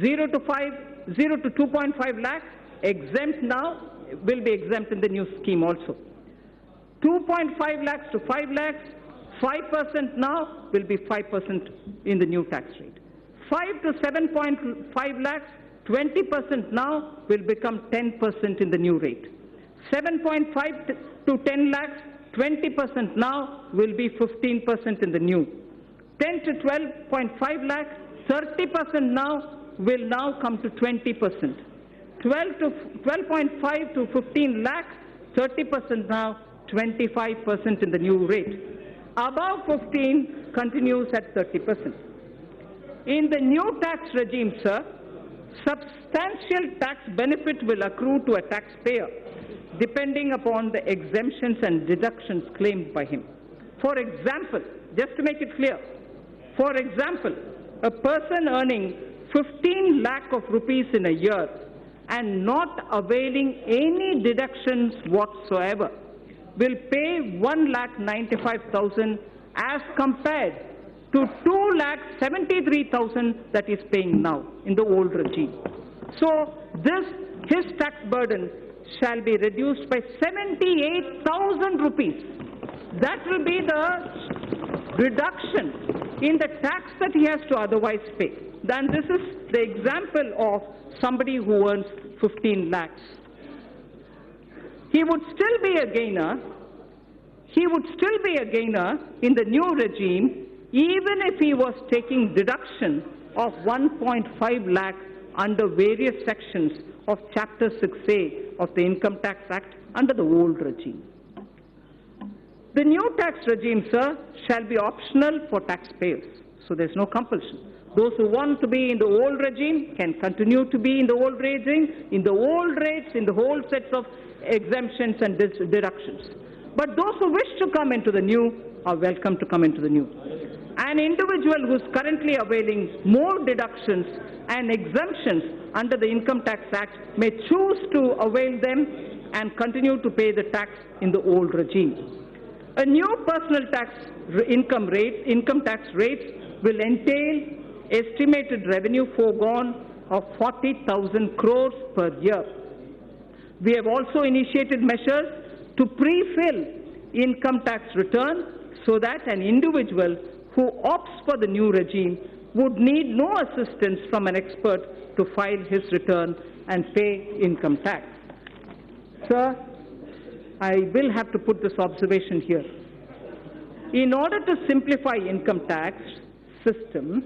[SPEAKER 3] 0 to 2.5 lakhs exempt now, will be exempt in the new scheme also. 2.5 lakhs to 5 lakhs, 5% now will be 5% in the new tax rate. 5 to 7.5 lakhs, 20% now will become 10% in the new rate. 7.5 to 10 lakhs, 20% now will be 15% in the new. 10 to 12.5 lakhs, 30% now will now come to 20%. 12.5 to 15 lakhs, 30% now, 25% in the new rate. Above 15 continues at 30%. In the new tax regime, sir, substantial tax benefit will accrue to a taxpayer depending upon the exemptions and deductions claimed by him. For example, just to make it clear, for example, a person earning 15 lakh of rupees in a year and not availing any deductions whatsoever will pay 1,95,000 as compared to 2,73,000 that is paying now in the old regime. So his tax burden shall be reduced by 78,000 rupees. That will be the reduction in the tax that he has to otherwise pay. Then this is the example of somebody who earns 15 lakhs. He would still be a gainer. He would still be a gainer in the new regime even if he was taking deduction of 1.5 lakh under various sections of Chapter 6A of the Income Tax Act under the old regime. The new tax regime, sir, shall be optional for taxpayers, so there's no compulsion. Those who want to be in the old regime can continue to be in the old regime, in the old rates, in the whole sets of exemptions and deductions. But those who wish to come into the new are welcome to come into the new. An individual who is currently availing more deductions and exemptions under the Income Tax Act may choose to avail them and continue to pay the tax in the old regime. A new personal tax income tax rates will entail estimated revenue foregone of 40,000 crores per year. We have also initiated measures to pre-fill income tax return so that an individual who opts for the new regime would need no assistance from an expert to file his return and pay income tax. Sir, I will have to put this observation here. In order to simplify income tax system,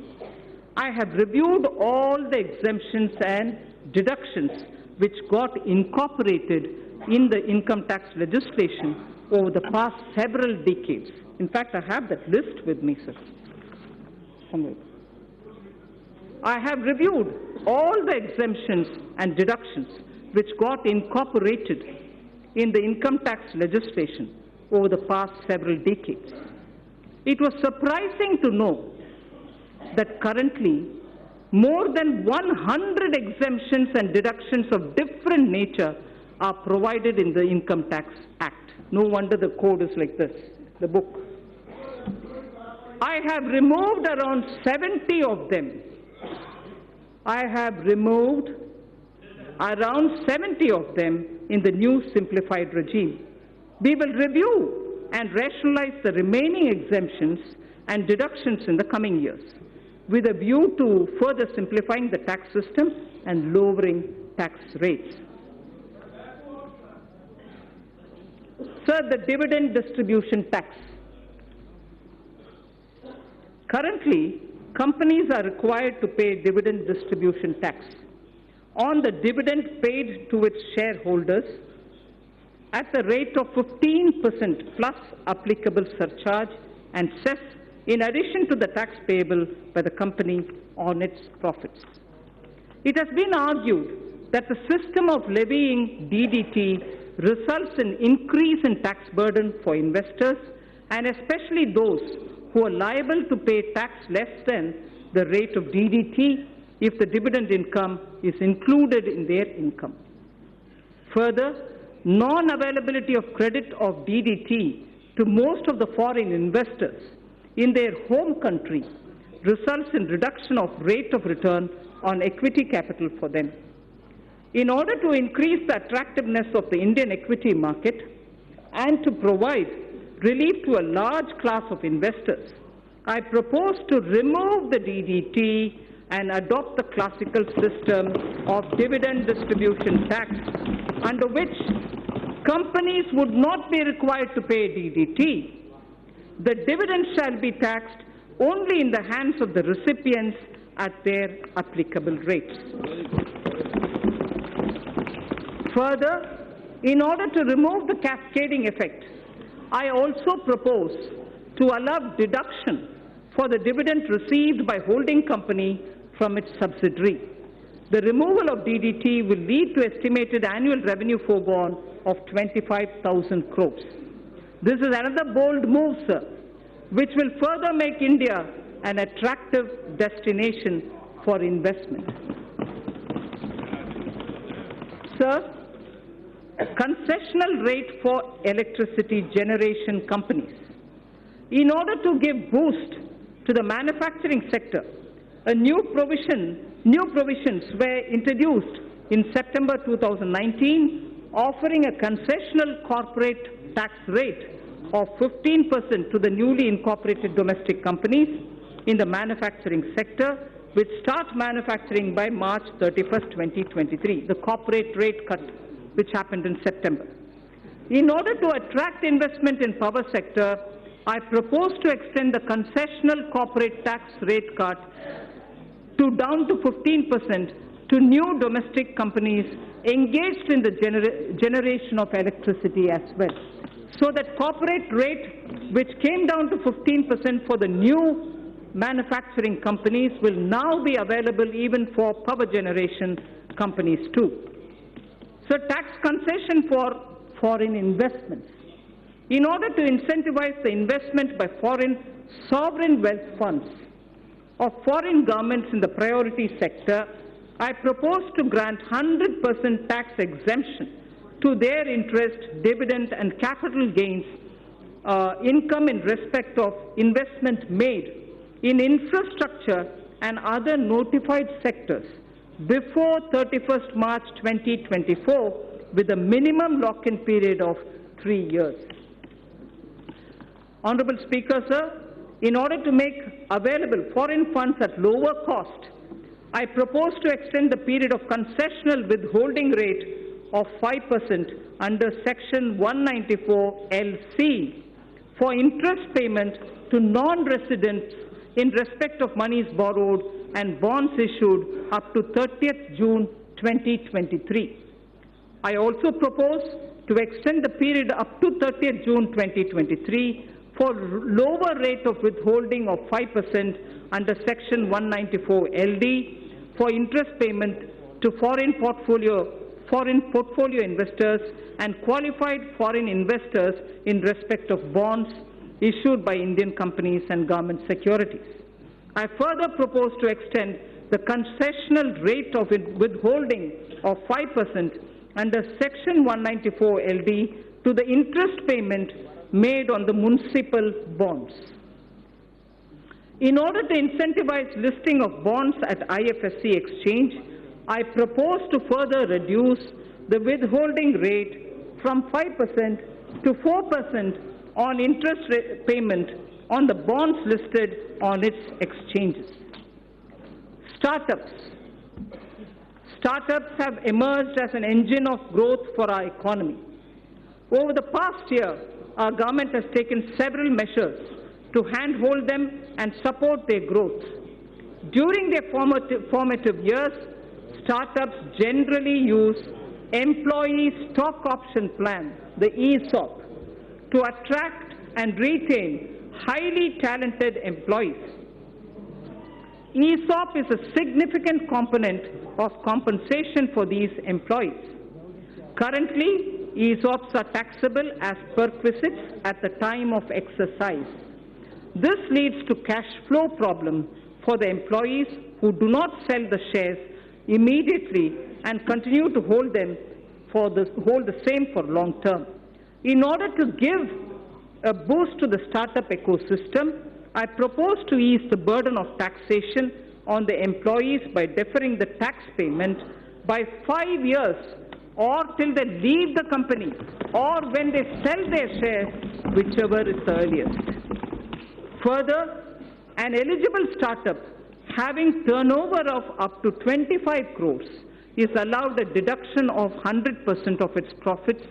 [SPEAKER 3] I have reviewed all the exemptions and deductions which got incorporated in the income tax legislation over the past several decades. In fact, I have that list with me, sir. Somewhere. I have reviewed all the exemptions and deductions which got incorporated in the income tax legislation over the past several decades. It was surprising to know that currently more than 100 exemptions and deductions of different nature are provided in the Income Tax Act. No wonder the code is like this, the book. I have removed around 70 of them. I have removed around 70 of them in the new simplified regime. We will review and rationalize the remaining exemptions and deductions in the coming years, with a view to further simplifying the tax system and lowering tax rates. Sir, the dividend distribution tax. Currently, companies are required to pay dividend distribution tax on the dividend paid to its shareholders at the rate of 15% plus applicable surcharge and cess in addition to the tax payable by the company on its profits. It has been argued that the system of levying DDT results in increase in tax burden for investors and especially those who are liable to pay tax less than the rate of DDT if the dividend income is included in their income. Further, non-availability of credit of DDT to most of the foreign investors in their home country results in reduction of rate of return on equity capital for them. In order to increase the attractiveness of the Indian equity market and to provide relief to a large class of investors, I propose to remove the DDT and adopt the classical system of dividend distribution tax, under which companies would not be required to pay DDT. The dividend shall be taxed only in the hands of the recipients at their applicable rates. Further, in order to remove the cascading effect, I also propose to allow deduction for the dividend received by holding company from its subsidiary. The removal of DDT will lead to estimated annual revenue foregone of 25,000 crores. This is another bold move, sir, which will further make India an attractive destination for investment. Sir, a concessional rate for electricity generation companies. In order to give boost to the manufacturing sector, new provisions were introduced in September 2019, offering a concessional corporate tax rate of 15% to the newly incorporated domestic companies in the manufacturing sector, which start manufacturing by March 31st, 2023, the corporate rate cut which happened in September. In order to attract investment in power sector, I propose to extend the concessional corporate tax rate cut down to 15% to new domestic companies engaged in the generation of electricity as well. So that corporate rate, which came down to 15% for the new manufacturing companies, will now be available even for power generation companies too. So tax concession for foreign investments. In order to incentivize the investment by foreign sovereign wealth funds of foreign governments in the priority sector, I propose to grant 100% tax exemption to their interest, dividend and capital gains income in respect of investment made in infrastructure and other notified sectors before 31st March 2024 with a minimum lock-in period of 3 years. Honorable Speaker, sir, in order to make available foreign funds at lower cost, I propose to extend the period of concessional withholding rate of 5% under Section 194 LC for interest payment to non-residents in respect of monies borrowed and bonds issued up to 30th June 2023. I also propose to extend the period up to 30th June 2023 for lower rate of withholding of 5% under Section 194 LD for interest payment to foreign portfolio investors and qualified foreign investors in respect of bonds issued by Indian companies and government securities. I further propose to extend the concessional rate of withholding of 5% under Section 194 LD to the interest payment made on the municipal bonds. In order to incentivize listing of bonds at IFSC exchange, I propose to further reduce the withholding rate from 5% to 4% on interest payment on the bonds listed on its exchanges. Startups. Startups have emerged as an engine of growth for our economy. Over the past year, our government has taken several measures to handhold them and support their growth. During their formative years, startups generally use Employee Stock Option Plan, the ESOP, to attract and retain highly talented employees. ESOP is a significant component of compensation for these employees. Currently, ESOPs are taxable as perquisites at the time of exercise. This leads to cash flow problem for the employees who do not sell the shares immediately and continue to hold the same for long term. In order to give a boost to the startup ecosystem, I propose to ease the burden of taxation on the employees by deferring the tax payment by 5 years or till they leave the company or when they sell their shares, whichever is the earliest. Further, an eligible startup having turnover of up to 25 crores is allowed a deduction of 100% of its profits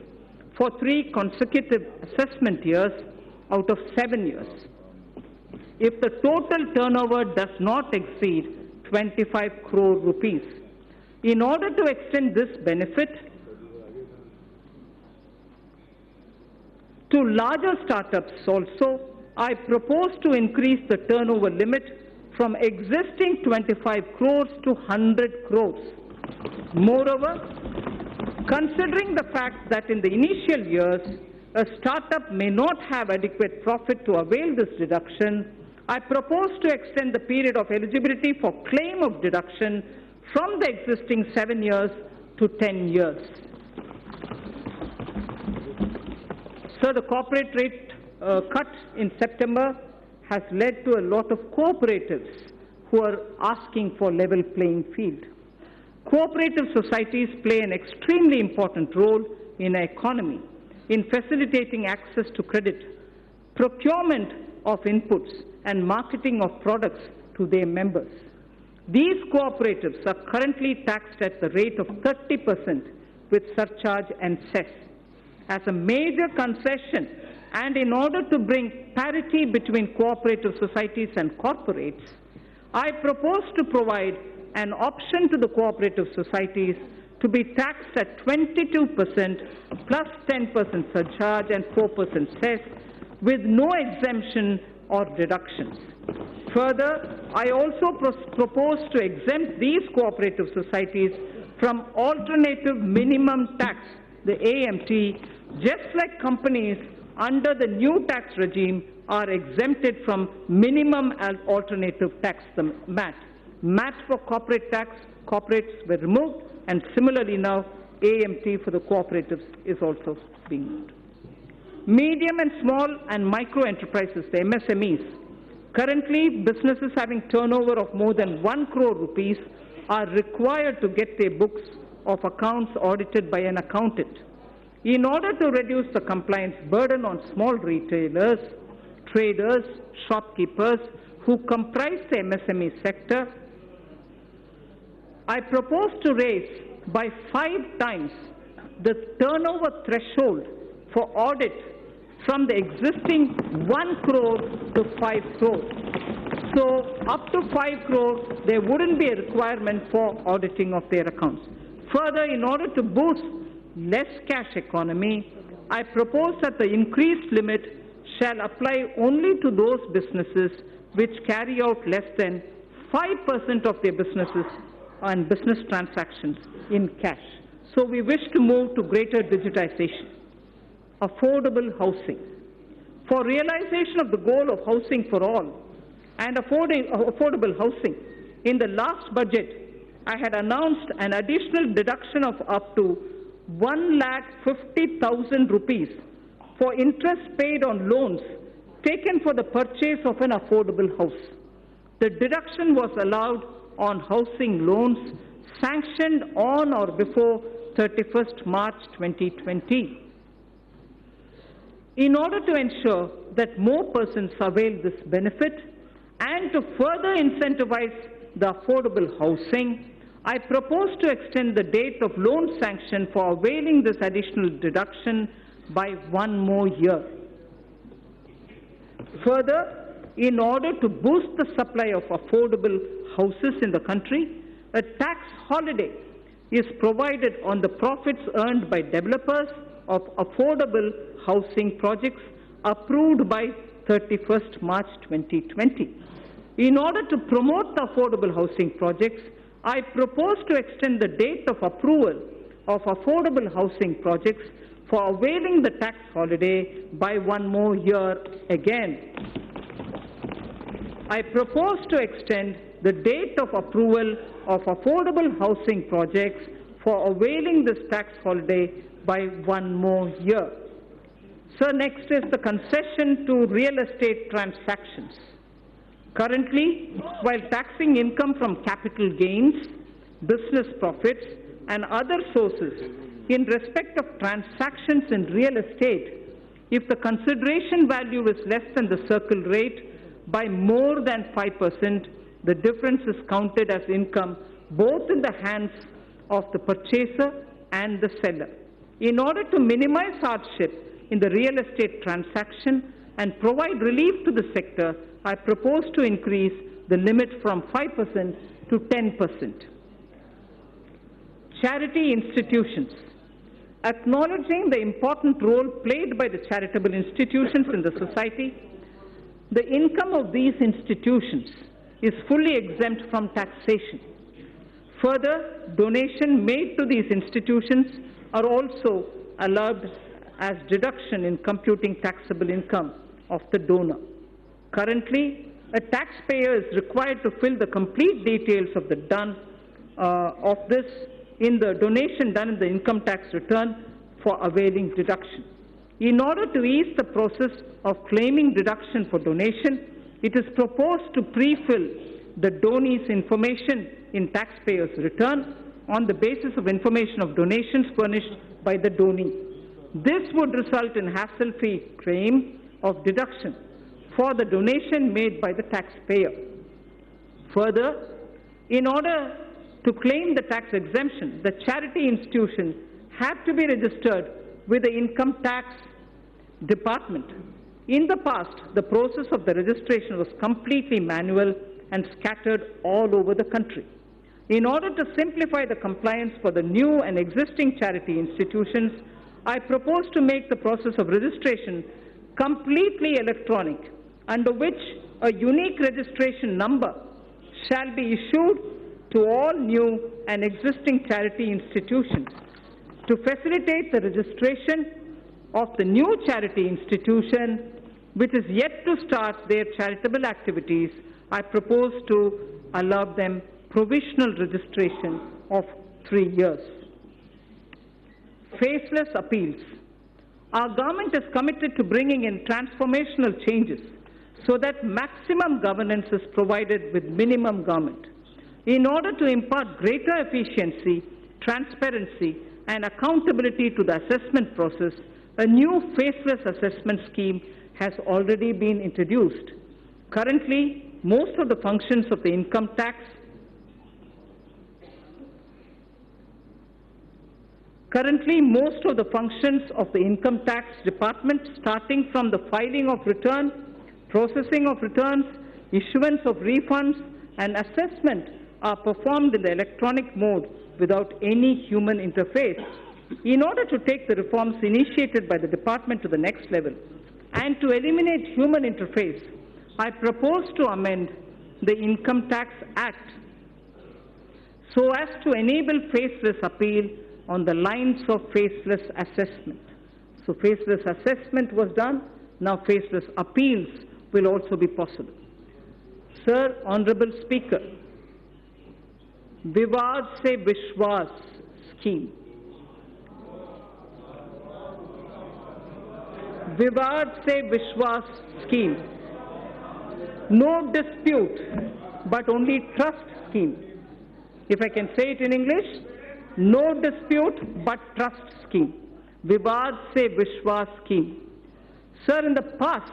[SPEAKER 3] for 3 consecutive assessment years out of 7 years. If the total turnover does not exceed 25 crore rupees. In order to extend this benefit to larger startups also, I propose to increase the turnover limit from existing 25 crores to 100 crores. Moreover, considering the fact that in the initial years, a startup may not have adequate profit to avail this deduction, I propose to extend the period of eligibility for claim of deduction from the existing 7 years to 10 years. So the corporate rate cut in September has led to a lot of cooperatives who are asking for level playing field. Cooperative societies play an extremely important role in our economy in facilitating access to credit, procurement of inputs, and marketing of products to their members. These cooperatives are currently taxed at the rate of 30% with surcharge and cess. As a major concession, and in order to bring parity between cooperative societies and corporates, I propose to provide an option to the cooperative societies to be taxed at 22% plus 10% surcharge and 4% cess with no exemption or deductions. Further, I also propose to exempt these cooperative societies from alternative minimum tax, the AMT, just like companies under the new tax regime are exempted from minimum alternative tax, the MAT. MAT for corporate tax, corporates were removed, and similarly now AMT for the cooperatives is also being moved. Medium and small and micro enterprises, the MSMEs. Currently, businesses having turnover of more than 1 crore rupees are required to get their books of accounts audited by an accountant. In order to reduce the compliance burden on small retailers, traders, shopkeepers who comprise the MSME sector, I propose to raise by 5 times the turnover threshold for audit from the existing 1 crore to 5 crores. So up to 5 crores, there wouldn't be a requirement for auditing of their accounts. Further, in order to boost less cash economy, I propose that the increased limit shall apply only to those businesses which carry out less than 5% of their businesses and business transactions in cash. So we wish to move to greater digitization. Affordable housing. For realization of the goal of housing for all and affordable housing, in the last budget, I had announced an additional deduction of up to 1,50,000 rupees for interest paid on loans taken for the purchase of an affordable house. The deduction was allowed on housing loans sanctioned on or before 31st March 2020. In order to ensure that more persons avail this benefit and to further incentivize the affordable housing, I propose to extend the date of loan sanction for availing this additional deduction by 1 more year. Further, in order to boost the supply of affordable houses in the country, a tax holiday is provided on the profits earned by developers of affordable housing projects approved by 31st March 2020. In order to promote the affordable housing projects, I propose to extend the date of approval of affordable housing projects for availing the tax holiday by 1 more year again. I propose to extend the date of approval of affordable housing projects for availing this tax holiday by 1 more year. So next is the concession to real estate transactions. Currently, while taxing income from capital gains, business profits, and other sources in respect of transactions in real estate, if the consideration value is less than the circle rate by more than 5%, the difference is counted as income both in the hands of the purchaser and the seller. In order to minimize hardship in the real estate transaction and provide relief to the sector, I propose to increase the limit from 5% to 10%. Charity institutions. Acknowledging the important role played by the charitable institutions in the society, the income of these institutions is fully exempt from taxation. Further, donations made to these institutions are also allowed as deduction in computing taxable income of the donor. Currently, a taxpayer is required to fill the complete details of the in the donation done in the income tax return for availing deduction. In order to ease the process of claiming deduction for donation, it is proposed to pre-fill the donee's information in taxpayer's return on the basis of information of donations furnished by the donee. This would result in hassle-free claim of deduction for the donation made by the taxpayer. Further, in order to claim the tax exemption, the charity institution had to be registered with the income tax department. In the past, the process of the registration was completely manual and scattered all over the country. In order to simplify the compliance for the new and existing charity institutions, I propose to make the process of registration completely electronic, under which a unique registration number shall be issued to all new and existing charity institutions. To facilitate the registration of the new charity institution, which is yet to start their charitable activities, I propose to allow them provisional registration of 3 years. Faceless appeals. Our government is committed to bringing in transformational changes so that maximum governance is provided with minimum government. In order to impart greater efficiency, transparency, and accountability to the assessment process, a new faceless assessment scheme has already been introduced. Currently, most of the functions of the income tax department, starting from the filing of return, processing of returns, issuance of refunds, and assessment, are performed in the electronic mode without any human interface. In order to take the reforms initiated by the department to the next level and to eliminate human interface, I propose to amend the Income Tax Act so as to enable faceless appeal on the lines of faceless assessment. So faceless assessment was done, now faceless appeals will also be possible. Sir, Honorable Speaker, Vivad se Vishwas scheme. Vivad se Vishwas scheme. No dispute but only trust scheme. If I can say it in English, no dispute but trust scheme. Vivad se Vishwas scheme. Sir, in the past,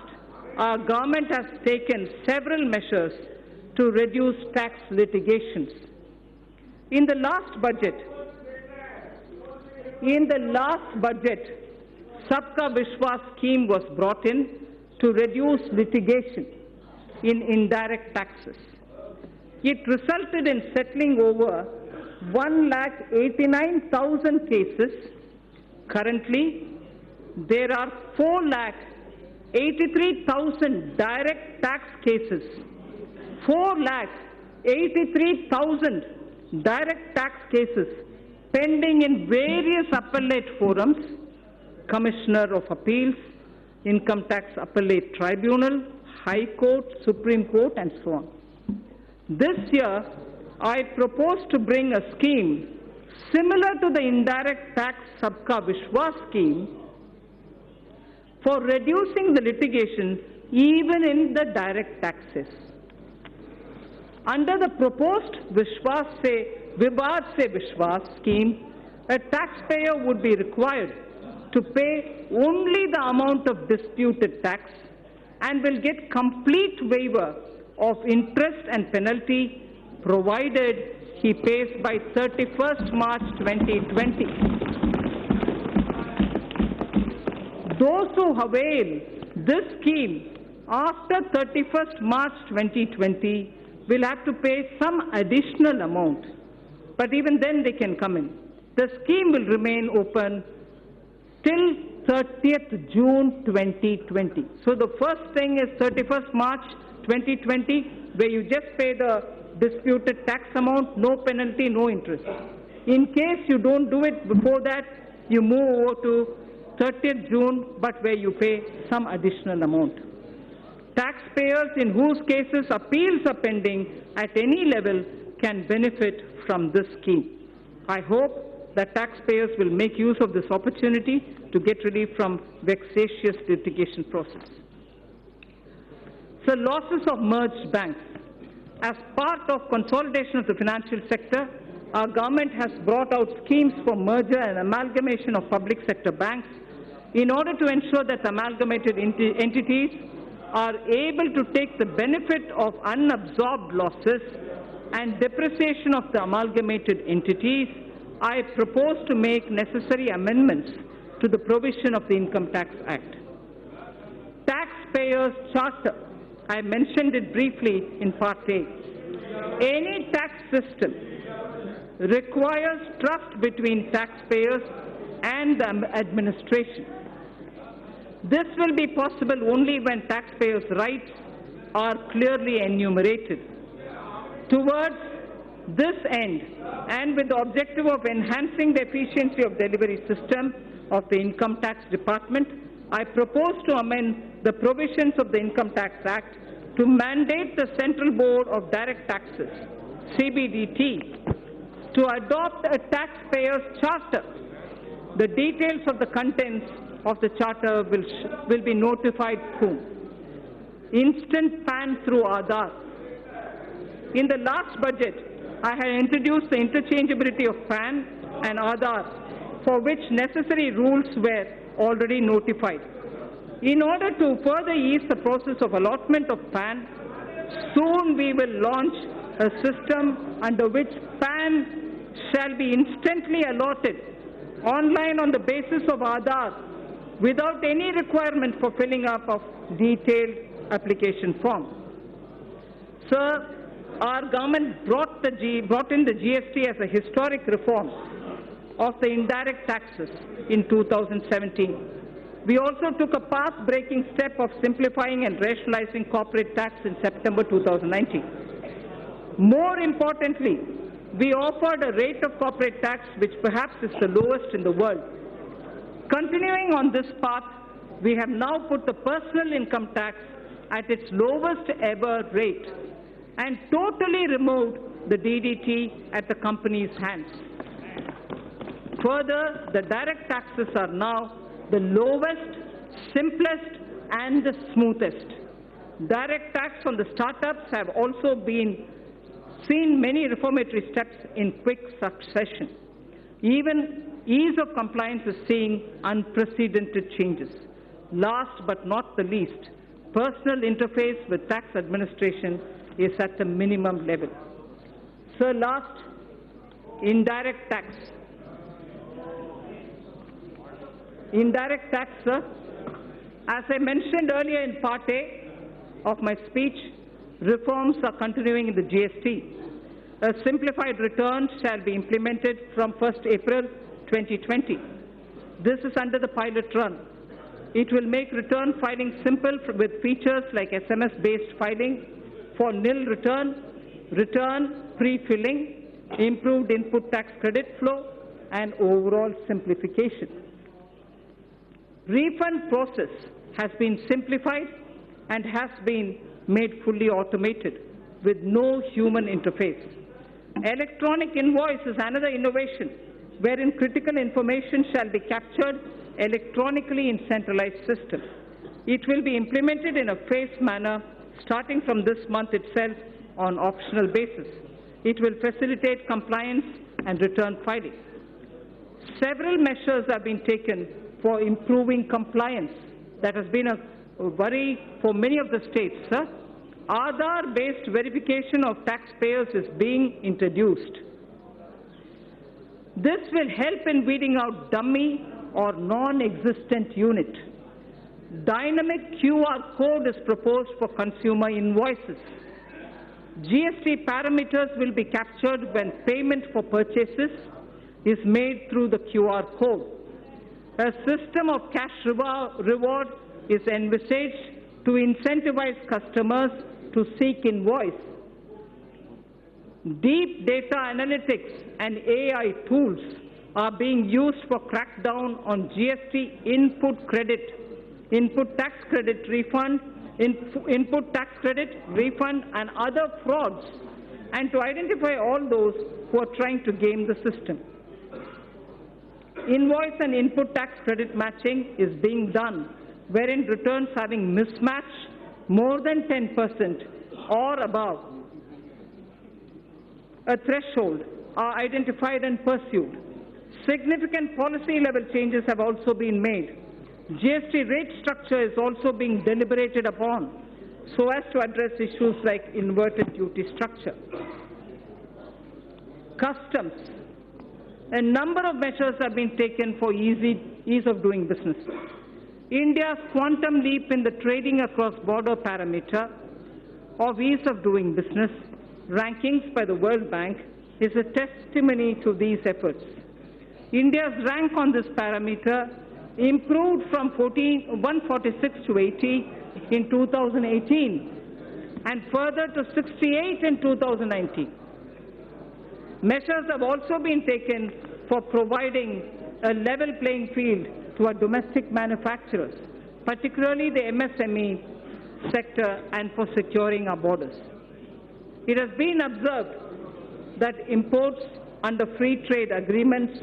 [SPEAKER 3] our government has taken several measures to reduce tax litigations. In the last budget, Sabka Vishwas scheme was brought in to reduce litigation in indirect taxes. It resulted in settling over 1,89,000 cases. Currently, there are 4,83,000 direct tax cases. 4,83,000 direct tax cases pending in various appellate forums, Commissioner of Appeals, Income Tax Appellate Tribunal, High Court, Supreme Court, and so on. This year, I propose to bring a scheme similar to the indirect tax Sabka Vishwas scheme for reducing the litigation even in the direct taxes. Under the proposed Vivad se Vishwas scheme, a taxpayer would be required to pay only the amount of disputed tax and will get complete waiver of interest and penalty provided he pays by 31st March 2020. Those who avail this scheme after 31st March 2020 will have to pay some additional amount, but even then they can come in. The scheme will remain open till 30th June 2020. So the first thing is 31st March 2020, where you just pay the disputed tax amount, no penalty, no interest. In case you don't do it before that, you move over to 30th June, but where you pay some additional amount. Taxpayers in whose cases appeals are pending at any level can benefit from this scheme. I hope that taxpayers will make use of this opportunity to get relief from vexatious litigation process. So losses of merged banks. As part of consolidation of the financial sector, our government has brought out schemes for merger and amalgamation of public sector banks in order to ensure that amalgamated entities are able to take the benefit of unabsorbed losses and depreciation of the amalgamated entities. I propose to make necessary amendments to the provision of the Income Tax Act. Taxpayers' Charter. I mentioned it briefly in Part A. Any tax system requires trust between taxpayers and the administration. This will be possible only when taxpayers' rights are clearly enumerated. Towards this end, and with the objective of enhancing the efficiency of delivery system of the Income Tax Department, I propose to amend the provisions of the Income Tax Act to mandate the Central Board of Direct Taxes, CBDT, to adopt a taxpayer's charter. The details of the contents of the charter will be notified soon. Instant PAN through Aadhaar. In the last budget, I had introduced the interchangeability of PAN and Aadhaar, for which necessary rules were already notified. In order to further ease the process of allotment of PAN, soon we will launch a system under which PAN shall be instantly allotted online on the basis of Aadhaar without any requirement for filling up of detailed application form. Sir, our government brought in the GST as a historic reform of the indirect taxes in 2017. We also took a path-breaking step of simplifying and rationalizing corporate tax in September 2019. More importantly, we offered a rate of corporate tax which perhaps is the lowest in the world. Continuing on this path, we have now put the personal income tax at its lowest ever rate and totally removed the DDT at the company's hands. Further, the direct taxes are now the lowest, simplest, and the smoothest. Direct tax on the startups have also been seen many reformatory steps in quick succession. Even ease of compliance is seeing unprecedented changes. Last but not the least, personal interface with tax administration is at a minimum level. So last, indirect tax. Indirect tax, sir. As I mentioned earlier in Part A of my speech, reforms are continuing in the GST. A simplified return shall be implemented from 1st April 2020. This is under the pilot run. It will make return filing simple with features like SMS-based filing for nil return, return pre-filling, improved input tax credit flow, and overall simplification. Refund process has been simplified and has been made fully automated with no human interface. Electronic invoice is another innovation wherein critical information shall be captured electronically in centralized system. It will be implemented in a phased manner starting from this month itself on optional basis. It will facilitate compliance and return filing. Several measures have been taken for improving compliance. That has been a worry for many of the states, sir. Aadhaar-based verification of taxpayers is being introduced. This will help in weeding out dummy or non-existent unit. Dynamic QR code is proposed for consumer invoices. GST parameters will be captured when payment for purchases is made through the QR code. A system of cash reward is envisaged to incentivize customers to seek invoice. Deep data analytics and AI tools are being used for crackdown on GST input tax credit refund, and other frauds, and to identify all those who are trying to game the system. Invoice and input tax credit matching is being done, wherein returns having mismatch more than 10% or above a threshold are identified and pursued. Significant policy level changes have also been made. GST rate structure is also being deliberated upon so as to address issues like inverted duty structure. Customs. A number of measures have been taken for ease of doing business. India's quantum leap in the trading across border parameter of ease of doing business rankings by the World Bank is a testimony to these efforts. India's rank on this parameter improved from 146 to 80 in 2018 and further to 68 in 2019. Measures have also been taken for providing a level playing field to our domestic manufacturers, particularly the MSME sector, and for securing our borders. It has been observed that imports under free trade agreements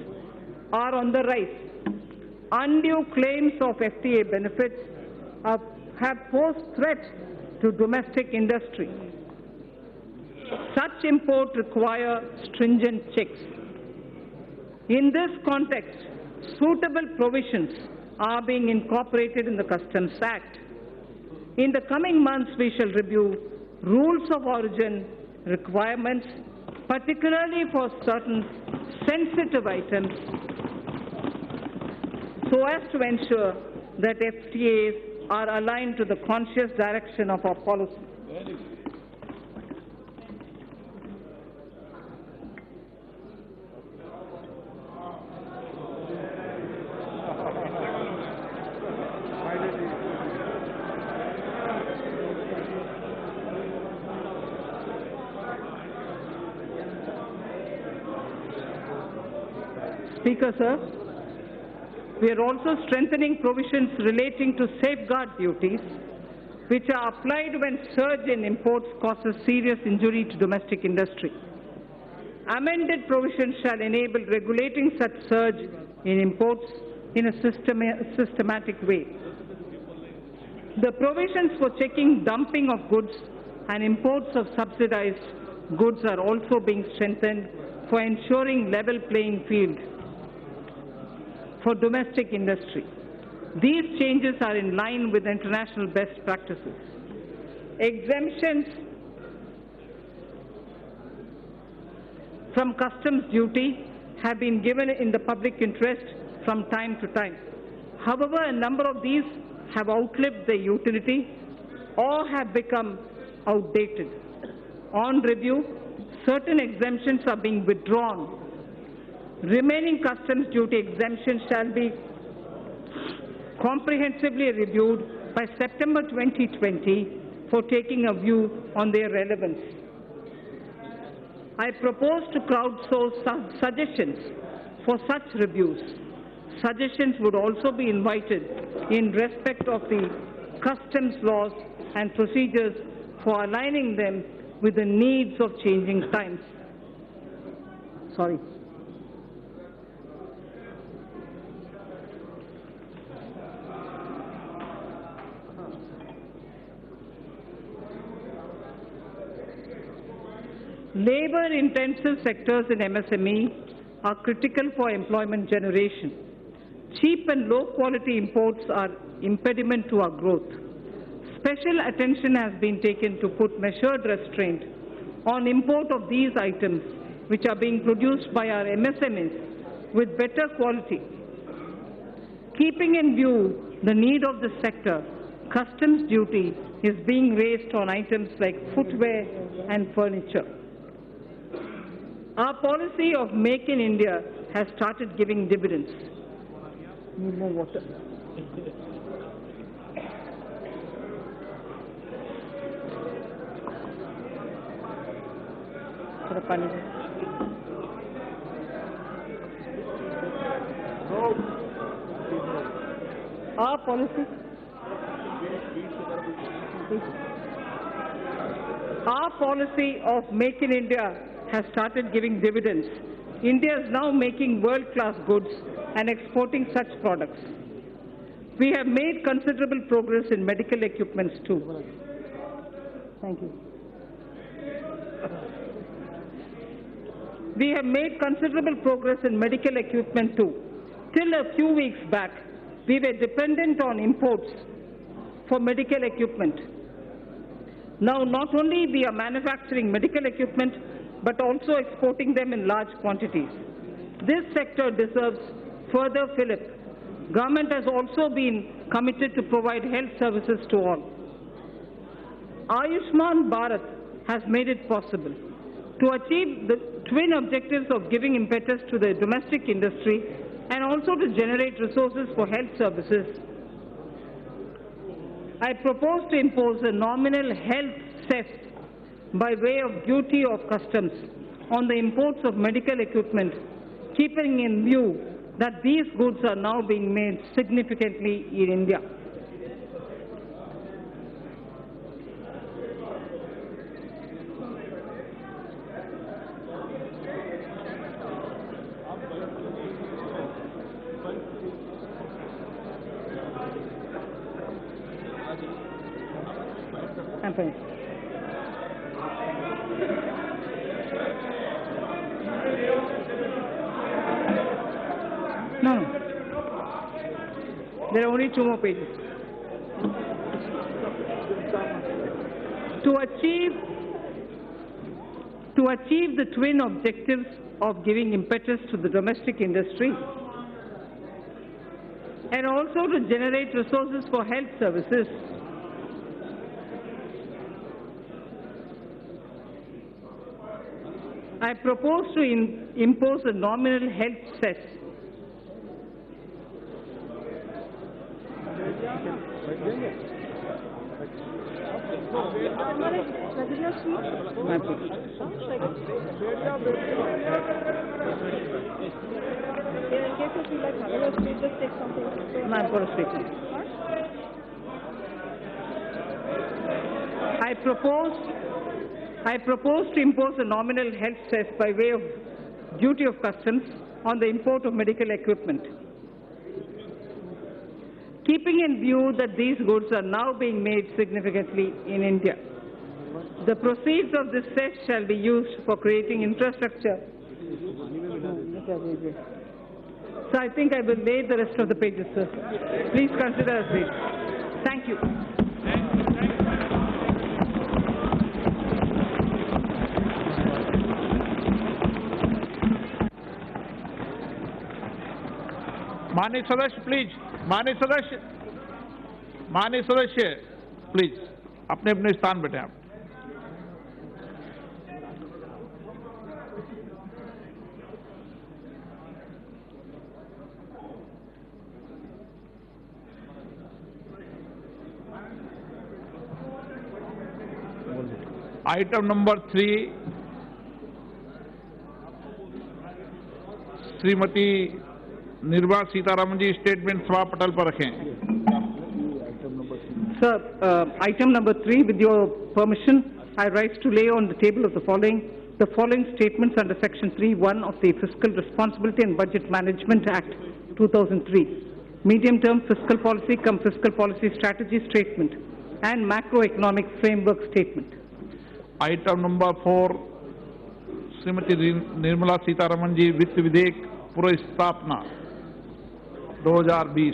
[SPEAKER 3] are on the rise. Undue claims of FTA benefits have posed threats to domestic industry. Such imports require stringent checks. In this context, suitable provisions are being incorporated in the Customs Act. In the coming months, we shall review rules of origin requirements, particularly for certain sensitive items, so as to ensure that FTAs are aligned to the conscious direction of our policy. Speaker, sir, we are also strengthening provisions relating to safeguard duties, which are applied when surge in imports causes serious injury to domestic industry. Amended provisions shall enable regulating such surge in imports in a systematic way. The provisions for checking dumping of goods and imports of subsidized goods are also being strengthened for ensuring level playing field for domestic industry. These changes are in line with international best practices. Exemptions from customs duty have been given in the public interest from time to time. However, a number of these have outlived their utility or have become outdated. On review, certain exemptions are being withdrawn. Remaining customs duty exemptions shall be comprehensively reviewed by September 2020 for taking a view on their relevance. I propose to crowdsource suggestions for such reviews. Suggestions would also be invited in respect of the customs laws and procedures for aligning them with the needs of changing times. Sorry. Labor-intensive sectors in MSME are critical for employment generation. Cheap and low-quality imports are impediment to our growth. Special attention has been taken to put measured restraint on import of these items which are being produced by our MSMEs with better quality. Keeping in view the need of the sector, customs duty is being raised on items like footwear and furniture. Our policy of Make in India has started giving dividends. Need more water. Our policy of Make in India has started giving dividends. India is now making world-class goods and exporting such products. We have made considerable progress in medical equipments too. Thank you. We have made considerable progress in medical equipment too. Till a few weeks back, we were dependent on imports for medical equipment. Now, not only we are manufacturing medical equipment, but also exporting them in large quantities. This sector deserves further fillip. Government has also been committed to provide health services to all. Ayushman Bharat has made it possible to achieve the twin objectives of giving impetus to the domestic industry and also to generate resources for health services. I propose to impose a nominal health cess by way of duty of customs on the imports of medical equipment, keeping in view that these goods are now being made significantly in India. I'm finished. No. There are only 2 more pages. To achieve the twin objectives of giving impetus to the domestic industry and also to generate resources for health services, I propose to impose a nominal health cess I propose to impose a nominal health cess by way of duty of customs on the import of medical equipment. Keeping in view that these goods are now being made significantly in India. The proceeds of this cess shall be used for creating infrastructure. So I think I will lay the rest of the pages, sir. Please consider as read. Thank you.
[SPEAKER 2] माननीय सदस्य please, माननीय सदस्य please अपने अपने स्थान बैठे आप। Item number 3 Shrimati Nirmala Sitharaman जी statement सभा पटल पर रखें।
[SPEAKER 3] Sir, item number 3, with your permission, I rise to lay on the table of the following statements under Section 3(1) of the Fiscal Responsibility and Budget Management Act 2003, medium-term fiscal policy cum fiscal policy strategy statement and macroeconomic framework statement.
[SPEAKER 2] Item number 4 Shrimati Nirmala Sitharaman ji वित्त विधेयक पूर्व स्थापना 2020